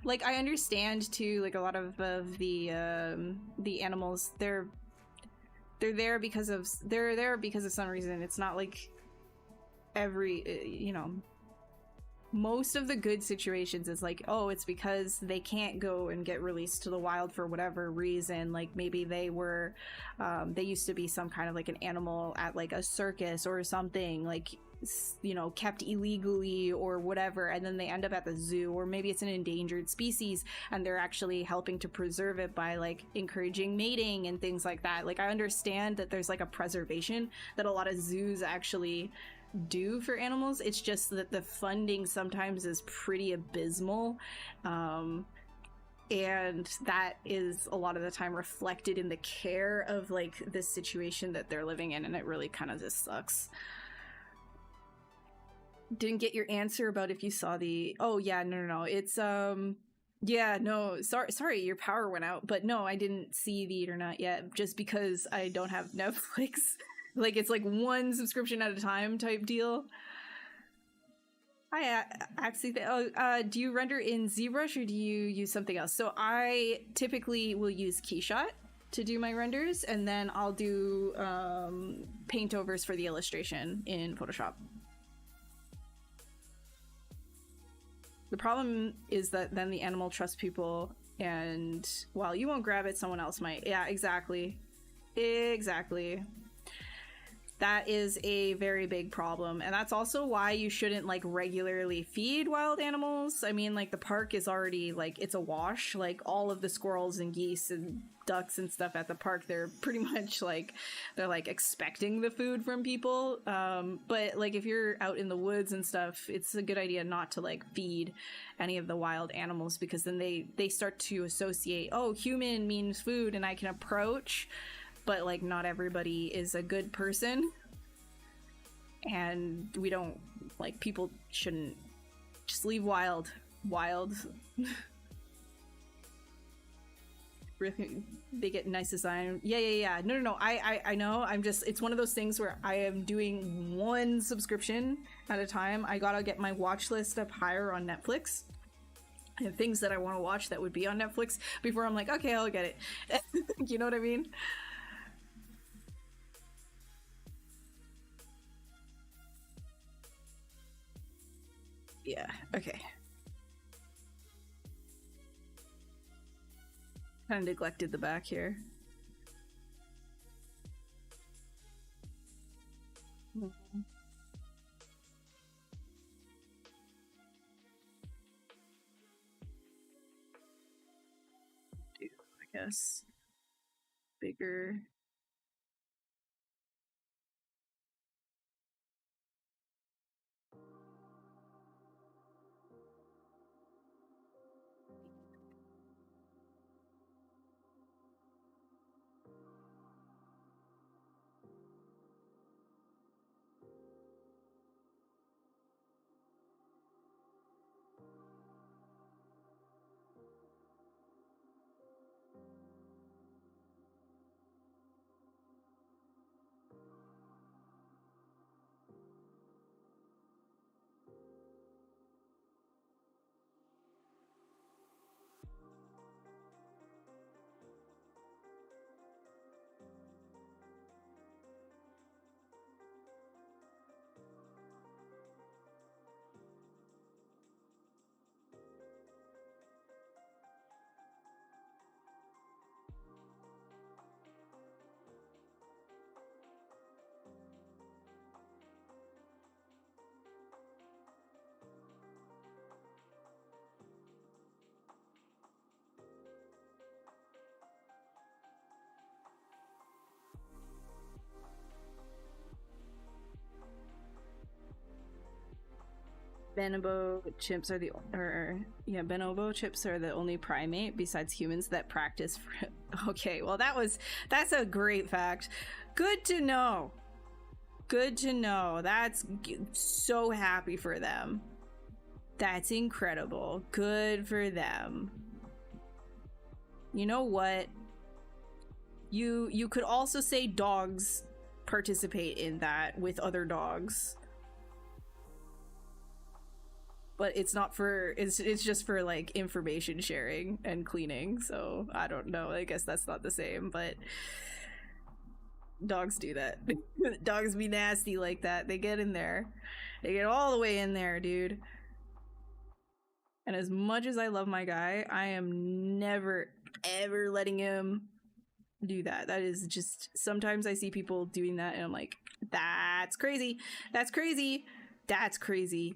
Like, I understand too, like a lot of the animals, they're there because of some reason. It's not like every, you know, most of the good situations is like, oh, it's because they can't go and get released to the wild for whatever reason. Like maybe they were, they used to be some kind of like an animal at like a circus or something, like, you know, kept illegally or whatever, and then they end up at the zoo, or maybe it's an endangered species and they're actually helping to preserve it by like encouraging mating and things like that. Like I understand that there's like a preservation that a lot of zoos actually do for animals. It's just that the funding sometimes is pretty abysmal, and that is a lot of the time reflected in the care of like this situation that they're living in, and it really kind of just sucks. Didn't get your answer about if you saw the, oh yeah, no, it's yeah, no, sorry your power went out, but no, I didn't see the Ethernet yet, just because I don't have Netflix. Like, it's like one subscription at a time type deal. I actually, do you render in ZBrush or do you use something else? So I typically will use Keyshot to do my renders, and then I'll do paint overs for the illustration in Photoshop. The problem is that then the animal trusts people, and while you won't grab it, someone else might. Yeah, exactly. That is a very big problem, and that's also why you shouldn't like regularly feed wild animals. I mean, like the park is already like it's a wash. Like all of the squirrels and geese and ducks and stuff at the park, they're pretty much like they're like expecting the food from people. But like if you're out in the woods and stuff, it's a good idea not to like feed any of the wild animals, because then they start to associate, oh, human means food and I can approach. But like not everybody is a good person, and we don't like, people shouldn't just leave wild they get nice design. Yeah, no, I know, I'm just, it's one of those things where I am doing one subscription at a time. I gotta get my watch list up higher on Netflix and things that I want to watch that would be on Netflix before I'm like, okay, I'll get it. You know what I mean? Yeah, okay. Kind of neglected the back here. Do, I guess, bigger. Bonobo chimps are bonobo chimps are the only primate besides humans that practice. Okay, well that's a great fact. Good to know. Good to know. That's so happy for them. That's incredible. Good for them. You know what? You could also say dogs participate in that with other dogs. But it's not for, it's just for like information sharing and cleaning, so I don't know, I guess that's not the same, but dogs do that. Dogs be nasty like that. They get in there. They get all the way in there, dude. And as much as I love my guy, I am never ever letting him do that. That is just, sometimes I see people doing that and I'm like, that's crazy. That's crazy. That's crazy.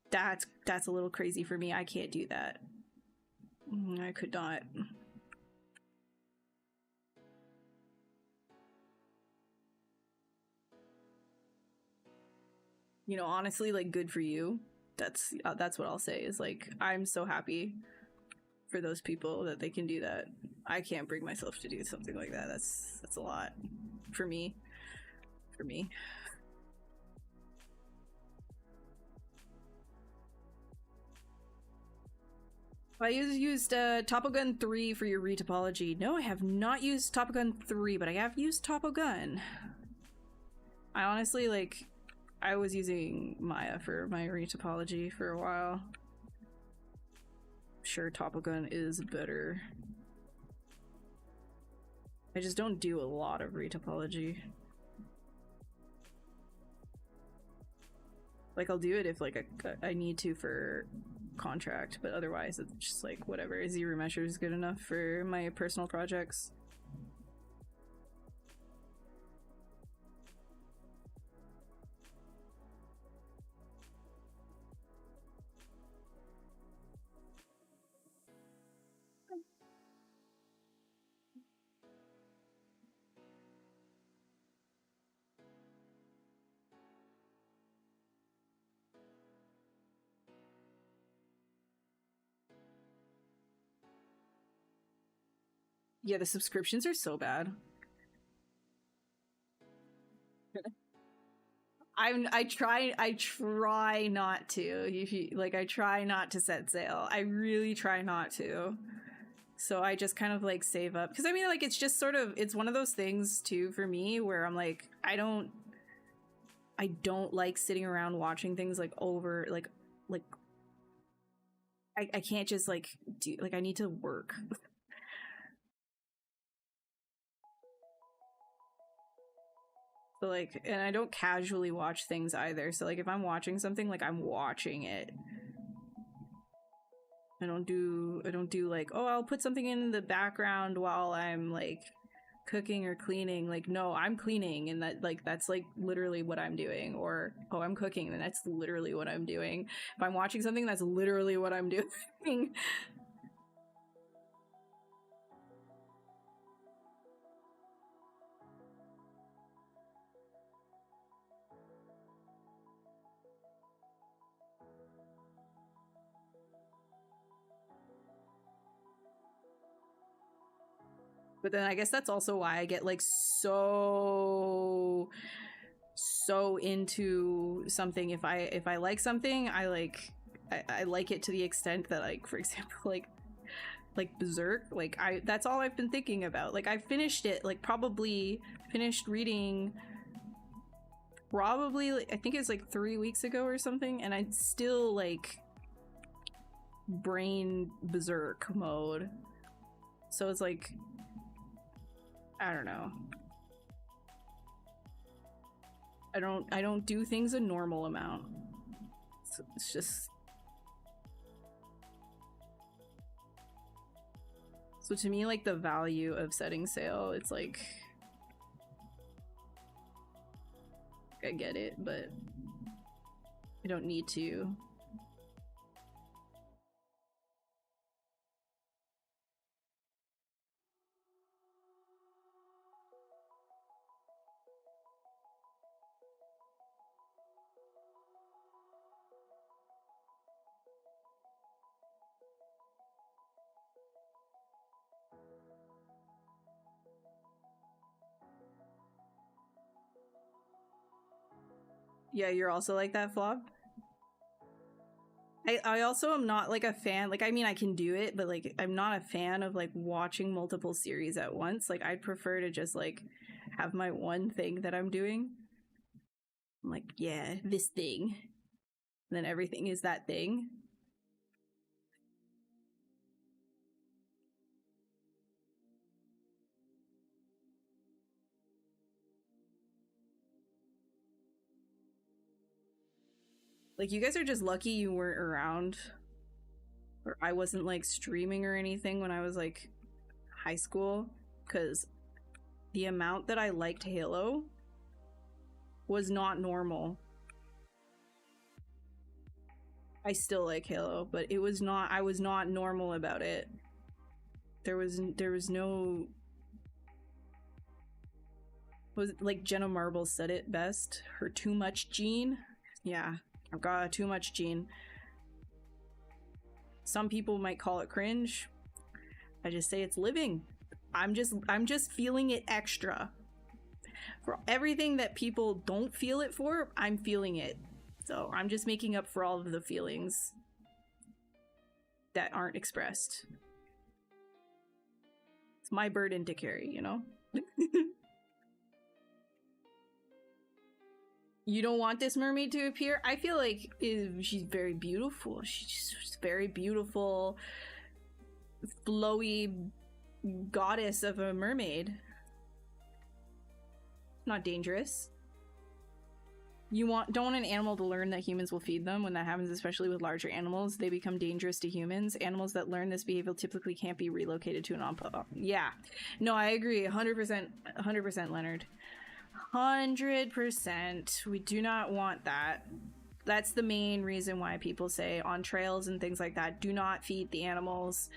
That's a little crazy for me. I can't do that. I could not. You know, honestly, like, good for you. That's what I'll say, is like, I'm so happy for those people that they can do that. I can't bring myself to do something like that. That's a lot for me. For me. I used Topo Gun 3 for your retopology. No, I have not used Topo Gun 3, but I have used Topo Gun. I honestly, like, I was using Maya for my retopology for a while. Sure, Topo Gun is better. I just don't do a lot of retopology. Like, I'll do it if, like, I need to for contract, but otherwise it's just like whatever. ZBrush is good enough for my personal projects. Yeah, the subscriptions are so bad. I try not to. If you like, I try not to set sail. I really try not to. So I just kind of like save up, because I mean, like, it's just sort of, it's one of those things too for me where I'm like, I don't like sitting around watching things like over like I can't just like do, like, I need to work. So like, and I don't casually watch things either. So like, if I'm watching something, like, I'm watching it. I don't do like, oh, I'll put something in the background while I'm like cooking or cleaning. Like, no, I'm cleaning, and that's like literally what I'm doing. Or, oh, I'm cooking, and that's literally what I'm doing. If I'm watching something, that's literally what I'm doing. But then I guess that's also why I get like so into something. If I like something, I like it to the extent that, like, for example, like Berserk, like, that's all I've been thinking about. Like, I finished it, like, probably finished reading probably, like, I think it was like 3 weeks ago or something, and I still like brain Berserk mode. So it's like, I don't know. I don't do things a normal amount. So it's just, so to me, like, the value of setting sail, it's like, I get it, but I don't need to. Yeah, you're also like that, Flob? I also am not like a fan, like, I mean, I can do it, but like, I'm not a fan of like watching multiple series at once. Like, I'd prefer to just like have my one thing that I'm doing. I'm like, yeah, this thing. And then everything is that thing. Like, you guys are just lucky you weren't around, or I wasn't like streaming or anything when I was like high school, because the amount that I liked Halo was not normal. I still like Halo, but it was not, I was not normal about it. There was no, was like, Jenna Marbles said it best, her too much gene. Yeah, I've got too much gene. Some people might call it cringe. I just say it's living. I'm just feeling it extra. For everything that people don't feel it for, I'm feeling it. So I'm just making up for all of the feelings that aren't expressed. It's my burden to carry, you know? You don't want this mermaid to appear? I feel like she's very beautiful. She's just very beautiful, flowy goddess of a mermaid. Not dangerous. Don't want an animal to learn that humans will feed them. When that happens, especially with larger animals, they become dangerous to humans. Animals that learn this behavior typically can't be relocated to an yeah. No, I agree. 100%, Leonard. 100%. We do not want that. That's the main reason why people say on trails and things like that, do not feed the animals.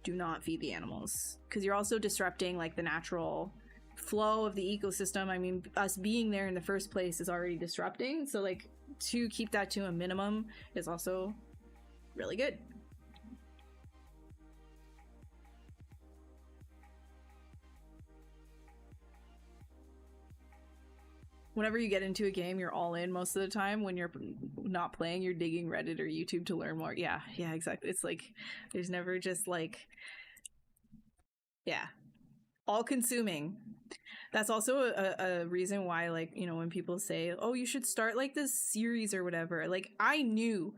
Do not feed the animals. Because you're also disrupting like the natural flow of the ecosystem. I mean, us being there in the first place is already disrupting. So like, to keep that to a minimum is also really good. whenever you get into a game, you're all in most of the time. When you're not playing, you're digging Reddit or YouTube to learn more. Yeah, exactly. It's like there's never just like, yeah, all consuming. That's also a reason why, like, you know, when people say, oh, you should start like this series or whatever, like I knew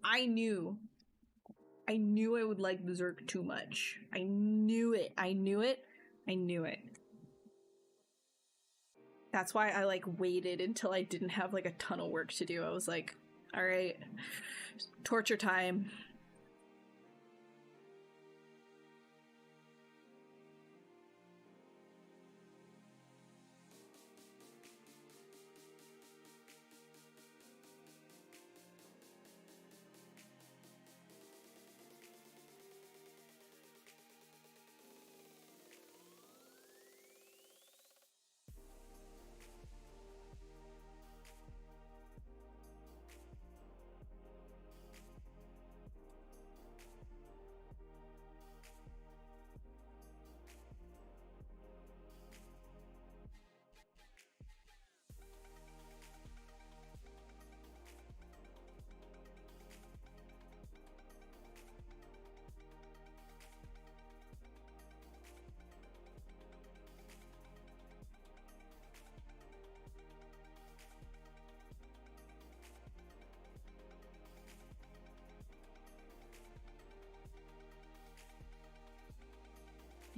I would like Berserk too much. I knew it. That's why I like waited until I didn't have like a ton of work to do. I was like, all right, torture time.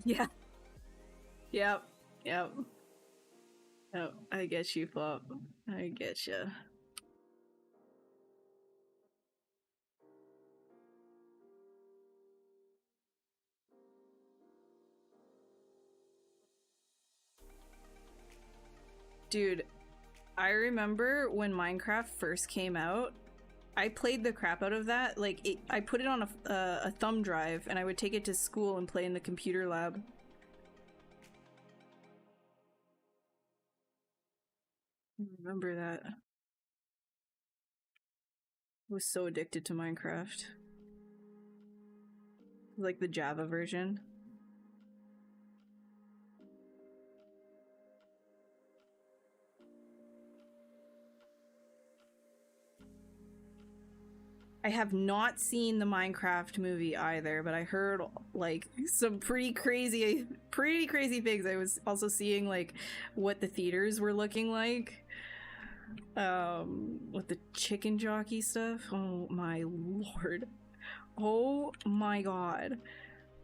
Yeah. Yep. Oh, I get you, Pop. I get you. Dude, I remember when Minecraft first came out, I played the crap out of that. Like, I put it on a thumb drive, and I would take it to school and play in the computer lab. I remember that. I was so addicted to Minecraft. Like the Java version. I have not seen the Minecraft movie either, but I heard like some pretty crazy things. I was also seeing like what the theaters were looking like. With the chicken jockey stuff. Oh my lord. Oh my god.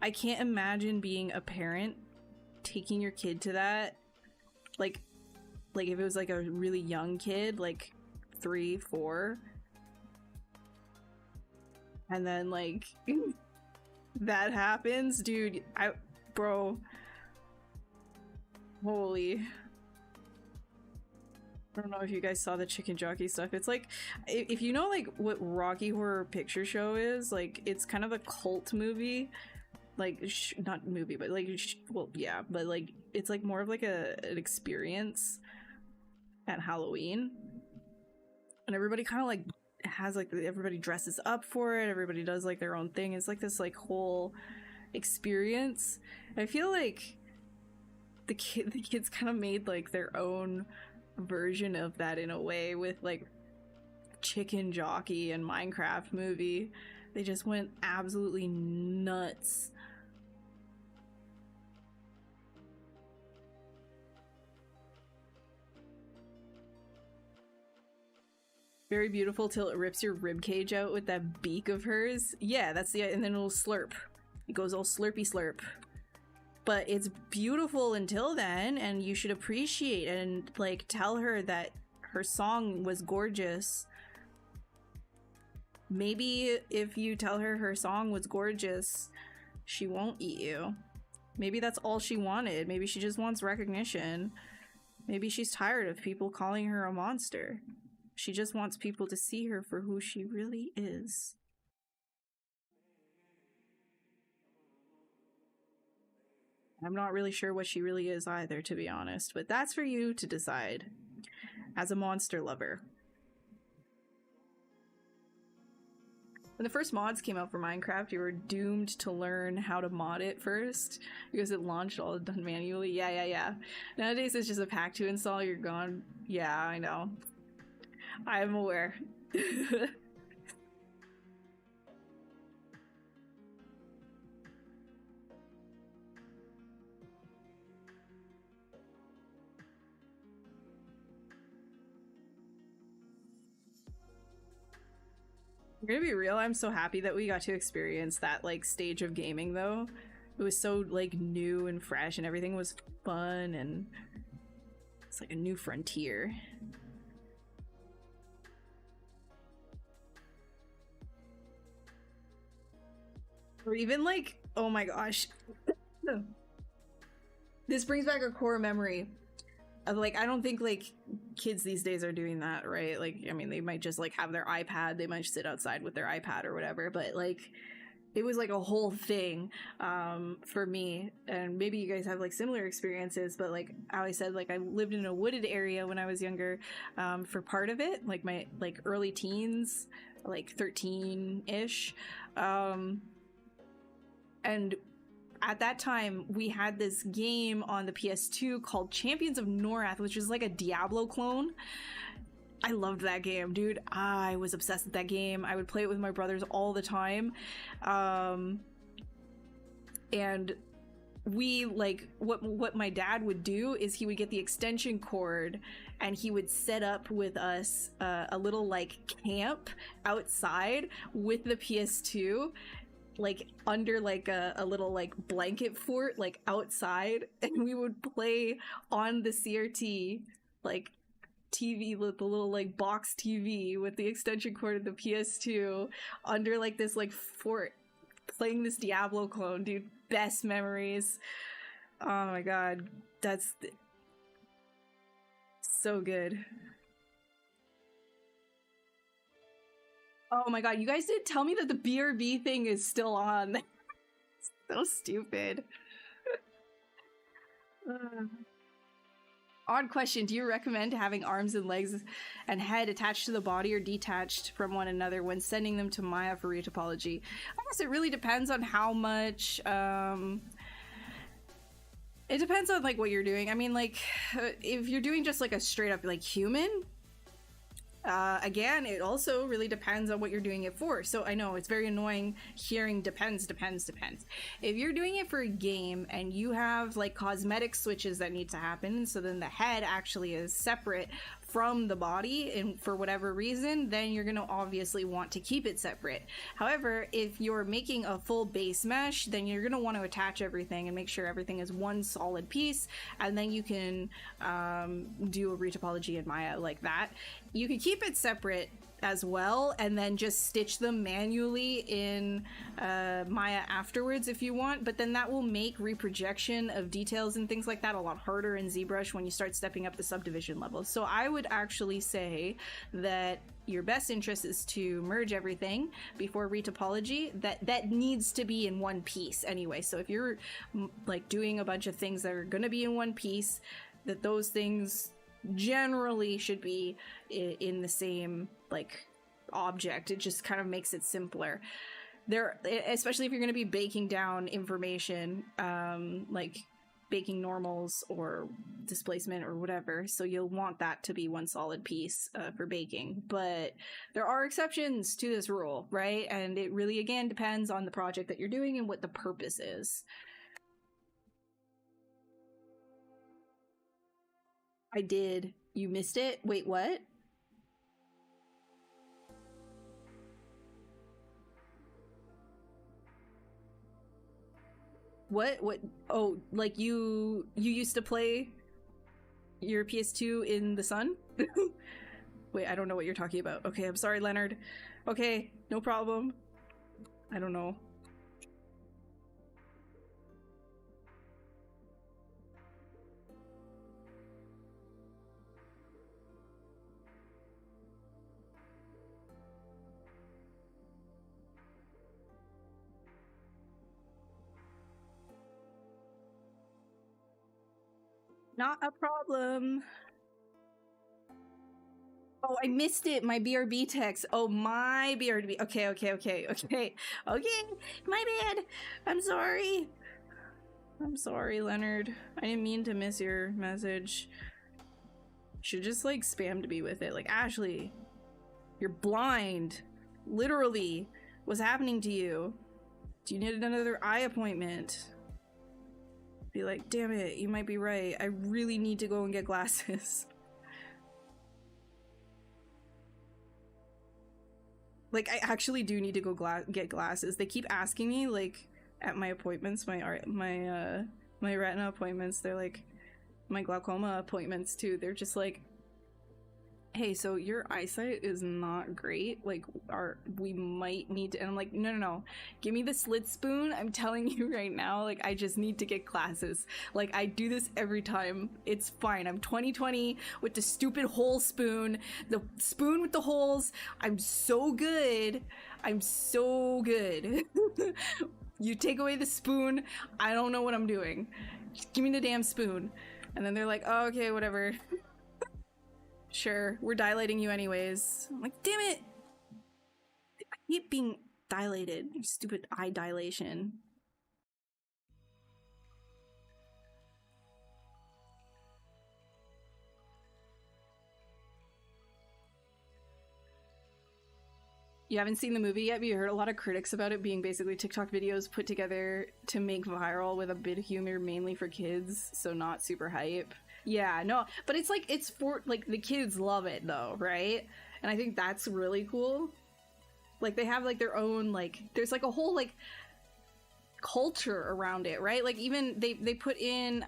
I can't imagine being a parent taking your kid to that. Like if it was like a really young kid, like 3, 4. And then like that happens, dude. Bro, holy. I don't know if you guys saw the chicken jockey stuff. It's like, if you know like what Rocky Horror Picture Show is, like it's kind of a cult movie, like not movie, but like well, yeah, but like it's like more of like an experience at Halloween, and everybody kind of like has like everybody dresses up for it, everybody does like their own thing. It's like this like whole experience. I feel like the kids kind of made like their own version of that in a way with like chicken jockey and Minecraft movie. They just went absolutely nuts. Very beautiful till it rips your rib cage out with that beak of hers. Yeah, that's the, and then it'll slurp. It goes all slurpy slurp. But it's beautiful until then, and you should appreciate and like tell her that her song was gorgeous. Maybe if you tell her her song was gorgeous, she won't eat you. Maybe that's all she wanted. Maybe she just wants recognition. Maybe she's tired of people calling her a monster. She just wants people to see her for who she really is. I'm not really sure what she really is either, to be honest, but that's for you to decide as a monster lover. When the first mods came out for Minecraft, you were doomed to learn how to mod it first because it launched all done manually. Yeah. Nowadays it's just a pack to install, you're gone. Yeah, I know. I'm aware. I'm gonna be real, I'm so happy that we got to experience that like stage of gaming though. It was so like new and fresh and everything was fun and it's like a new frontier. Or even like, oh my gosh. This brings back a core memory of like, I don't think like kids these days are doing that, right? Like, I mean, they might just like have their iPad, they might just sit outside with their iPad or whatever, but like, it was like a whole thing for me, and maybe you guys have like similar experiences, but like how I said, like I lived in a wooded area when I was younger for part of it, like my like early teens, like 13-ish, and at that time we had this game on the PS2 called Champions of Norath, which is like a Diablo clone. I loved that game, dude. I was obsessed with that game. I would play it with my brothers all the time. And we like what my dad would do is he would get the extension cord and he would set up with us a little like camp outside with the PS2, like under like a little like blanket fort like outside, and we would play on the CRT like TV with the little like box TV with the extension cord of the PS2 under like this like fort, playing this Diablo clone, dude. Best memories. Oh my god, that's so good. Oh my god, you guys didn't tell me that the BRB thing is still on. So stupid. Odd question, do you recommend having arms and legs and head attached to the body or detached from one another when sending them to Maya for retopology? I guess it really depends on how much, it depends on like what you're doing. I mean, like if you're doing just like a straight up like human, again, it also really depends on what you're doing it for. So I know it's very annoying hearing depends. If you're doing it for a game and you have like cosmetic switches that need to happen, so then the head actually is separate from the body and for whatever reason, then you're going to obviously want to keep it separate. However, if you're making a full base mesh, then you're going to want to attach everything and make sure everything is one solid piece, and then you can do a retopology in Maya like that. You can keep it separate as well and then just stitch them manually in Maya afterwards if you want, but then that will make reprojection of details and things like that a lot harder in ZBrush when you start stepping up the subdivision levels. So I would actually say that your best interest is to merge everything before retopology. That needs to be in one piece anyway. So if you're like doing a bunch of things that are going to be in one piece, that those things generally should be in the same like object. It just kind of makes it simpler there, especially if you're going to be baking down information, like baking normals or displacement or whatever, so you'll want that to be one solid piece for baking. But there are exceptions to this rule, right? And it really again depends on the project that you're doing and what the purpose is. I did. You missed it? Wait, what? What? Oh, like you used to play your PS2 in the sun? Wait, I don't know what you're talking about. Okay, I'm sorry, Leonard. Okay, no problem. I don't know. Not a problem. Oh, I missed it. My BRB text. Oh, my BRB. Okay. My bad. I'm sorry. I'm sorry, Leonard. I didn't mean to miss your message. Should just like spammed me with it. Like, Ashley, you're blind. Literally. What's happening to you? Do you need another eye appointment? Be like, damn it, you might be right. I really need to go and get glasses. Like, I actually do need to go get glasses. They keep asking me, like, at my appointments, my retina appointments, they're like, my glaucoma appointments too. They're just like, hey, so your eyesight is not great. Like, we might need to. And I'm like, no. Give me the slit spoon. I'm telling you right now, like, I just need to get glasses. Like, I do this every time. It's fine. I'm 2020 with the stupid hole spoon. The spoon with the holes. I'm so good. You take away the spoon, I don't know what I'm doing. Just give me the damn spoon. And then they're like, oh, okay, whatever. Sure, we're dilating you anyways. I'm like, damn it! I keep being dilated. Stupid eye dilation. You haven't seen the movie yet, but you heard a lot of critics about it being basically TikTok videos put together to make viral with a bit of humor mainly for kids, so not super hype. Yeah, no, but it's like, it's for, like, the kids love it though, right? And I think that's really cool. Like, they have, like, their own, like, there's, like, a whole, like, culture around it, right? Like, even, they put in,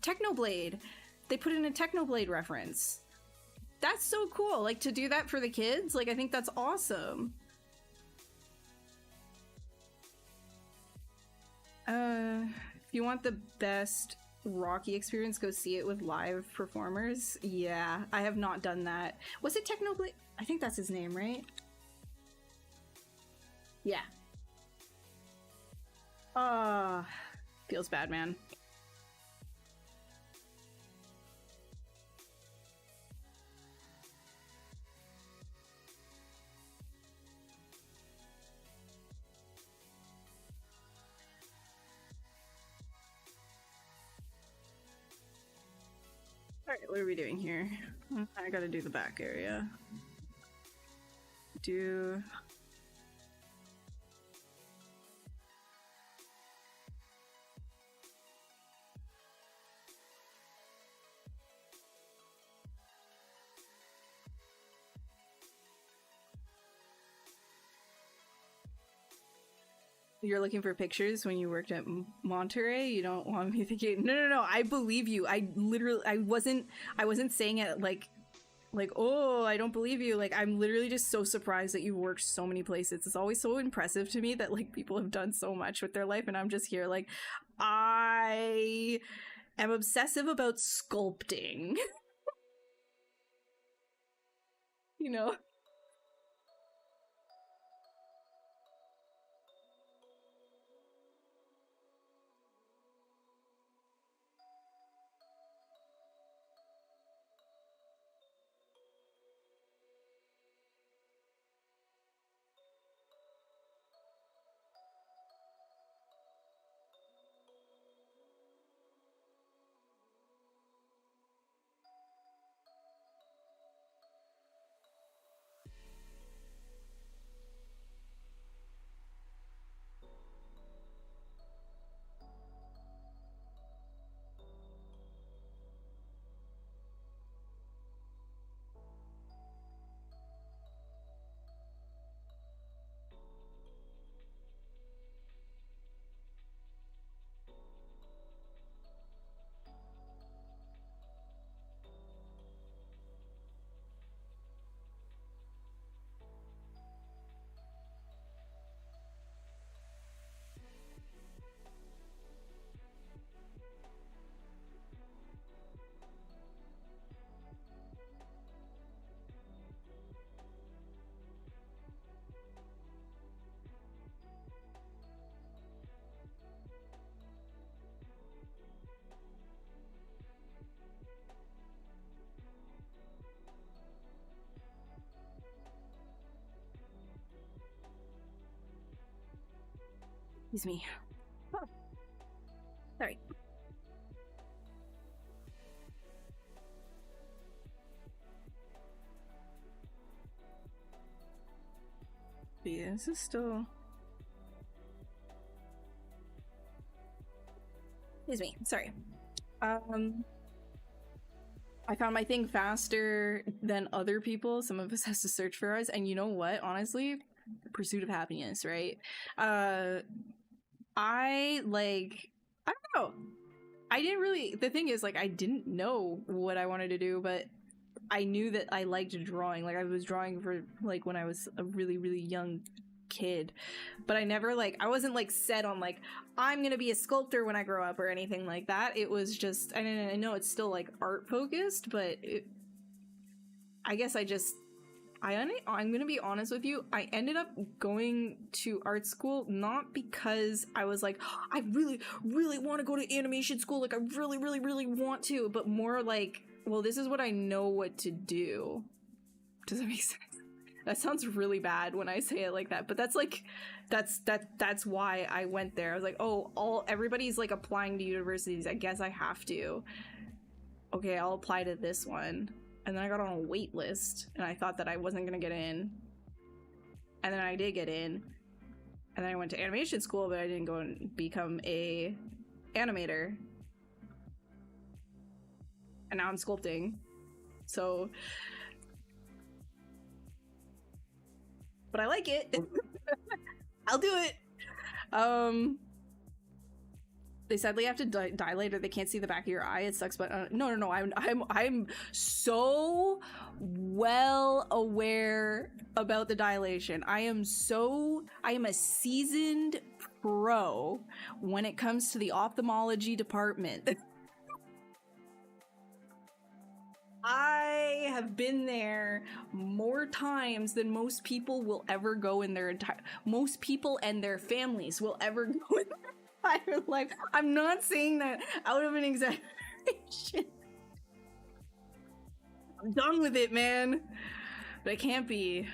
Technoblade. They put in a Technoblade reference. That's so cool, like, to do that for the kids. Like, I think that's awesome. If you want the best Rocky experience, go see it with live performers. Yeah, I have not done that. Was it Technoblade? I think that's his name, right? Yeah. Feels bad, man. Alright, what are we doing here? I gotta do the back area. You're looking for pictures when you worked at Monterey. You don't want me thinking, no, I believe you. I wasn't saying it like, oh, I don't believe you. Like, I'm literally just so surprised that you worked so many places. It's always so impressive to me that, like, people have done so much with their life, and I'm just here like, I am obsessive about sculpting. You know? Excuse me. Oh. Sorry. Yeah, this is still... Excuse me, sorry. I found my thing faster than other people. Some of us has to search for ours, and you know what? Honestly, pursuit of happiness, right? I don't know. I didn't really... The thing is, like, I didn't know what I wanted to do, but I knew that I liked drawing. Like, I was drawing for, like, when I was a really, really young kid. But I never, like, I wasn't, like, set on, like, I'm gonna be a sculptor when I grow up or anything like that. It was just... I know it's still, like, art-focused, but I guess I just... I'm gonna be honest with you, I ended up going to art school not because I was like, oh, I really, really want to go to animation school, like I really, really, really want to, but more like, well, this is what I know what to do. Does that make sense? That sounds really bad when I say it like that, but that's like, that's why I went there. I was like, oh, everybody's like applying to universities, I guess I have to. Okay, I'll apply to this one. And then I got on a wait list, and I thought that I wasn't gonna get in. And then I did get in. And then I went to animation school, but I didn't go and become a animator. And now I'm sculpting. So... But I like it. I'll do it. They sadly have to dilate or they can't see the back of your eye. It sucks, but no. I'm so well aware about the dilation. I am a seasoned pro when it comes to the ophthalmology department. I have been there more times than most people will ever go in their most people and their families will ever go in their entire life. I'm not saying that out of an exaggeration. I'm done with it, man. But it can't be.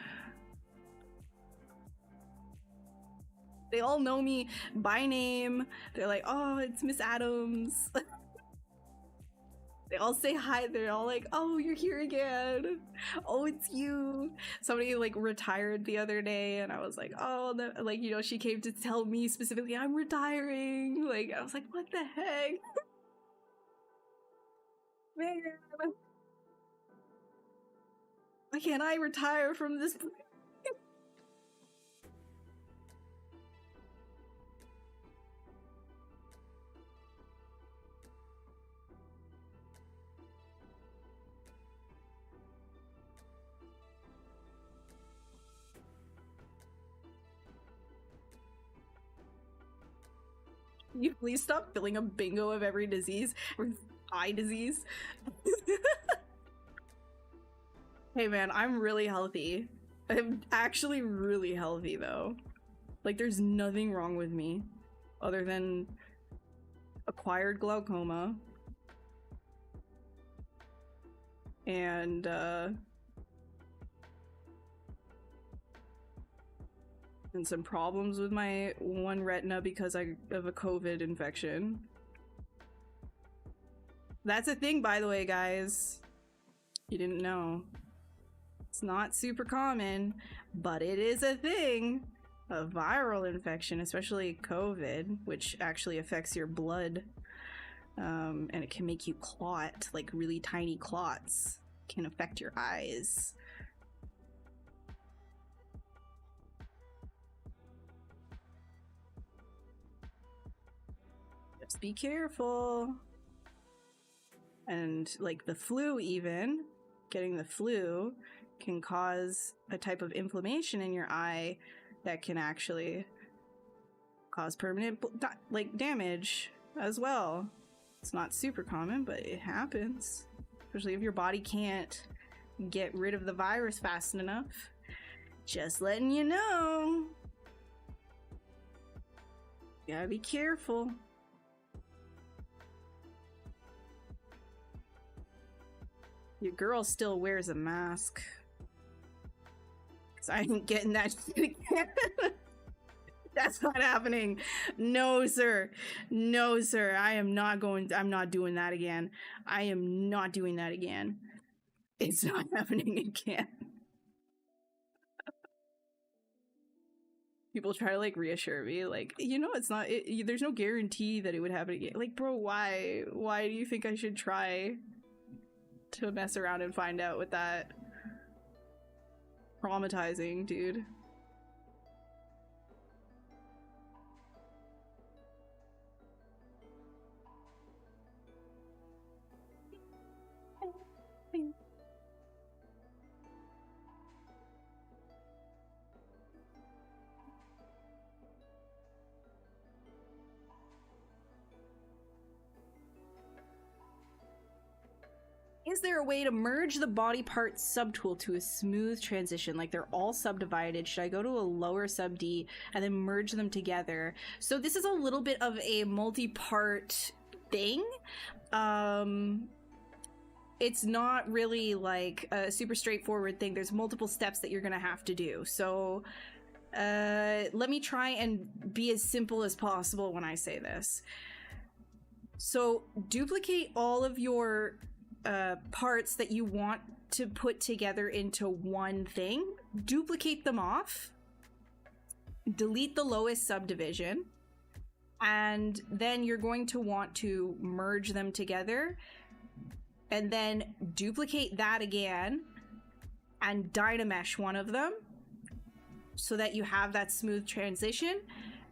They all know me by name. They're like, oh, it's Miss Adams. They all say hi. They're all like, oh, you're here again. Oh, it's you. Somebody like retired the other day and I was like, oh, like, you know, she came to tell me specifically I'm retiring. Like, I was like, what the heck? Man. Why can't I retire from this? You please stop filling a bingo of every disease or eye disease. Hey man, I'm really healthy. I'm actually really healthy though. Like there's nothing wrong with me other than acquired glaucoma and some problems with my one retina because of a COVID infection. That's a thing, by the way, guys. You didn't know. It's not super common, but it is a thing. A viral infection, especially COVID, which actually affects your blood. And it can make you clot, like really tiny clots. Can affect your eyes. Just be careful. And like the flu even, getting the flu can cause a type of inflammation in your eye that can actually cause permanent like damage as well. It's not super common, but it happens. Especially if your body can't get rid of the virus fast enough. Just letting you know. You gotta be careful. Your girl still wears a mask. Cause I ain't getting that shit again. That's not happening. No, sir. No, sir. I'm not doing that again. I am not doing that again. It's not happening again. People try to like reassure me, like, you know, it's not, there's no guarantee that it would happen again. Like, bro, why do you think I should try to mess around and find out with that? Traumatizing, dude. Is there a way to merge the body parts subtool to a smooth transition? Like they're all subdivided. Should I go to a lower sub D and then merge them together? So this is a little bit of a multi-part thing. It's not really like a super straightforward thing. There's multiple steps that you're gonna have to do. So let me try and be as simple as possible when I say this. So duplicate all of your parts that you want to put together into one thing, duplicate them off, delete the lowest subdivision, and then you're going to want to merge them together, and then duplicate that again and dynamesh one of them so that you have that smooth transition.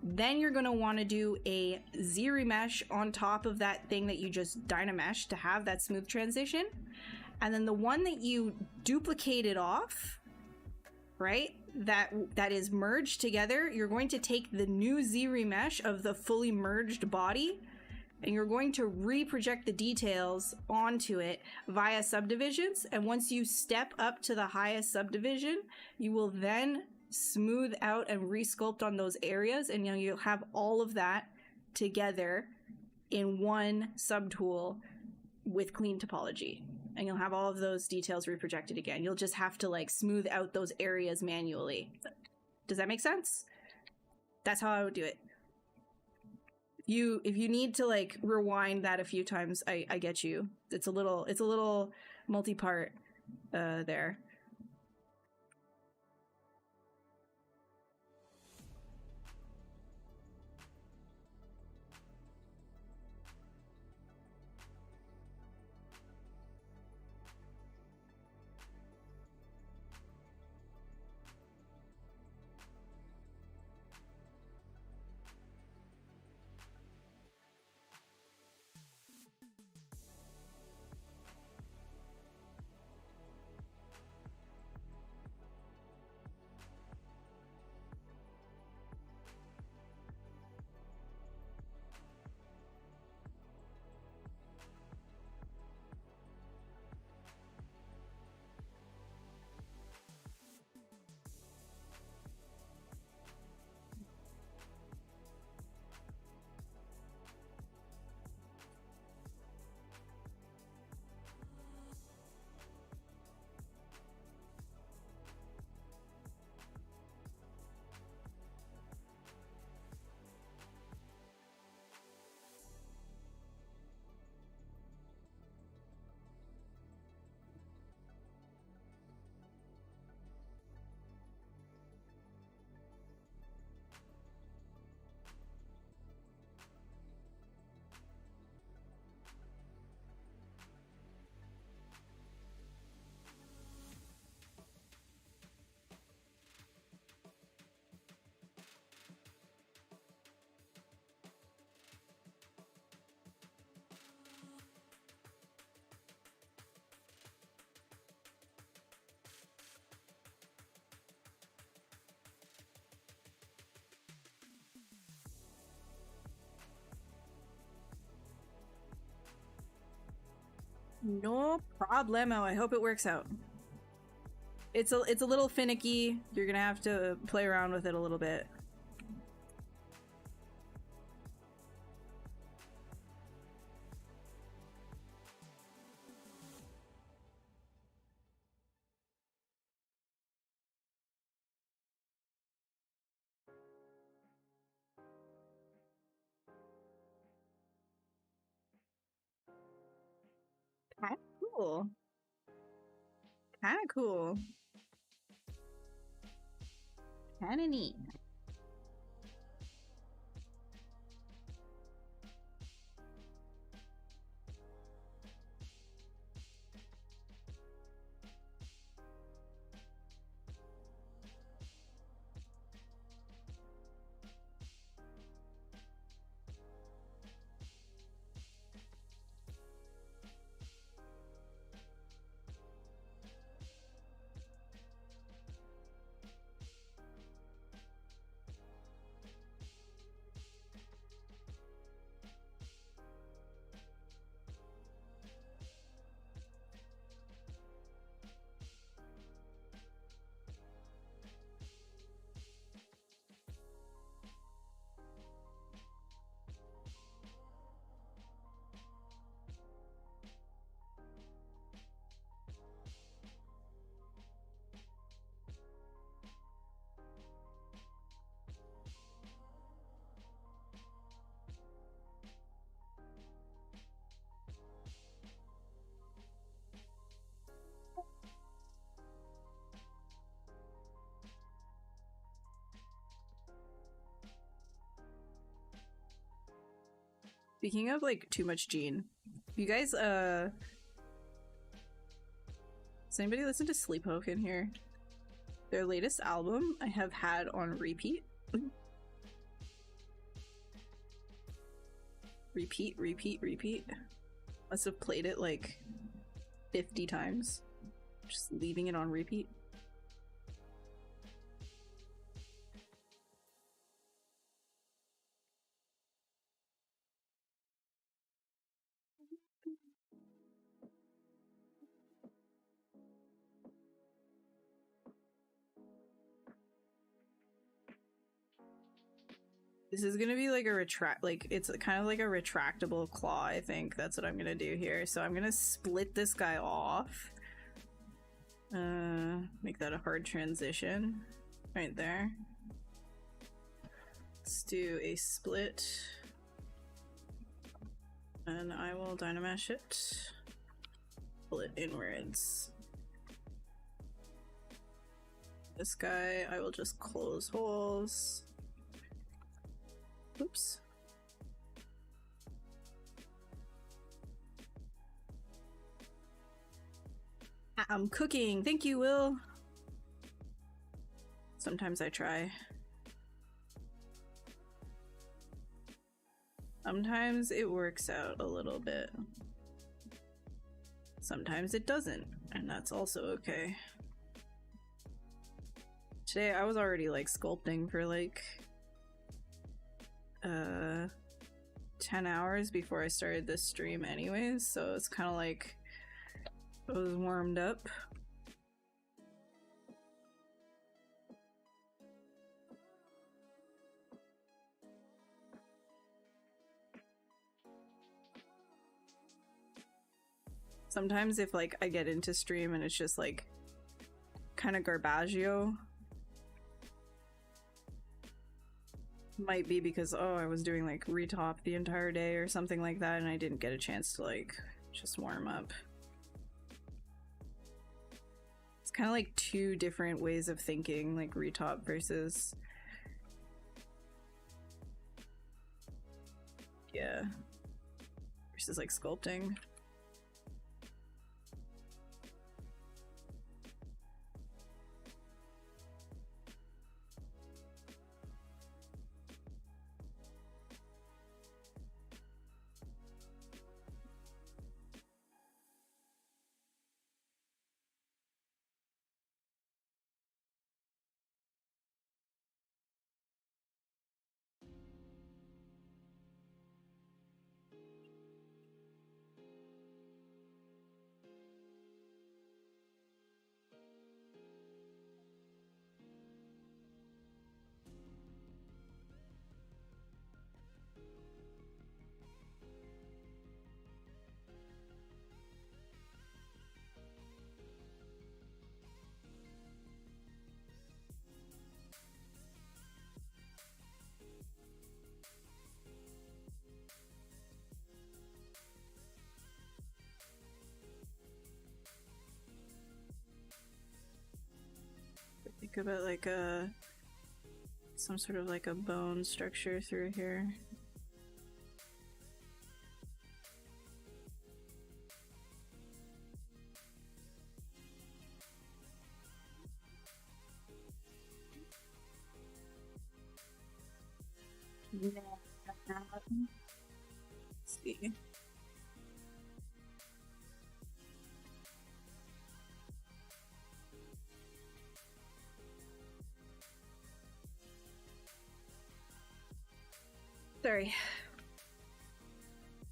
Then you're going to want to do a ZBrush on top of that thing that you just dynameshed to have that smooth transition. And then the one that you duplicated off, right, that is merged together, you're going to take the new ZBrush of the fully merged body and you're going to reproject the details onto it via subdivisions. And once you step up to the highest subdivision, you will then smooth out and resculpt on those areas, and you'll have all of that together in one subtool with clean topology, and you'll have all of those details reprojected again. You'll just have to like smooth out those areas manually. Does that make sense? That's how I would do it. If you need to like rewind that a few times, I get you. It's a little multi-part there. No problemo. I hope it works out. It's a little finicky. You're gonna have to play around with it a little bit. Cool. Kind of cool. Kind of neat. Speaking of like too much Gene, you guys does anybody listen to Sleepwalk in here? Their latest album I have had on repeat. Repeat. Must have played it like 50 times. Just leaving it on repeat. This is gonna be like a it's kind of like a retractable claw, I think. That's what I'm gonna do here. So I'm gonna split this guy off. Make that a hard transition. Right there. Let's do a split. And I will Dynamesh it. Pull it inwards. This guy, I will just close holes. Oops. I'm cooking. Thank you, Will. Sometimes I try. Sometimes it works out a little bit. Sometimes it doesn't, and that's also okay. Today I was already like sculpting for like 10 hours before I started this stream anyways, so it's kind of like I was warmed up. Sometimes if like I get into stream and it's just like kind of garbaggio, might be because I was doing like retop the entire day or something like that and I didn't get a chance to like just warm up. It's kind of like two different ways of thinking, like retop versus versus like sculpting. Think about like some sort of like a bone structure through here. Yeah. Let's see. Sorry.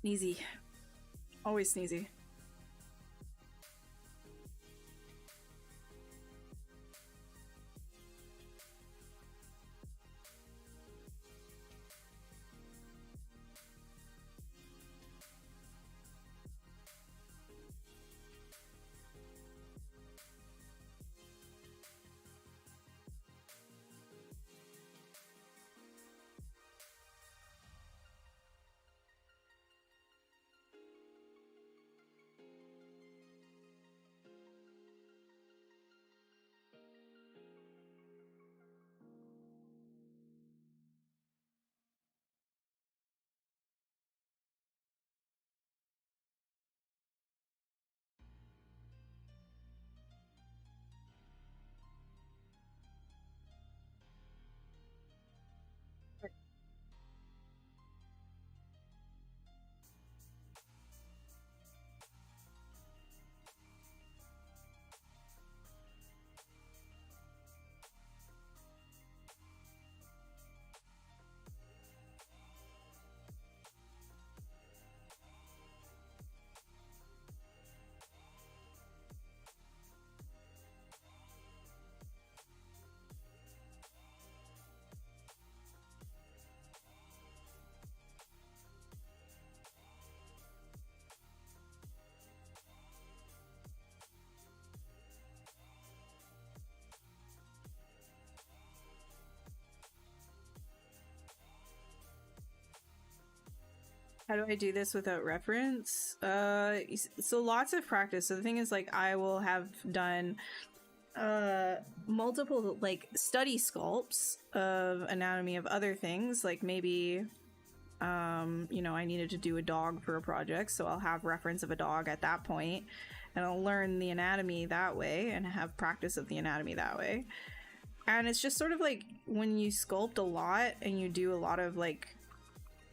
Sneezy. Always sneezy. How do I do this without reference? So lots of practice. So the thing is, like, I will have done multiple like study sculpts of anatomy of other things, like maybe you know, I needed to do a dog for a project, so I'll have reference of a dog at that point, and I'll learn the anatomy that way and have practice of the anatomy that way. And it's just sort of like when you sculpt a lot and you do a lot of like,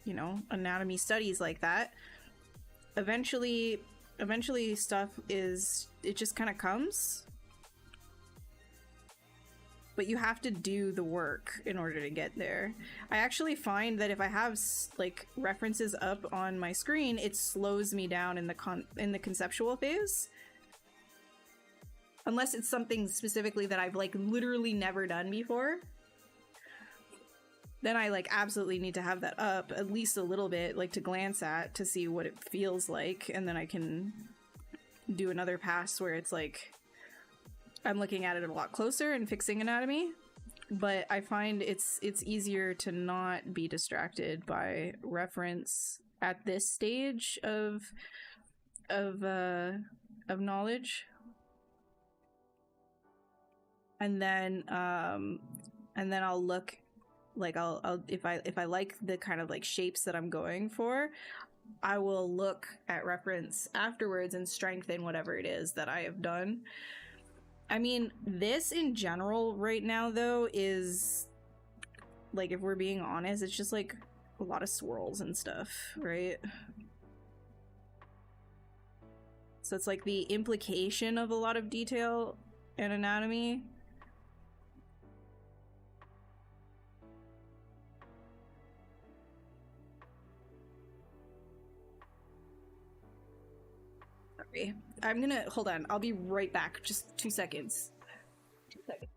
you know, anatomy studies like that, eventually stuff is, it just kind of comes, but you have to do the work in order to get there. I actually find that if I have like references up on my screen, it slows me down in the conceptual phase, unless it's something specifically that I've like literally never done before. Then I like absolutely need to have that up at least a little bit, like to glance at to see what it feels like, and then I can do another pass where it's like I'm looking at it a lot closer and fixing anatomy. But I find it's easier to not be distracted by reference at this stage of knowledge. And then I'll look, like I'll if I like the kind of like shapes that I'm going for, I will look at reference afterwards and strengthen whatever it is that I have done. I mean, this in general right now though is like, if we're being honest, it's just like a lot of swirls and stuff, right? So it's like the implication of a lot of detail and anatomy. Sorry. I'm gonna, hold on, I'll be right back. Just 2 seconds. 2 seconds.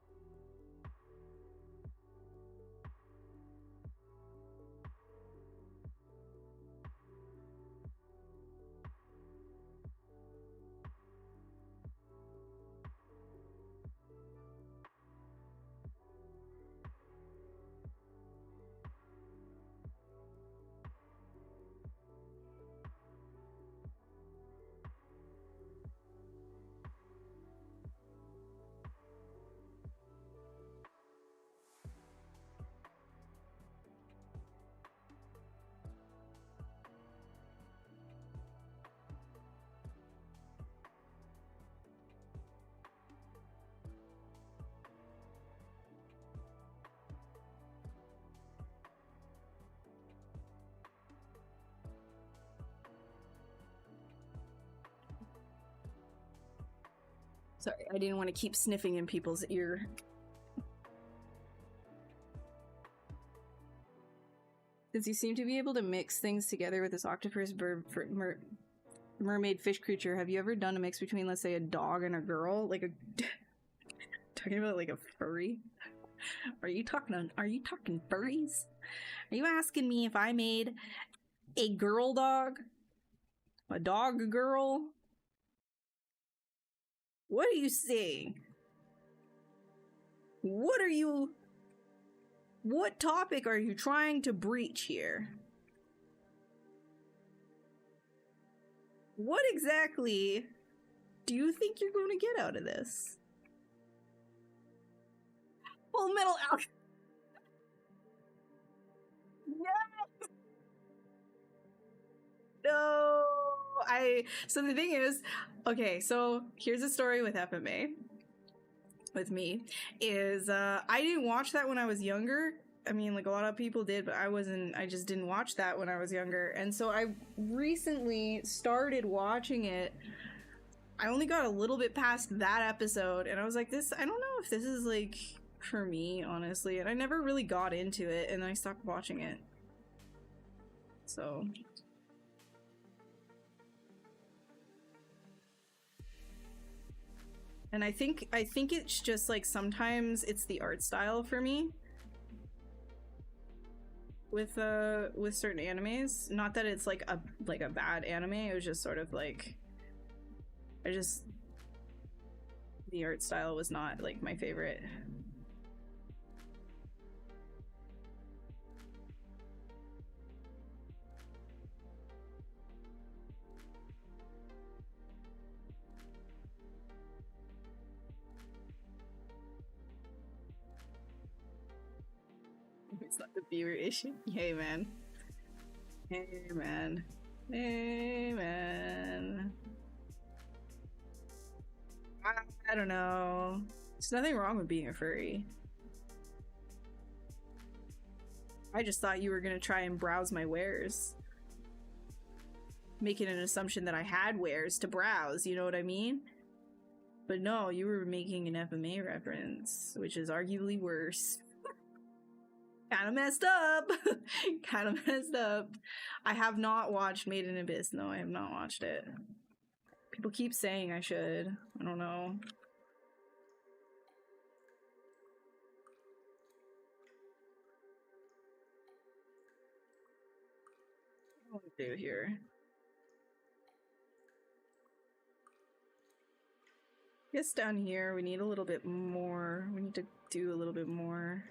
Sorry, I didn't want to keep sniffing in people's ear. Since you seem to be able to mix things together with this octopus mermaid fish creature, have you ever done a mix between, let's say, a dog and a girl? Like a talking about like a furry? Are you talking furries? Are you asking me if I made a girl dog? A dog girl? What are you saying? What topic are you trying to breach here? What exactly do you think you're going to get out of this? Full Metal Alchemist. No! So the thing is, okay, so here's a story with FMA. With me, is I didn't watch that when I was younger. I mean, like a lot of people did, but I just didn't watch that when I was younger. And so I recently started watching it. I only got a little bit past that episode, and I was like, I don't know if this is like for me, honestly. And I never really got into it, and I stopped watching it. So and I think it's just like sometimes it's the art style for me with certain animes. Not that it's like a bad anime, it was just sort of like the art style was not like my favorite. It's not the viewer issue. Hey man. Hey man. Hey man. I don't know. There's nothing wrong with being a furry. I just thought you were gonna try and browse my wares. Making an assumption that I had wares to browse, you know what I mean? But no, you were making an FMA reference, which is arguably worse. Kind of messed up. Kind of messed up. I have not watched Made in Abyss. No, I have not watched it. People keep saying I should. I don't know. What do I do here? I guess down here we need a little bit more. We need to do a little bit more.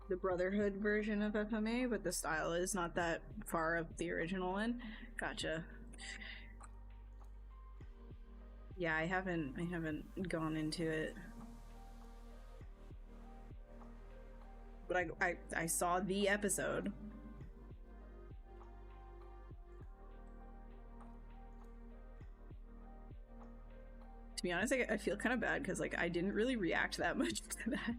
The Brotherhood version of FMA, but the style is not that far of the original one. Gotcha. Yeah, I haven't gone into it. But I saw the episode. To be honest, I feel kind of bad because like I didn't really react that much to that.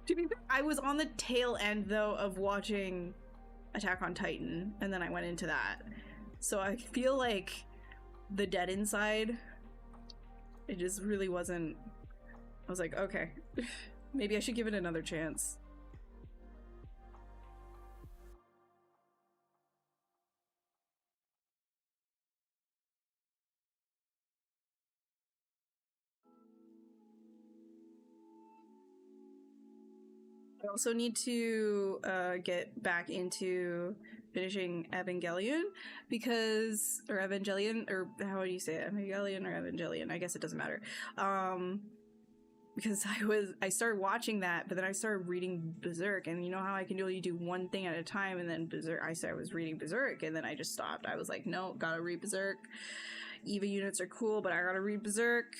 To be fair, I was on the tail end though of watching Attack on Titan, and then I went into that. So I feel like the dead inside, it just really wasn't. I was like, okay, maybe I should give it another chance. I also need to get back into finishing Evangelion because, or Evangelion, or how do you say it? Evangelion or Evangelion? I guess it doesn't matter. Because I started watching that, but then I started reading Berserk, and you know how I can only do one thing at a time, and then Berserk, I was reading Berserk, and then I just stopped. I was like, no, gotta read Berserk. EVA units are cool, but I gotta read Berserk.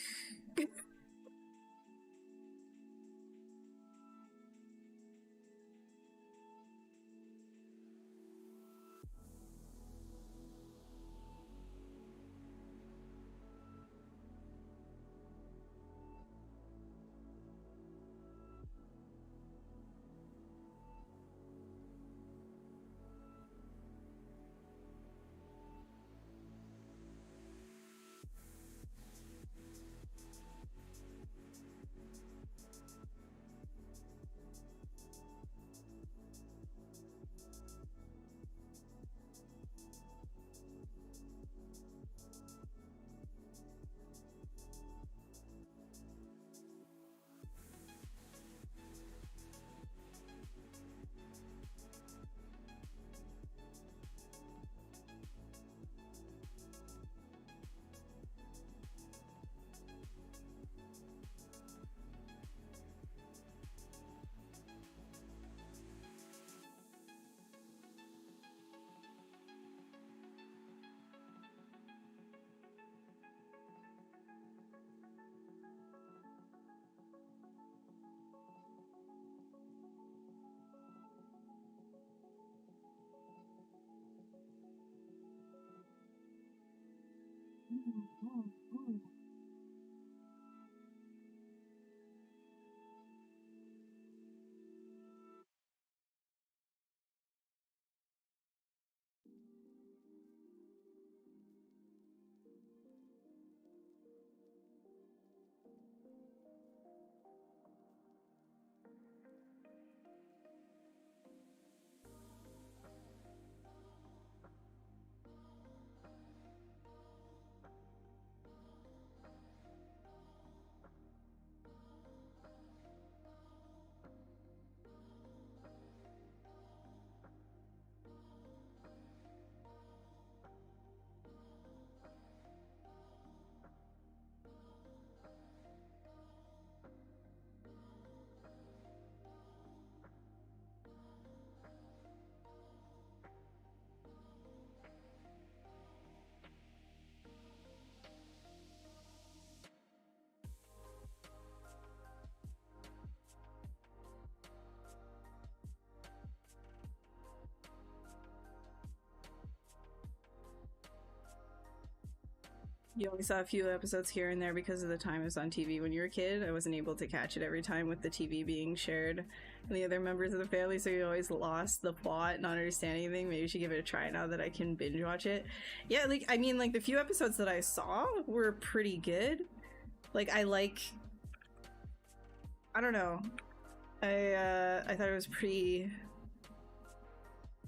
You only saw a few episodes here and there because of the time it was on TV when you were a kid. I wasn't able to catch it every time with the TV being shared and the other members of the family, so you always lost the plot, not understand anything. Maybe you should give it a try now that I can binge watch it. Yeah, like, I mean, like, the few episodes that I saw were pretty good. Like, I don't know. I thought it was pretty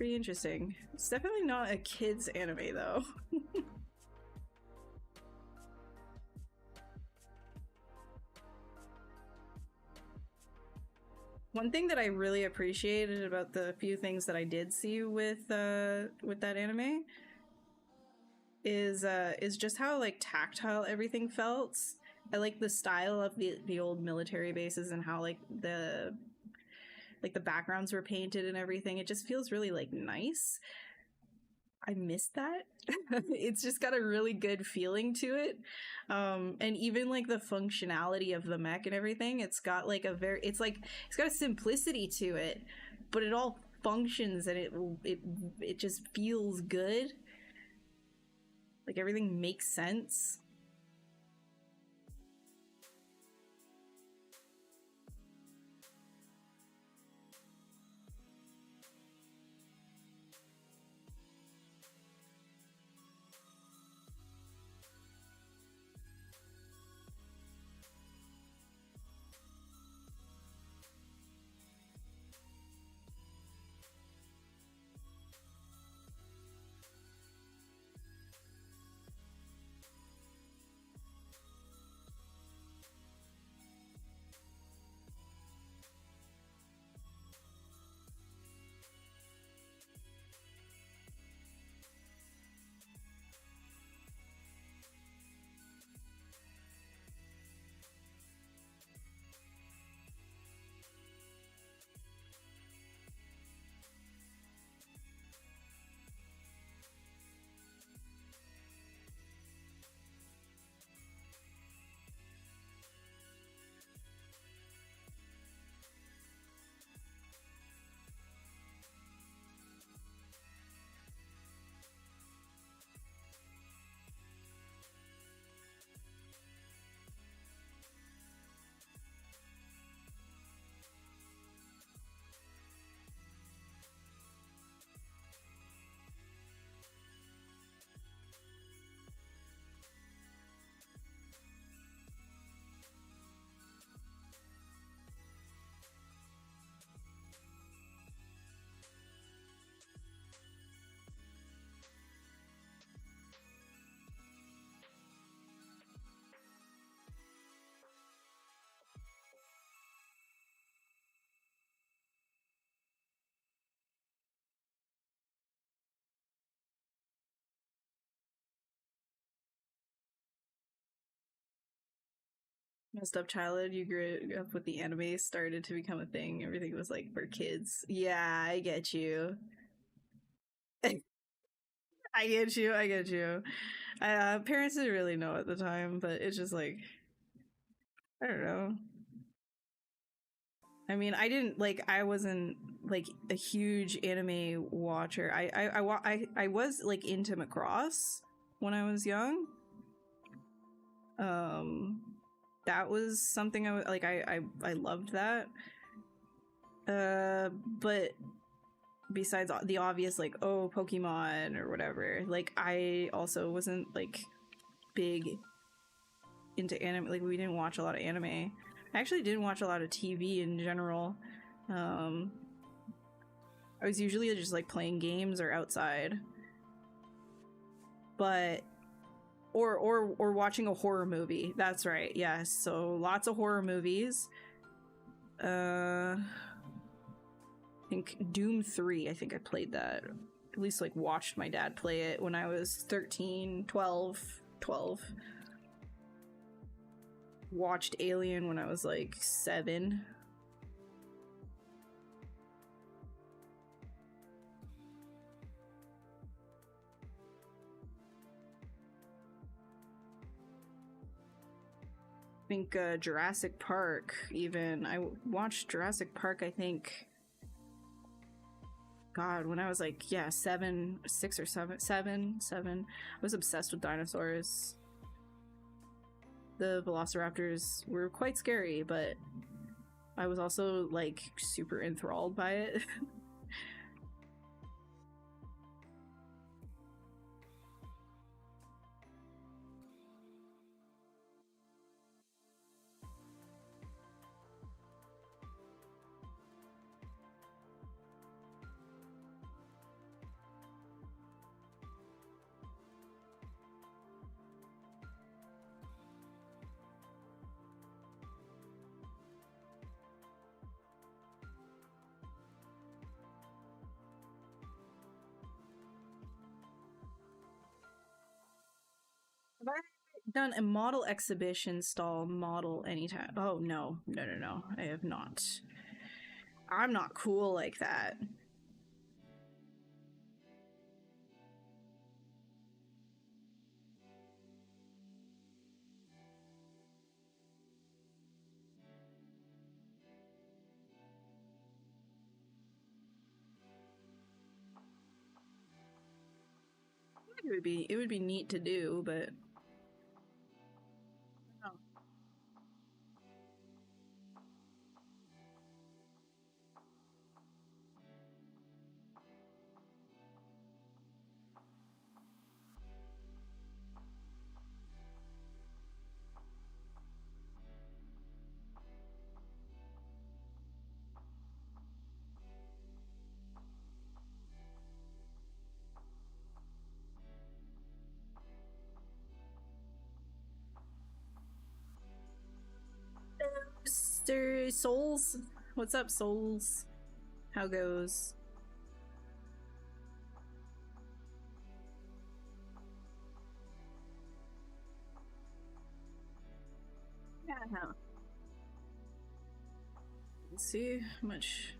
interesting. It's definitely not a kid's anime, though. One thing that I really appreciated about the few things that I did see with that anime is just how like tactile everything felt. I like the style of the old military bases and how like the backgrounds were painted and everything. It just feels really like nice. I miss that. It's just got a really good feeling to it. And even like the functionality of the mech and everything, it's got like it's got a simplicity to it, but it all functions and it just feels good. Like everything makes sense. messed up childhood. You grew up with the anime started to become a thing. Everything was like for kids. Yeah, I get you. I get you. I get you. Parents didn't really know at the time, but it's just like I don't know. I mean, I wasn't like a huge anime watcher. I was like into Macross when I was young. That was something I loved that. But besides the obvious like Pokemon or whatever, like I also wasn't like big into anime. Like we didn't watch a lot of anime. I actually didn't watch a lot of TV in general. I was usually just like playing games or outside. But or watching a horror movie. That's right. Yes. So lots of horror movies. I think Doom 3, I think I played that. At least like watched my dad play it when I was 13, 12. Watched Alien when I was like 7. I think Jurassic Park, even. I watched Jurassic Park, I think, God, when I was like, yeah, 7. I was obsessed with dinosaurs. The velociraptors were quite scary, but I was also like super enthralled by it. Have I done a model exhibition stall model anytime? Oh, no. No. I have not. I'm not cool like that. It would be neat to do, but no. Mr. Souls? What's up, Souls? How goes? Yeah. Let's see how much.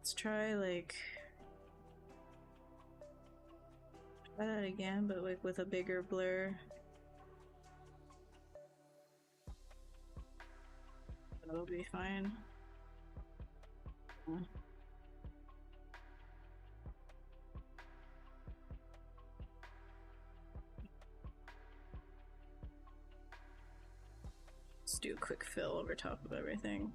Let's try like try that again, but like with a bigger blur. That'll be fine. Let's do a quick fill over top of everything.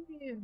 Yeah.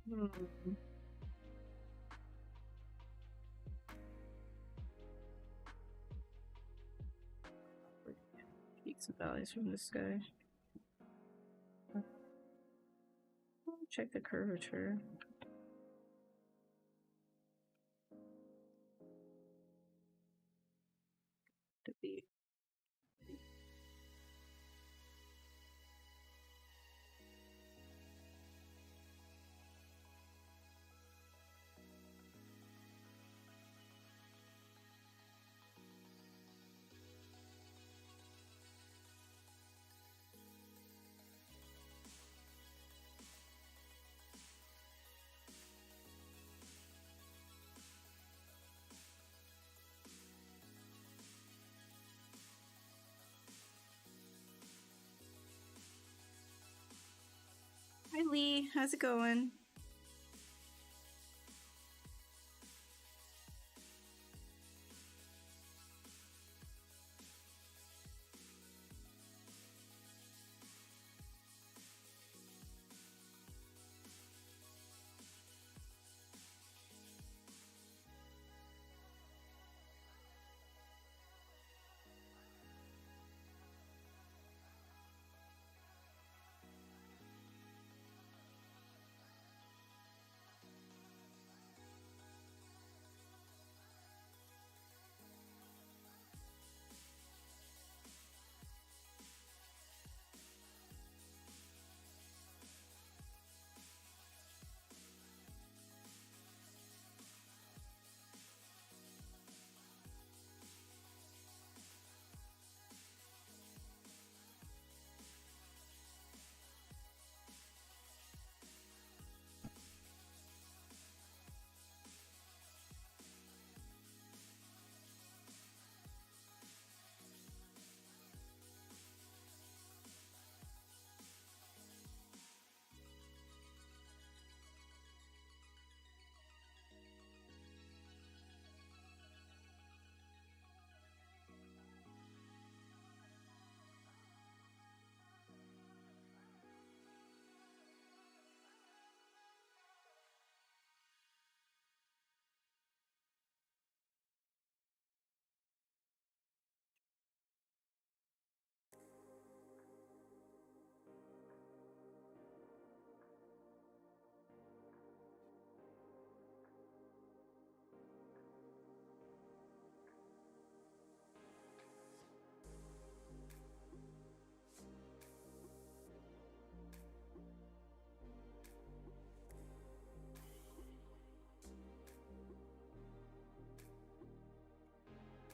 Hmm. Peaks and valleys from this guy. Check the curvature. To be. Hi Lee, how's it going?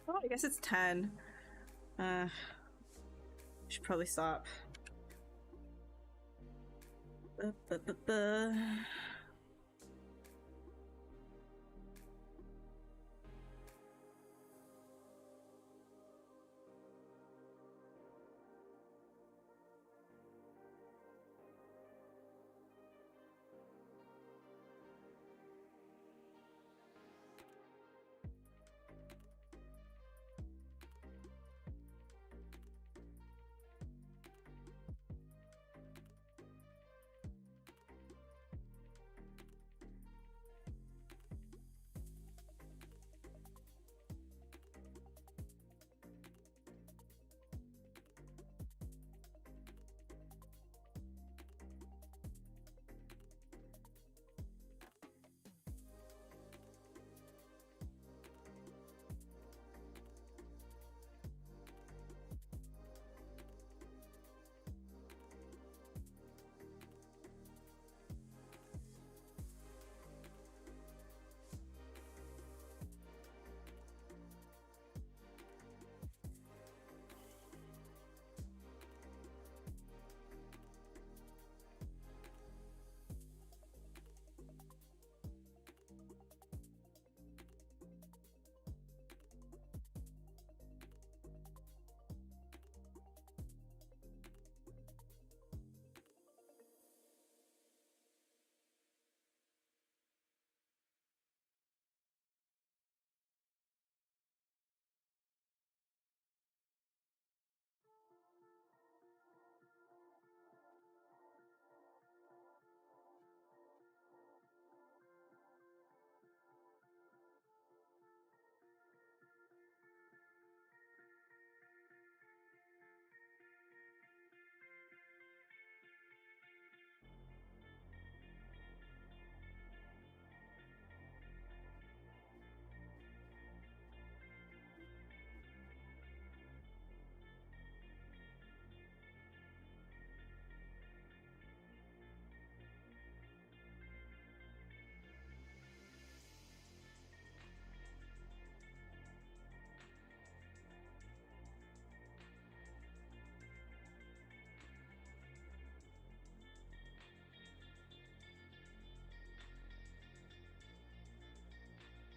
Oh, I guess it's 10. Should probably stop.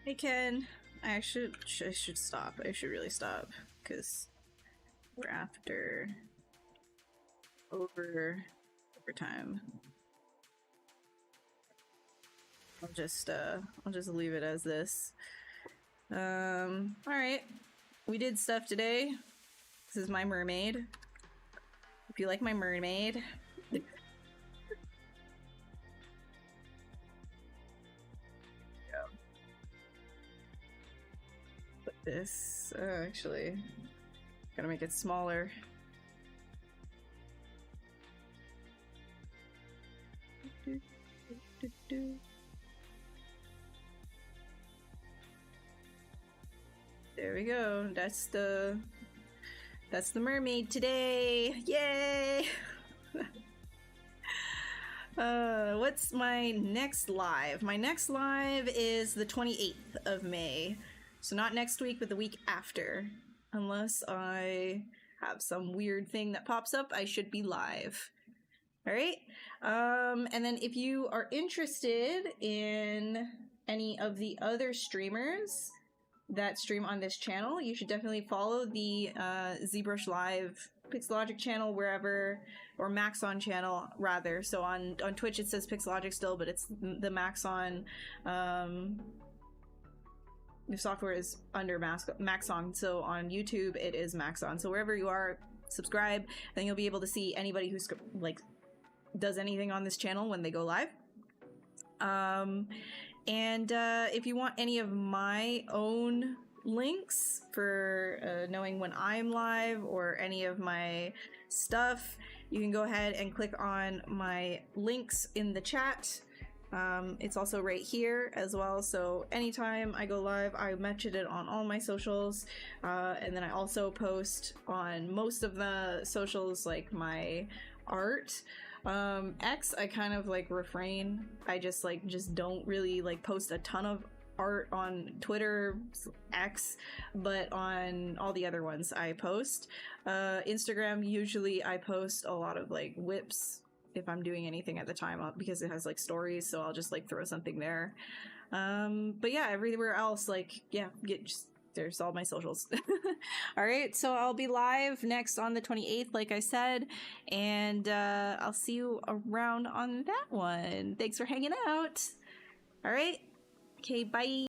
Hey Ken, I should stop. I should really stop because we're after overtime. I'll just leave it as this. All right, we did stuff today. This is my mermaid. If you like my mermaid. This actually gotta make it smaller. There we go. That's the mermaid today. Yay! What's my next live? My next live is the 28th of May. So not next week, but the week after. Unless I have some weird thing that pops up, I should be live. All right? And then if you are interested in any of the other streamers that stream on this channel, you should definitely follow the ZBrush Live Pixelogic channel wherever, or Maxon channel rather. So on Twitch it says Pixelogic still, but it's the Maxon. The software is under Maxon, so on YouTube it is Maxon. So wherever you are, subscribe, then you'll be able to see anybody who's like does anything on this channel when they go live. And if you want any of my own links for knowing when I'm live or any of my stuff, you can go ahead and click on my links in the chat. It's also right here as well, so anytime I go live, I mention it on all my socials, and then I also post on most of the socials, like my art. X, I kind of like refrain. I just don't really like post a ton of art on Twitter, X, but on all the other ones I post. Instagram, usually I post a lot of like whips if I'm doing anything at the time, because it has like stories, so I'll just like throw something there. But yeah, everywhere else, like, yeah, there's all my socials. All right, so I'll be live next on the 28th, like I said, and I'll see you around on that one. Thanks for hanging out. All right, okay, bye.